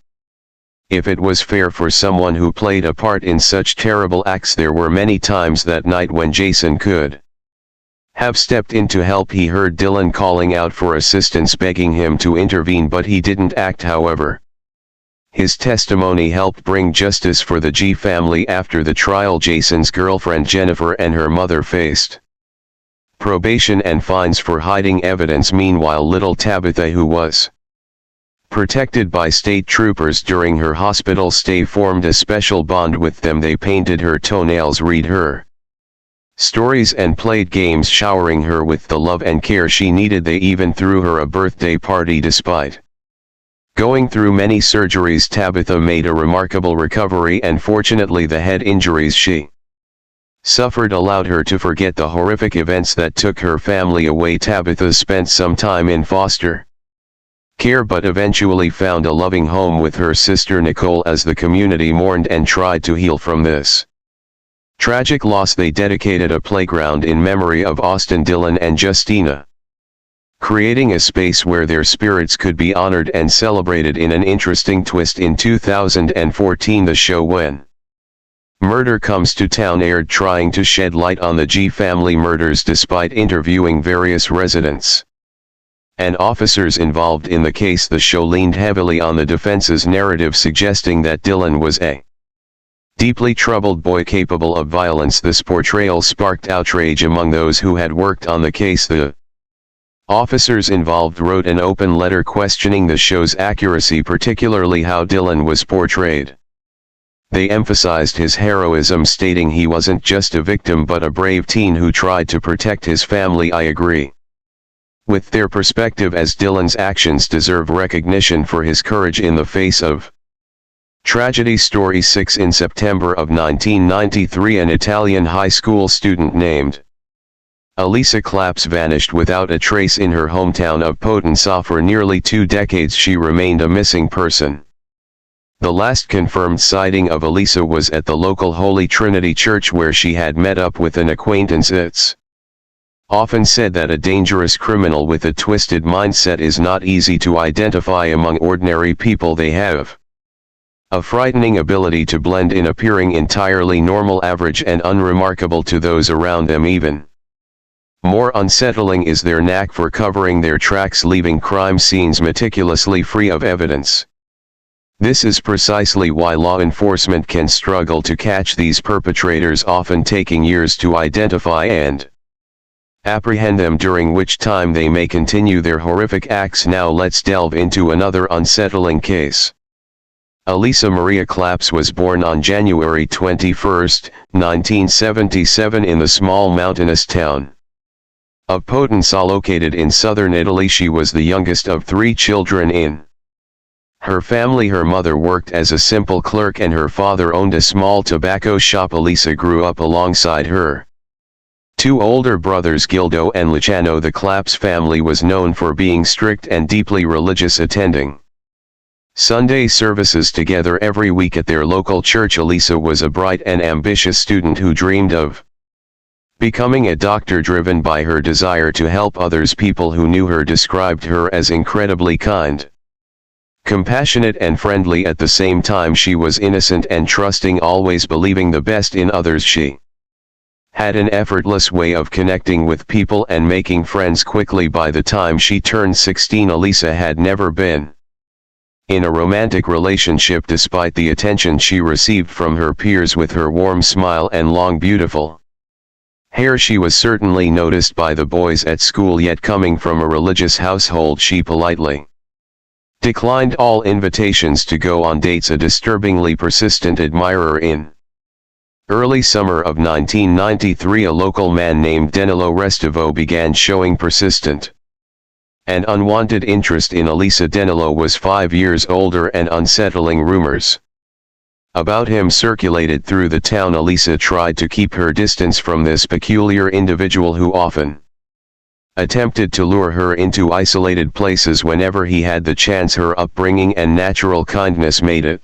if it was fair for someone who played a part in such terrible acts. There were many times that night when Jason could have stepped in to help. He heard Dylan calling out for assistance, begging him to intervene, but he didn't act. However, his testimony helped bring justice for the G family. After the trial, Jason's girlfriend Jennifer and her mother faced probation and fines for hiding evidence. Meanwhile, little Tabitha, who was protected by state troopers during her hospital stay, formed a special bond with them. They painted her toenails, read her stories, and played games, showering her with the love and care she needed. They even threw her a birthday party. Despite going through many surgeries, Tabitha made a remarkable recovery, and fortunately the head injuries she suffered allowed her to forget the horrific events that took her family away. Tabitha spent some time in foster care, but eventually found a loving home with her sister Nicole. As the community mourned and tried to heal from this tragic loss, they dedicated a playground in memory of Austin, Dylan, and Justina, creating a space where their spirits could be honored and celebrated. In an interesting twist, in 2014, the show When Murder Comes to Town aired, trying to shed light on the G family murders. Despite interviewing various residents and officers involved in the case, the show leaned heavily on the defense's narrative, suggesting that Dylan was a deeply troubled boy capable of violence. This portrayal sparked outrage among those who had worked on the case. The officers involved wrote an open letter questioning the show's accuracy, particularly how Dylan was portrayed. They emphasized his heroism, stating he wasn't just a victim but a brave teen who tried to protect his family. I agree with their perspective, as Dylan's actions deserve recognition for his courage in the face of tragedy. Story 6. In September of 1993, an Italian high school student named Elisa Claps vanished without a trace in her hometown of Potenza. For nearly 2 decades she remained a missing person. The last confirmed sighting of Elisa was at the local Holy Trinity Church, where she had met up with an acquaintance. It's often said that a dangerous criminal with a twisted mindset is not easy to identify among ordinary people. They have a frightening ability to blend in, appearing entirely normal, average and unremarkable to those around them. Even more unsettling is their knack for covering their tracks, leaving crime scenes meticulously free of evidence. This is precisely why law enforcement can struggle to catch these perpetrators, often taking years to identify and apprehend them, during which time they may continue their horrific acts. Now let's delve into another unsettling case. Elisa Maria Claps was born on January 21, 1977 in the small mountainous town of Potenza, located in southern Italy. She was the youngest of 3 children in her family. Her mother worked as a simple clerk and her father owned a small tobacco shop. Elisa grew up alongside her 2 older brothers, Gildo and Luciano. The Claps family was known for being strict and deeply religious, attending Sunday services together every week at their local church. Elisa was a bright and ambitious student who dreamed of becoming a doctor, driven by her desire to help others. People who knew her described her as incredibly kind, compassionate and friendly. At the same time, she was innocent and trusting, always believing the best in others. She had an effortless way of connecting with people and making friends quickly. By the time she turned 16, Elisa had never been in a romantic relationship, despite the attention she received from her peers. With her warm smile and long, beautiful hair, she was certainly noticed by the boys at school. Yet, coming from a religious household, she politely declined all invitations to go on dates, a disturbingly persistent admirer. In early summer of 1993, a local man named Danilo Restivo began showing persistent and unwanted interest in Elisa. Danilo was 5 years older, and unsettling rumors about him circulated through the town. Elisa tried to keep her distance from this peculiar individual, who often attempted to lure her into isolated places whenever he had the chance. Her upbringing and natural kindness made it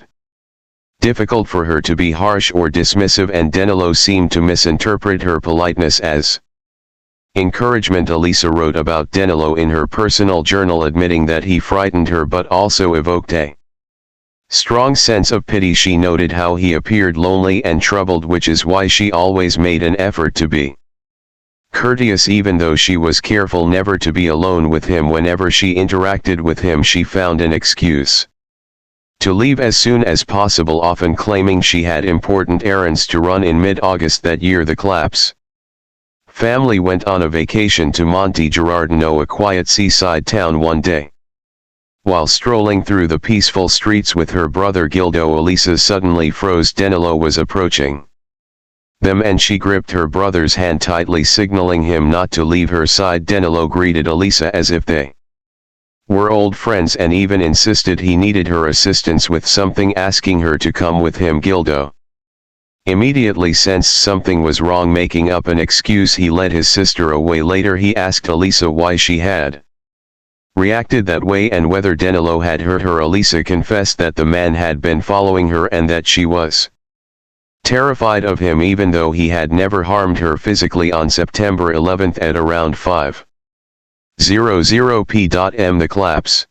difficult for her to be harsh or dismissive, and Danilo seemed to misinterpret her politeness as encouragement. Elisa wrote about Danilo in her personal journal, admitting that he frightened her but also evoked a strong sense of pity. She noted how he appeared lonely and troubled, which is why she always made an effort to be courteous, even though she was careful never to be alone with him. Whenever she interacted with him, she found an excuse to leave as soon as possible, often claiming she had important errands to run. In mid-August that year, the Claps family went on a vacation to Monte Girardino, a quiet seaside town. One day, while strolling through the peaceful streets with her brother Gildo, Elisa suddenly froze. Danilo was approaching them and she gripped her brother's hand tightly, signaling him not to leave her side. Danilo greeted Elisa as if they were old friends and even insisted he needed her assistance with something, asking her to come with him. Gildo immediately sensed something was wrong. Making up an excuse, he led his sister away. Later he asked Elisa why she had reacted that way and whether Danilo had hurt her. Elisa confessed that the man had been following her and that she was terrified of him, even though he had never harmed her physically. On September 11 at around 5:00 p.m. the Claps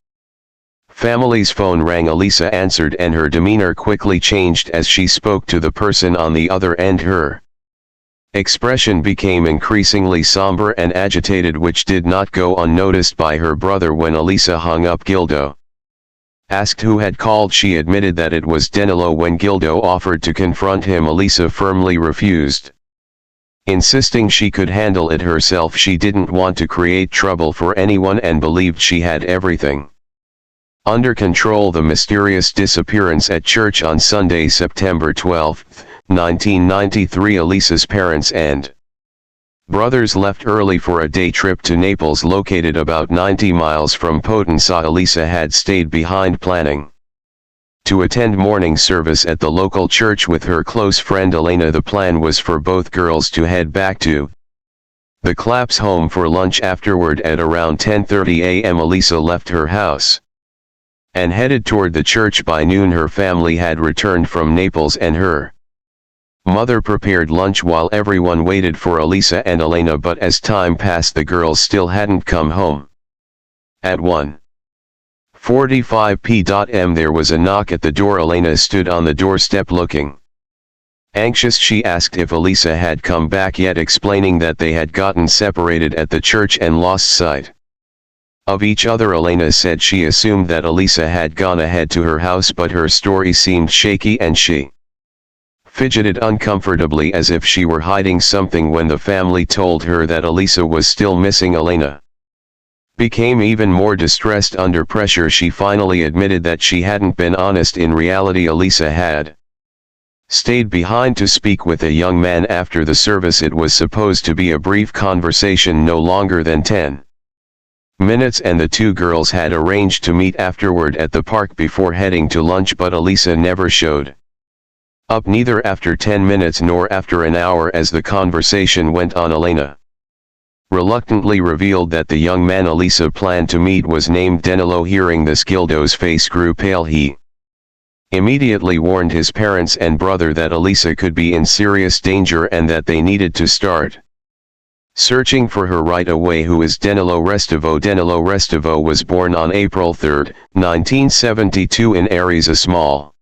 family's phone rang. Elisa answered and her demeanor quickly changed as she spoke to the person on the other end. Her expression became increasingly somber and agitated, which did not go unnoticed by her brother. When Elisa hung up, Gildo asked who had called. She admitted that it was Danilo. When Gildo offered to confront him, Elisa firmly refused, insisting she could handle it herself. She didn't want to create trouble for anyone and believed she had everything Under control. The mysterious disappearance at church on Sunday, September 12, 1993. Elisa's parents and brothers left early for a day trip to Naples, located about 90 miles from Potenza. Elisa had stayed behind, planning to attend morning service at the local church with her close friend Elena. The plan was for both girls to head back to the Claps home for lunch afterward. At around 10:30 a.m. Elisa left her house and headed toward the church. By noon her family had returned from Naples and her mother prepared lunch while everyone waited for Elisa and Elena, but as time passed the girls still hadn't come home. At 1:45 p.m. there was a knock at the door. Elena stood on the doorstep looking anxious. She asked if Elisa had come back yet, explaining that they had gotten separated at the church and lost sight of each other. Elena said she assumed that Elisa had gone ahead to her house, but her story seemed shaky and she fidgeted uncomfortably as if she were hiding something. When the family told her that Elisa was still missing, Elena became even more distressed. Under pressure she finally admitted that she hadn't been honest. In reality, Elisa had stayed behind to speak with a young man after the service. It was supposed to be a brief conversation, no longer than 10 minutes, and the two girls had arranged to meet afterward at the park before heading to lunch, but Elisa never showed up, neither after 10 minutes nor after an hour. As the conversation went on, Elena reluctantly revealed that the young man Elisa planned to meet was named Danilo. Hearing this, Gildo's face grew pale. He immediately warned his parents and brother that Elisa could be in serious danger and that they needed to start searching for her right away. Who is Danilo Restivo? Danilo Restivo was born on April 3, 1972 in Aries, a small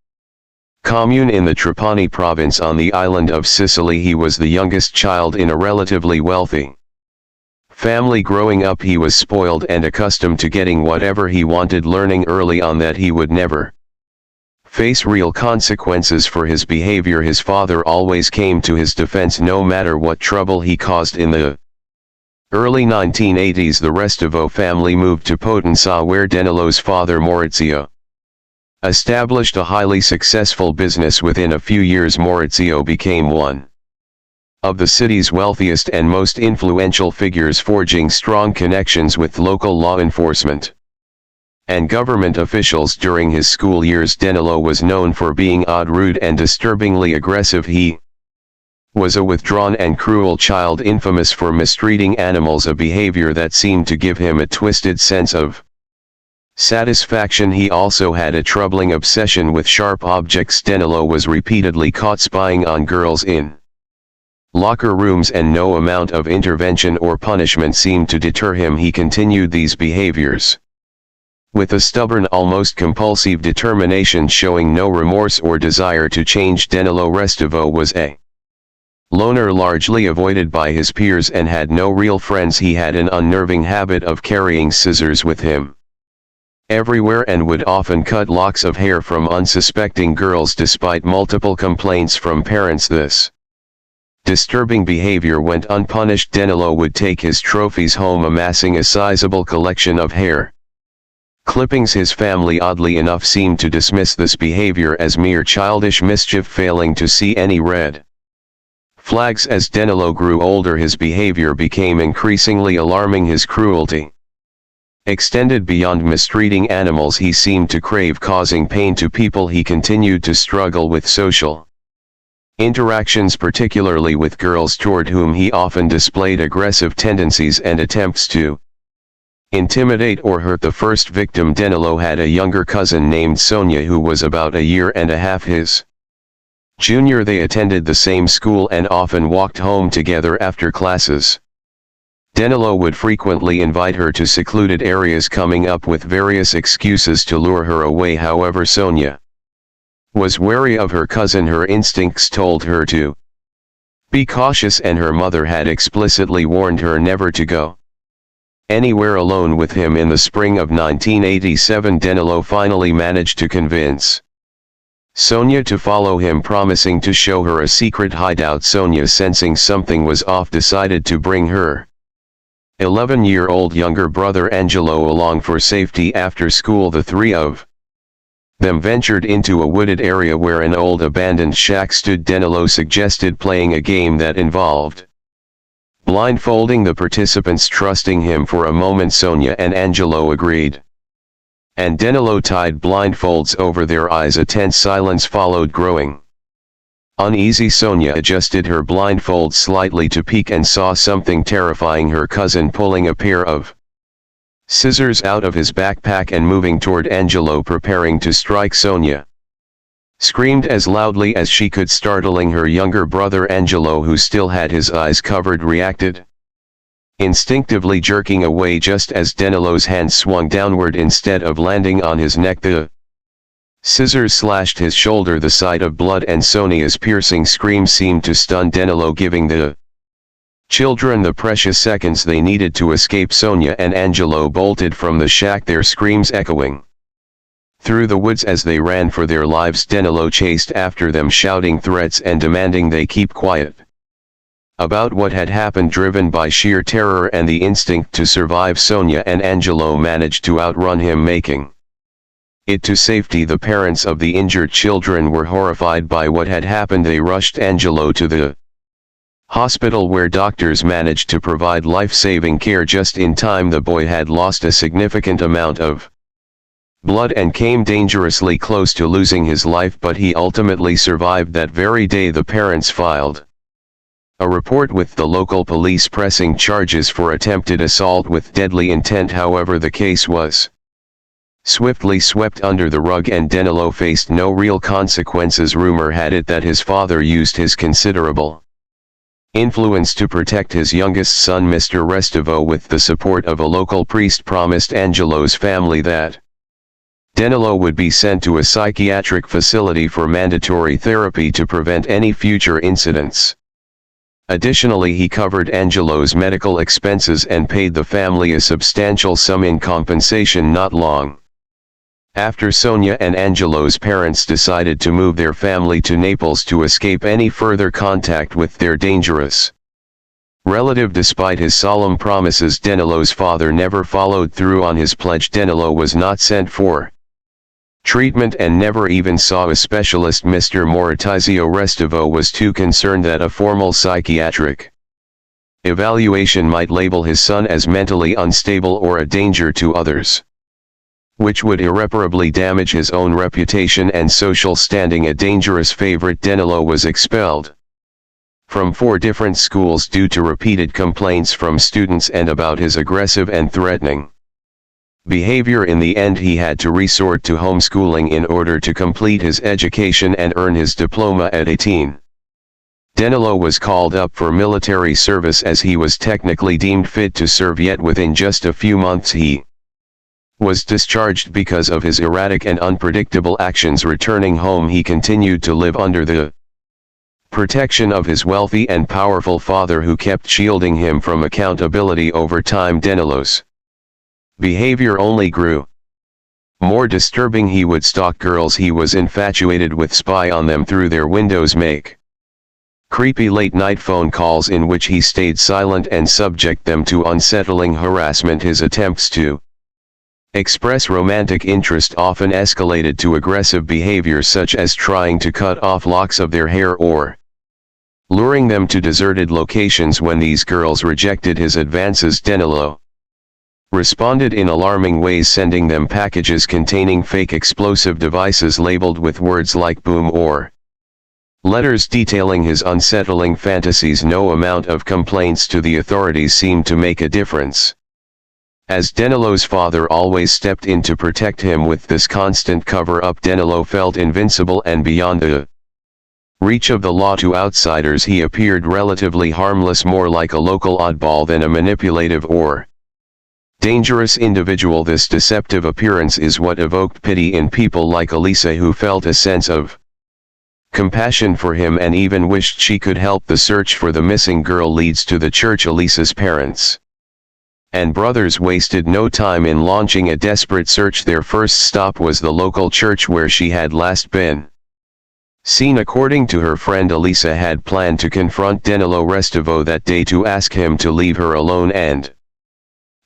commune in the Trapani province on the island of Sicily. He was the youngest child in a relatively wealthy family. Growing up, he was spoiled and accustomed to getting whatever he wanted, learning early on that he would never face real consequences for his behavior. His father always came to his defense no matter what trouble he caused. In the early 1980s, the Restivo family moved to Potenza, where Danilo's father Maurizio established a highly successful business. Within a few years, Maurizio became one of the city's wealthiest and most influential figures, forging strong connections with local law enforcement and government officials. During his school years, Danilo was known for being odd, rude, and disturbingly aggressive. He was a withdrawn and cruel child, infamous for mistreating animals, a behavior that seemed to give him a twisted sense of satisfaction. He also had a troubling obsession with sharp objects. Danilo was repeatedly caught spying on girls in locker rooms, and no amount of intervention or punishment seemed to deter him. He continued these behaviors with a stubborn, almost compulsive determination, showing no remorse or desire to change. Danilo Restivo was a loner, largely avoided by his peers, and had no real friends. He had an unnerving habit of carrying scissors with him everywhere and would often cut locks of hair from unsuspecting girls despite multiple complaints from parents. This disturbing behavior went unpunished. Danilo would take his trophies home, amassing a sizable collection of hair clippings. His family, oddly enough, seemed to dismiss this behavior as mere childish mischief, failing to see any red flags. As Danilo grew older, his behavior became increasingly alarming. His cruelty extended beyond mistreating animals. He seemed to crave causing pain to people. He continued to struggle with social interactions, particularly with girls, toward whom he often displayed aggressive tendencies and attempts to intimidate or hurt. The first victim, Danilo, had a younger cousin named Sonia who was about a year and a half his junior. They attended the same school and often walked home together after classes. Danilo would frequently invite her to secluded areas, coming up with various excuses to lure her away. However, Sonia was wary of her cousin. Her instincts told her to be cautious, and her mother had explicitly warned her never to go anywhere alone with him. In the spring of 1987, Danilo finally managed to convince Sonia to follow him, promising to show her a secret hideout. Sonia, sensing something was off, decided to bring her 11-year-old younger brother Angelo along for safety after school. The three of them ventured into a wooded area where an old abandoned shack stood. Danilo suggested playing a game that involved blindfolding the participants. Trusting him for a moment, Sonia and Angelo agreed, and Danilo tied blindfolds over their eyes. A tense silence followed. Growing uneasy, Sonia adjusted her blindfold slightly to peek and saw something terrifying: her cousin pulling a pair of scissors out of his backpack and moving toward Angelo, preparing to strike. Sonia screamed as loudly as she could, startling her younger brother. Angelo, who still had his eyes covered, reacted, instinctively jerking away just as Danilo's hand swung downward instead of landing on his neck. The scissors slashed his shoulder, the sight of blood and Sonia's piercing scream seemed to stun Danilo, giving the children the precious seconds they needed to escape. Sonia and Angelo bolted from the shack, their screams echoing through the woods as they ran for their lives. Danilo chased after them, shouting threats and demanding they keep quiet about what had happened. Driven by sheer terror and the instinct to survive, Sonia and Angelo managed to outrun him, making it to safety. The parents of the injured children were horrified by what had happened. They rushed Angelo to the hospital, where doctors managed to provide life-saving care just in time. The boy had lost a significant amount of blood and came dangerously close to losing his life, but he ultimately survived. That very day, the parents filed a report with the local police, pressing charges for attempted assault with deadly intent. However, the case was swiftly swept under the rug and Danilo faced no real consequences. Rumor had it that his father used his considerable influence to protect his youngest son, Mr. Restivo. With the support of a local priest, promised Angelo's family that Danilo would be sent to a psychiatric facility for mandatory therapy to prevent any future incidents. Additionally, he covered Angelo's medical expenses and paid the family a substantial sum in compensation. Not long after, Sonia and Angelo's parents decided to move their family to Naples to escape any further contact with their dangerous relative. Despite his solemn promises, Danilo's father never followed through on his pledge. Danilo was not sent for treatment and never even saw a specialist. Mr. Maurizio Restivo was too concerned that a formal psychiatric evaluation might label his son as mentally unstable or a danger to others, which would irreparably damage his own reputation and social standing. A dangerous favorite, Danilo was expelled from 4 different schools due to repeated complaints from students and about his aggressive and threatening behavior. In the end, he had to resort to homeschooling in order to complete his education and earn his diploma at 18. Danilo was called up for military service as he was technically deemed fit to serve, yet within just a few months he was discharged because of his erratic and unpredictable actions. Returning home, he continued to live under the protection of his wealthy and powerful father, who kept shielding him from accountability. Over time, Danilo's behavior only grew more disturbing. He would stalk girls he was infatuated with, spy on them through their windows, make creepy late-night phone calls in which he stayed silent, and subject them to unsettling harassment. His attempts to express romantic interest often escalated to aggressive behavior, such as trying to cut off locks of their hair or luring them to deserted locations. When these girls rejected his advances, Danilo responded in alarming ways, sending them packages containing fake explosive devices labeled with words like boom or letters detailing his unsettling fantasies. No amount of complaints to the authorities seemed to make a difference, as Danilo's father always stepped in to protect him. With this constant cover-up, Danilo felt invincible and beyond the reach of the law. To outsiders, he appeared relatively harmless, more like a local oddball than a manipulative or dangerous individual. This deceptive appearance is what evoked pity in people like Elisa, who felt a sense of compassion for him and even wished she could help the search for the missing girl. Leads to the church. Elisa's parents and brothers wasted no time in launching a desperate search. Their first stop was the local church where she had last been seen. According to her friend, Elisa had planned to confront Danilo Restivo that day to ask him to leave her alone and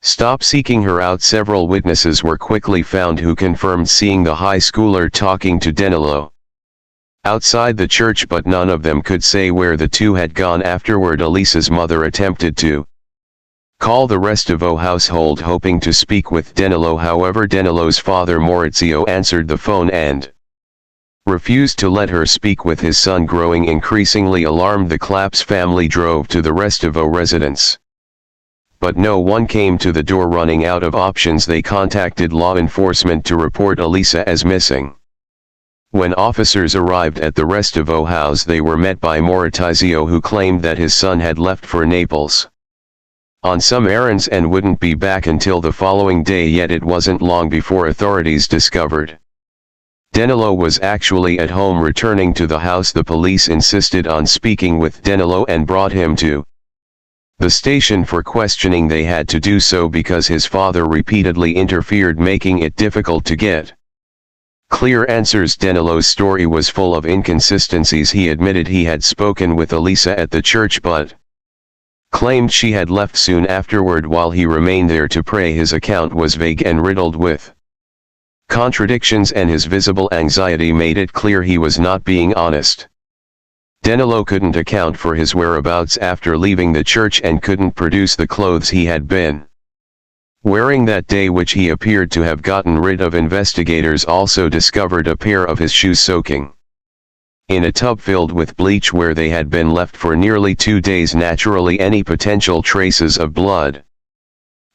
Stop seeking her out. Several witnesses were quickly found who confirmed seeing the high schooler talking to Danilo outside the church, but none of them could say where the two had gone afterward. Elisa's mother attempted to call the Restivo household hoping to speak with Danilo. However, Danilo's father Maurizio answered the phone and refused to let her speak with his son. Growing increasingly alarmed, the Claps family drove to the Restivo residence. But no one came to the door. Running out of options, they contacted law enforcement to report Elisa as missing. When officers arrived at the Restivo house, they were met by Maurizio, who claimed that his son had left for Naples on some errands and wouldn't be back until the following day. Yet it wasn't long before authorities discovered Danilo was actually at home. Returning to the house, the police insisted on speaking with Danilo and brought him to the station for questioning. They had to do so because his father repeatedly interfered, making it difficult to get clear answers. Danilo's story was full of inconsistencies. He admitted he had spoken with Elisa at the church, but claimed she had left soon afterward while he remained there to pray. His account was vague and riddled with contradictions, and his visible anxiety made it clear he was not being honest. Danilo couldn't account for his whereabouts after leaving the church and couldn't produce the clothes he had been wearing that day, which he appeared to have gotten rid of. Investigators also discovered a pair of his shoes soaking in a tub filled with bleach where they had been left for nearly 2 days. Naturally, any potential traces of blood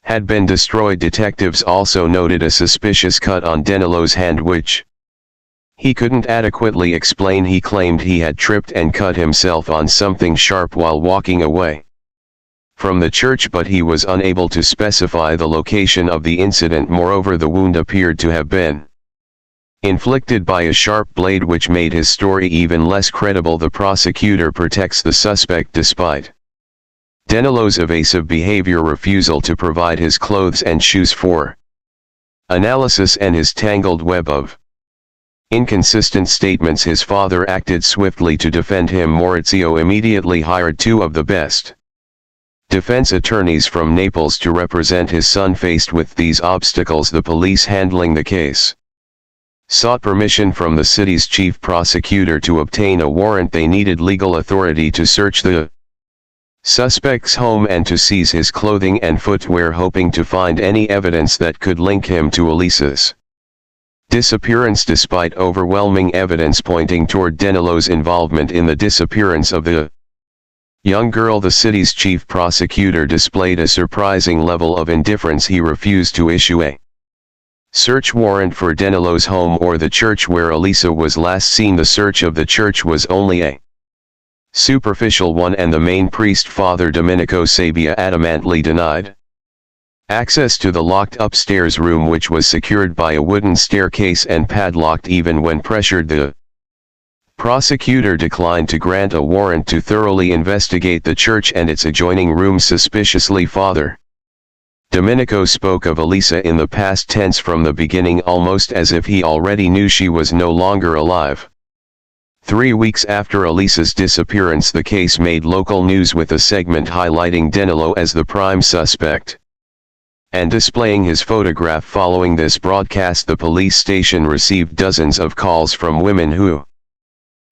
had been destroyed. Detectives also noted a suspicious cut on Danilo's hand, which he couldn't adequately explain. He claimed he had tripped and cut himself on something sharp while walking away from the church, but he was unable to specify the location of the incident. Moreover, the wound appeared to have been inflicted by a sharp blade, which made his story even less credible. The prosecutor protects the suspect despite Danilo's evasive behavior, refusal to provide his clothes and shoes for analysis, and his tangled web of inconsistent statements. His father acted swiftly to defend him. Maurizio immediately hired 2 of the best defense attorneys from Naples to represent his son. Faced with these obstacles, the police handling the case sought permission from the city's chief prosecutor to obtain a warrant. They needed legal authority to search the suspect's home and to seize his clothing and footwear, hoping to find any evidence that could link him to Elisa's disappearance. Despite overwhelming evidence pointing toward Danilo's involvement in the disappearance of the young girl, the city's chief prosecutor displayed a surprising level of indifference. He refused to issue a search warrant for Danilo's home or the church where Elisa was last seen. The search of the church was only a superficial one, and the main priest, Father Domenico Sabia, adamantly denied access to the locked upstairs room, which was secured by a wooden staircase and padlocked. Even when pressured, the prosecutor declined to grant a warrant to thoroughly investigate the church and its adjoining rooms. Suspiciously, Father Domenico spoke of Elisa in the past tense from the beginning, almost as if he already knew she was no longer alive. 3 weeks after Elisa's disappearance, the case made local news with a segment highlighting Danilo as the prime suspect and displaying his photograph. Following this broadcast, the police station received dozens of calls from women who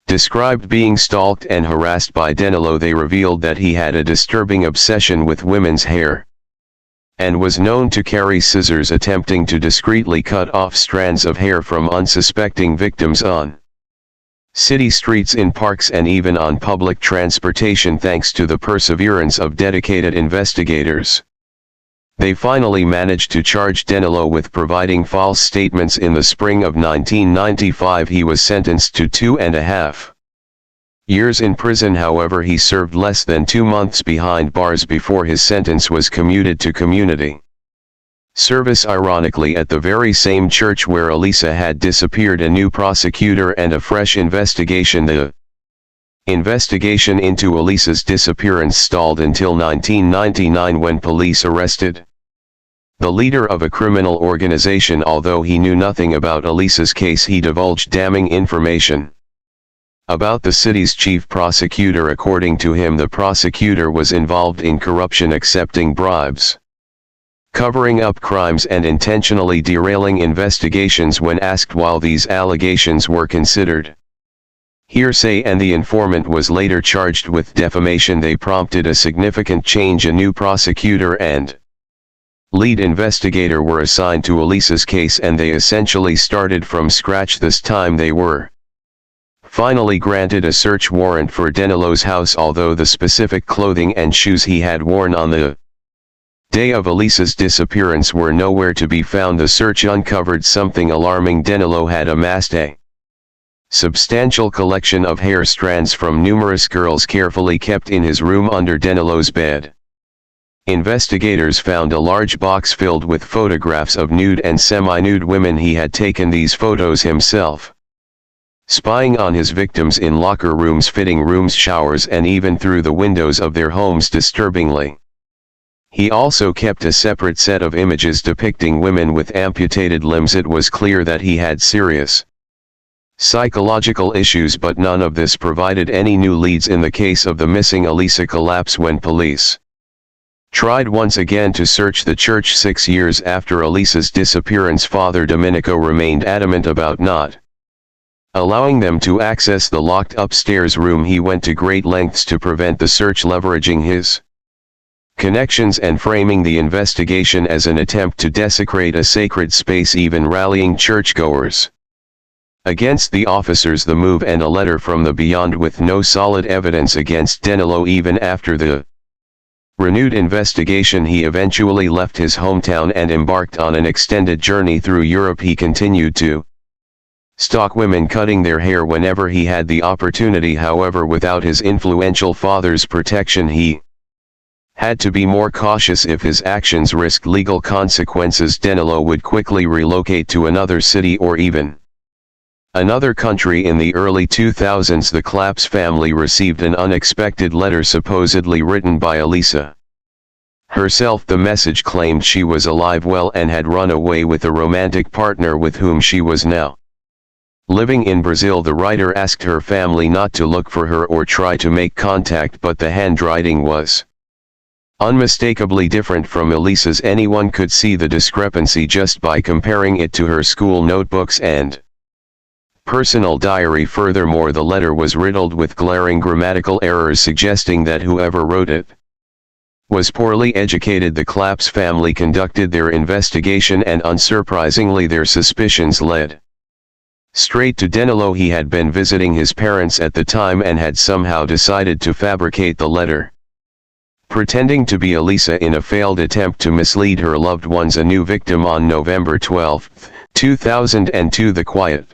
described being stalked and harassed by Danilo. They revealed that he had a disturbing obsession with women's hair and was known to carry scissors, attempting to discreetly cut off strands of hair from unsuspecting victims on city streets, in parks, and even on public transportation. Thanks to the perseverance of dedicated investigators, they finally managed to charge Danilo with providing false statements. In the spring of 1995, he was sentenced to 2.5 years in prison. However, he served less than 2 months behind bars before his sentence was commuted to community service, ironically at the very same church where Elisa had disappeared. A new prosecutor and a fresh investigation. The investigation into Elisa's disappearance stalled until 1999, when police arrested the leader of a criminal organization. Although he knew nothing about Elisa's case, he divulged damning information about the city's chief prosecutor. According to him, the prosecutor was involved in corruption, accepting bribes, covering up crimes and intentionally derailing investigations when asked while these allegations were considered hearsay and the informant was later charged with defamation. They prompted a significant change. A new prosecutor and lead investigator were assigned to Elisa's case, and they essentially started from scratch. This time they were finally granted a search warrant for Danilo's house, although the specific clothing and shoes he had worn on the day of Elisa's disappearance were nowhere to be found. The search uncovered something alarming. Danilo had amassed a substantial collection of hair strands from numerous girls carefully kept in his room under Danilo's bed. Investigators found a large box filled with photographs of nude and semi-nude women. He had taken these photos himself, spying on his victims in locker rooms, fitting rooms, showers, and even through the windows of their homes. Disturbingly, he also kept a separate set of images depicting women with amputated limbs. It was clear that he had serious psychological issues, but none of this provided any new leads in the case of the missing Elisa collapse. When police tried once again to search the church 6 years after Elisa's disappearance, Father Domenico remained adamant about not allowing them to access the locked upstairs room. He went to great lengths to prevent the search, leveraging his connections and framing the investigation as an attempt to desecrate a sacred space, even rallying churchgoers against the officers. The move and a letter from the beyond with no solid evidence against Danilo. Even after the renewed investigation, he eventually left his hometown and embarked on an extended journey through Europe. He continued to stalk women cutting their hair whenever he had the opportunity. However, without his influential father's protection, he had to be more cautious. If his actions risked legal consequences, Danilo would quickly relocate to another city or even another country. In the early 2000s, the Claps family received an unexpected letter supposedly written by Elisa herself. The message claimed she was alive, well, and had run away with a romantic partner with whom she was now living in Brazil. The writer asked her family not to look for her or try to make contact, but the handwriting was unmistakably different from Elisa's. Anyone could see the discrepancy just by comparing it to her school notebooks and personal diary. Furthermore, the letter was riddled with glaring grammatical errors, suggesting that whoever wrote it was poorly educated. The Claps family conducted their investigation, and unsurprisingly, their suspicions led straight to Danilo. He had been visiting his parents at the time and had somehow decided to fabricate the letter, pretending to be Elisa in a failed attempt to mislead her loved ones. A new victim. On November 12, 2002, the quiet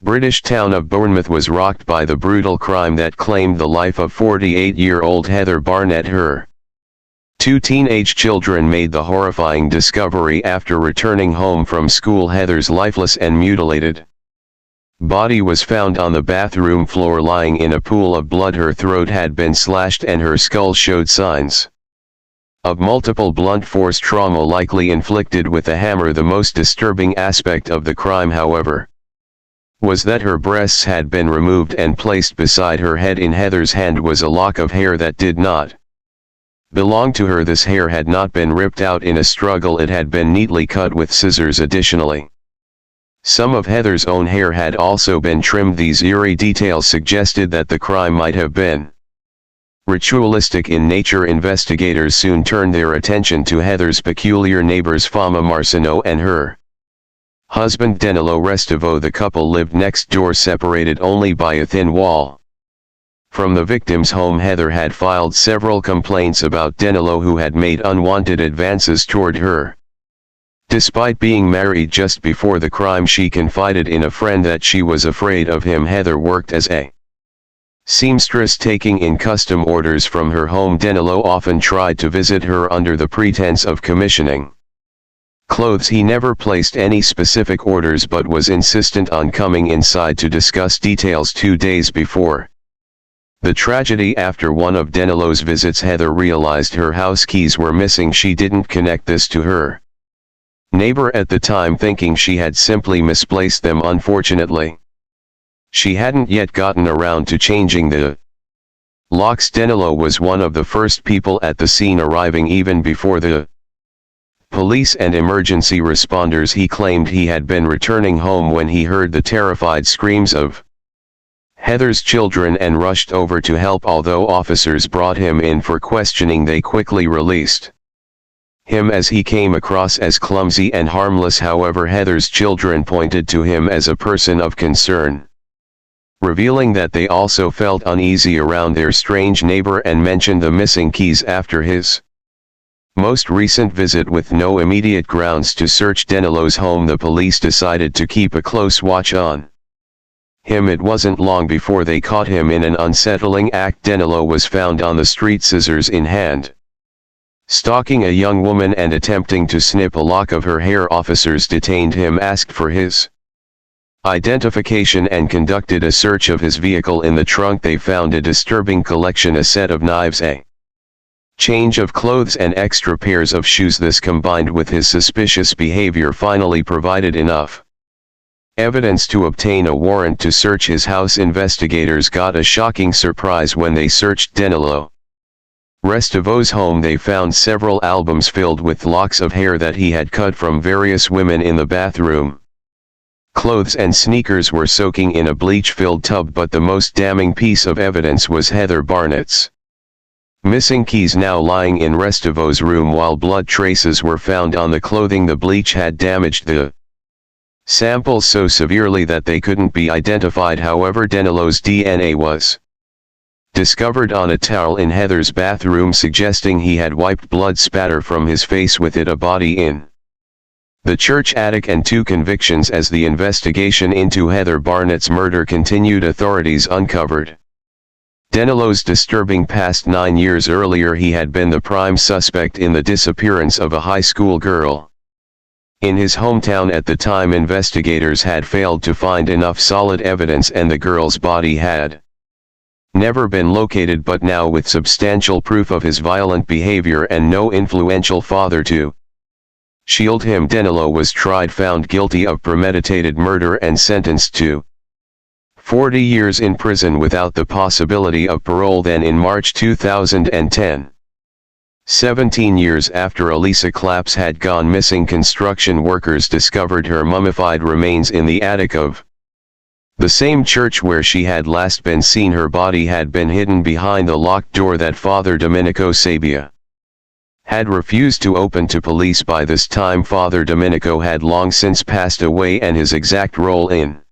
British town of Bournemouth was rocked by the brutal crime that claimed the life of 48-year-old Heather Barnett. Her two teenage children made the horrifying discovery after returning home from school. Heather's lifeless and mutilated body was found on the bathroom floor, lying in a pool of blood. Her throat had been slashed and her skull showed signs of multiple blunt force trauma, likely inflicted with a hammer. The most disturbing aspect of the crime, however, was that her breasts had been removed and placed beside her head. In Heather's hand was a lock of hair that did not belong to her. This hair had not been ripped out in a struggle, it had been neatly cut with scissors. Additionally, some of Heather's own hair had also been trimmed. These eerie details suggested that the crime might have been ritualistic in nature. Investigators soon turned their attention to Heather's peculiar neighbors Fama Marcino and her husband Danilo Restivo. The couple lived next door, separated only by a thin wall from the victim's home. Heather had filed several complaints about Danilo, who had made unwanted advances toward her. Despite being married just before the crime, she confided in a friend that she was afraid of him. Heather worked as a seamstress, taking in custom orders from her home. Danilo often tried to visit her under the pretense of commissioning clothes. He never placed any specific orders but was insistent on coming inside to discuss details. 2 days before the tragedy, after one of Danilo's visits, Heather realized her house keys were missing. She didn't connect this to her neighbor at the time, thinking she had simply misplaced them. Unfortunately, she hadn't yet gotten around to changing the locks. Danilo was one of the first people at the scene, arriving even before the police and emergency responders. He claimed he had been returning home when he heard the terrified screams of Heather's children and rushed over to help. Although officers brought him in for questioning, they quickly released him as he came across as clumsy and harmless. However, Heather's children pointed to him as a person of concern, revealing that they also felt uneasy around their strange neighbor and mentioned the missing keys after his most recent visit. With no immediate grounds to search Danilo's home, the police decided to keep a close watch on him. It wasn't long before they caught him in an unsettling act. Danilo was found on the street, scissors in hand, stalking a young woman and attempting to snip a lock of her hair. Officers detained him, asked for his identification, and conducted a search of his vehicle. In the trunk they found a disturbing collection: a set of knives, a change of clothes, and extra pairs of shoes. This, combined with his suspicious behavior, finally provided enough evidence to obtain a warrant to search his house. Investigators got a shocking surprise when they searched Danilo Restivo's home. They found several albums filled with locks of hair that he had cut from various women in the bathroom. Clothes and sneakers were soaking in a bleach-filled tub, but the most damning piece of evidence was Heather Barnett's missing keys, now lying in Restivo's room, while blood traces were found on the clothing. The bleach had damaged the samples so severely that they couldn't be identified. However, Danilo's DNA was discovered on a towel in Heather's bathroom, suggesting he had wiped blood spatter from his face with it. A body in the church attic and 2 convictions. As the investigation into Heather Barnett's murder continued, authorities uncovered Danilo's disturbing past. 9 years earlier, he had been the prime suspect in the disappearance of a high school girl in his hometown. At the time, investigators had failed to find enough solid evidence, and the girl's body had never been located. But now, with substantial proof of his violent behavior and no influential father to shield him, Danilo was tried, found guilty of premeditated murder, and sentenced to 40 years in prison without the possibility of parole. Then in March 2010, 17 years after Elisa Claps had gone missing, construction workers discovered her mummified remains in the attic of the same church where she had last been seen. Her body had been hidden behind the locked door that Father Domenico Sabia had refused to open to police. By this time, Father Domenico had long since passed away, and his exact role in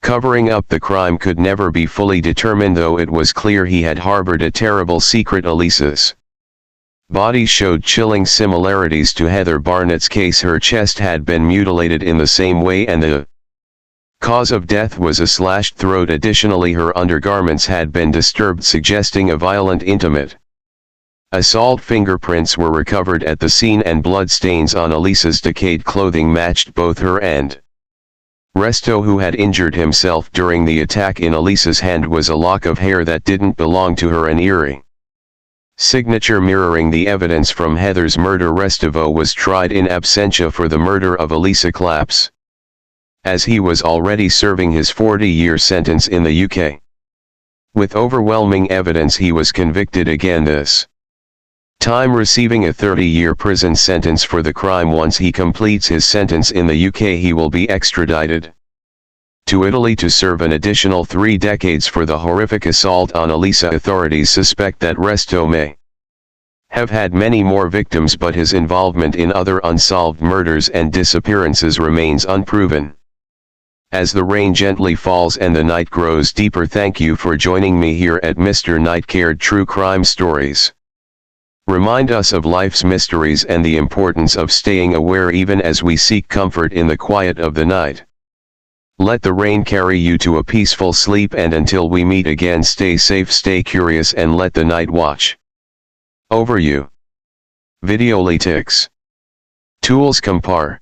covering up the crime could never be fully determined, though it was clear he had harbored a terrible secret. Elisa's body showed chilling similarities to Heather Barnett's case. Her chest had been mutilated in the same way, and the cause of death was a slashed throat. Additionally, her undergarments had been disturbed, suggesting a violent intimate assault. Fingerprints were recovered at the scene, and blood stains on Elisa's decayed clothing matched both her and Resto, who had injured himself during the attack. In Elisa's hand was a lock of hair that didn't belong to her, an eerie signature mirroring the evidence from Heather's murder. Restivo was tried in absentia for the murder of Elisa Claps, as he was already serving his 40-year sentence in the UK. With overwhelming evidence, he was convicted again, this time receiving a 30-year prison sentence for the crime. Once he completes his sentence in the UK, he will be extradited to Italy to serve an additional 3 decades for the horrific assault on Elisa. Authorities suspect that Resto may have had many more victims, but his involvement in other unsolved murders and disappearances remains unproven. As the rain gently falls and the night grows deeper, thank you for joining me here at Mr. Nightcared True Crime Stories. Remind us of life's mysteries and the importance of staying aware even as we seek comfort in the quiet of the night. Let the rain carry you to a peaceful sleep, and until we meet again, stay safe, stay curious, and let the night watch over you. Videolytics. Tools. Compare.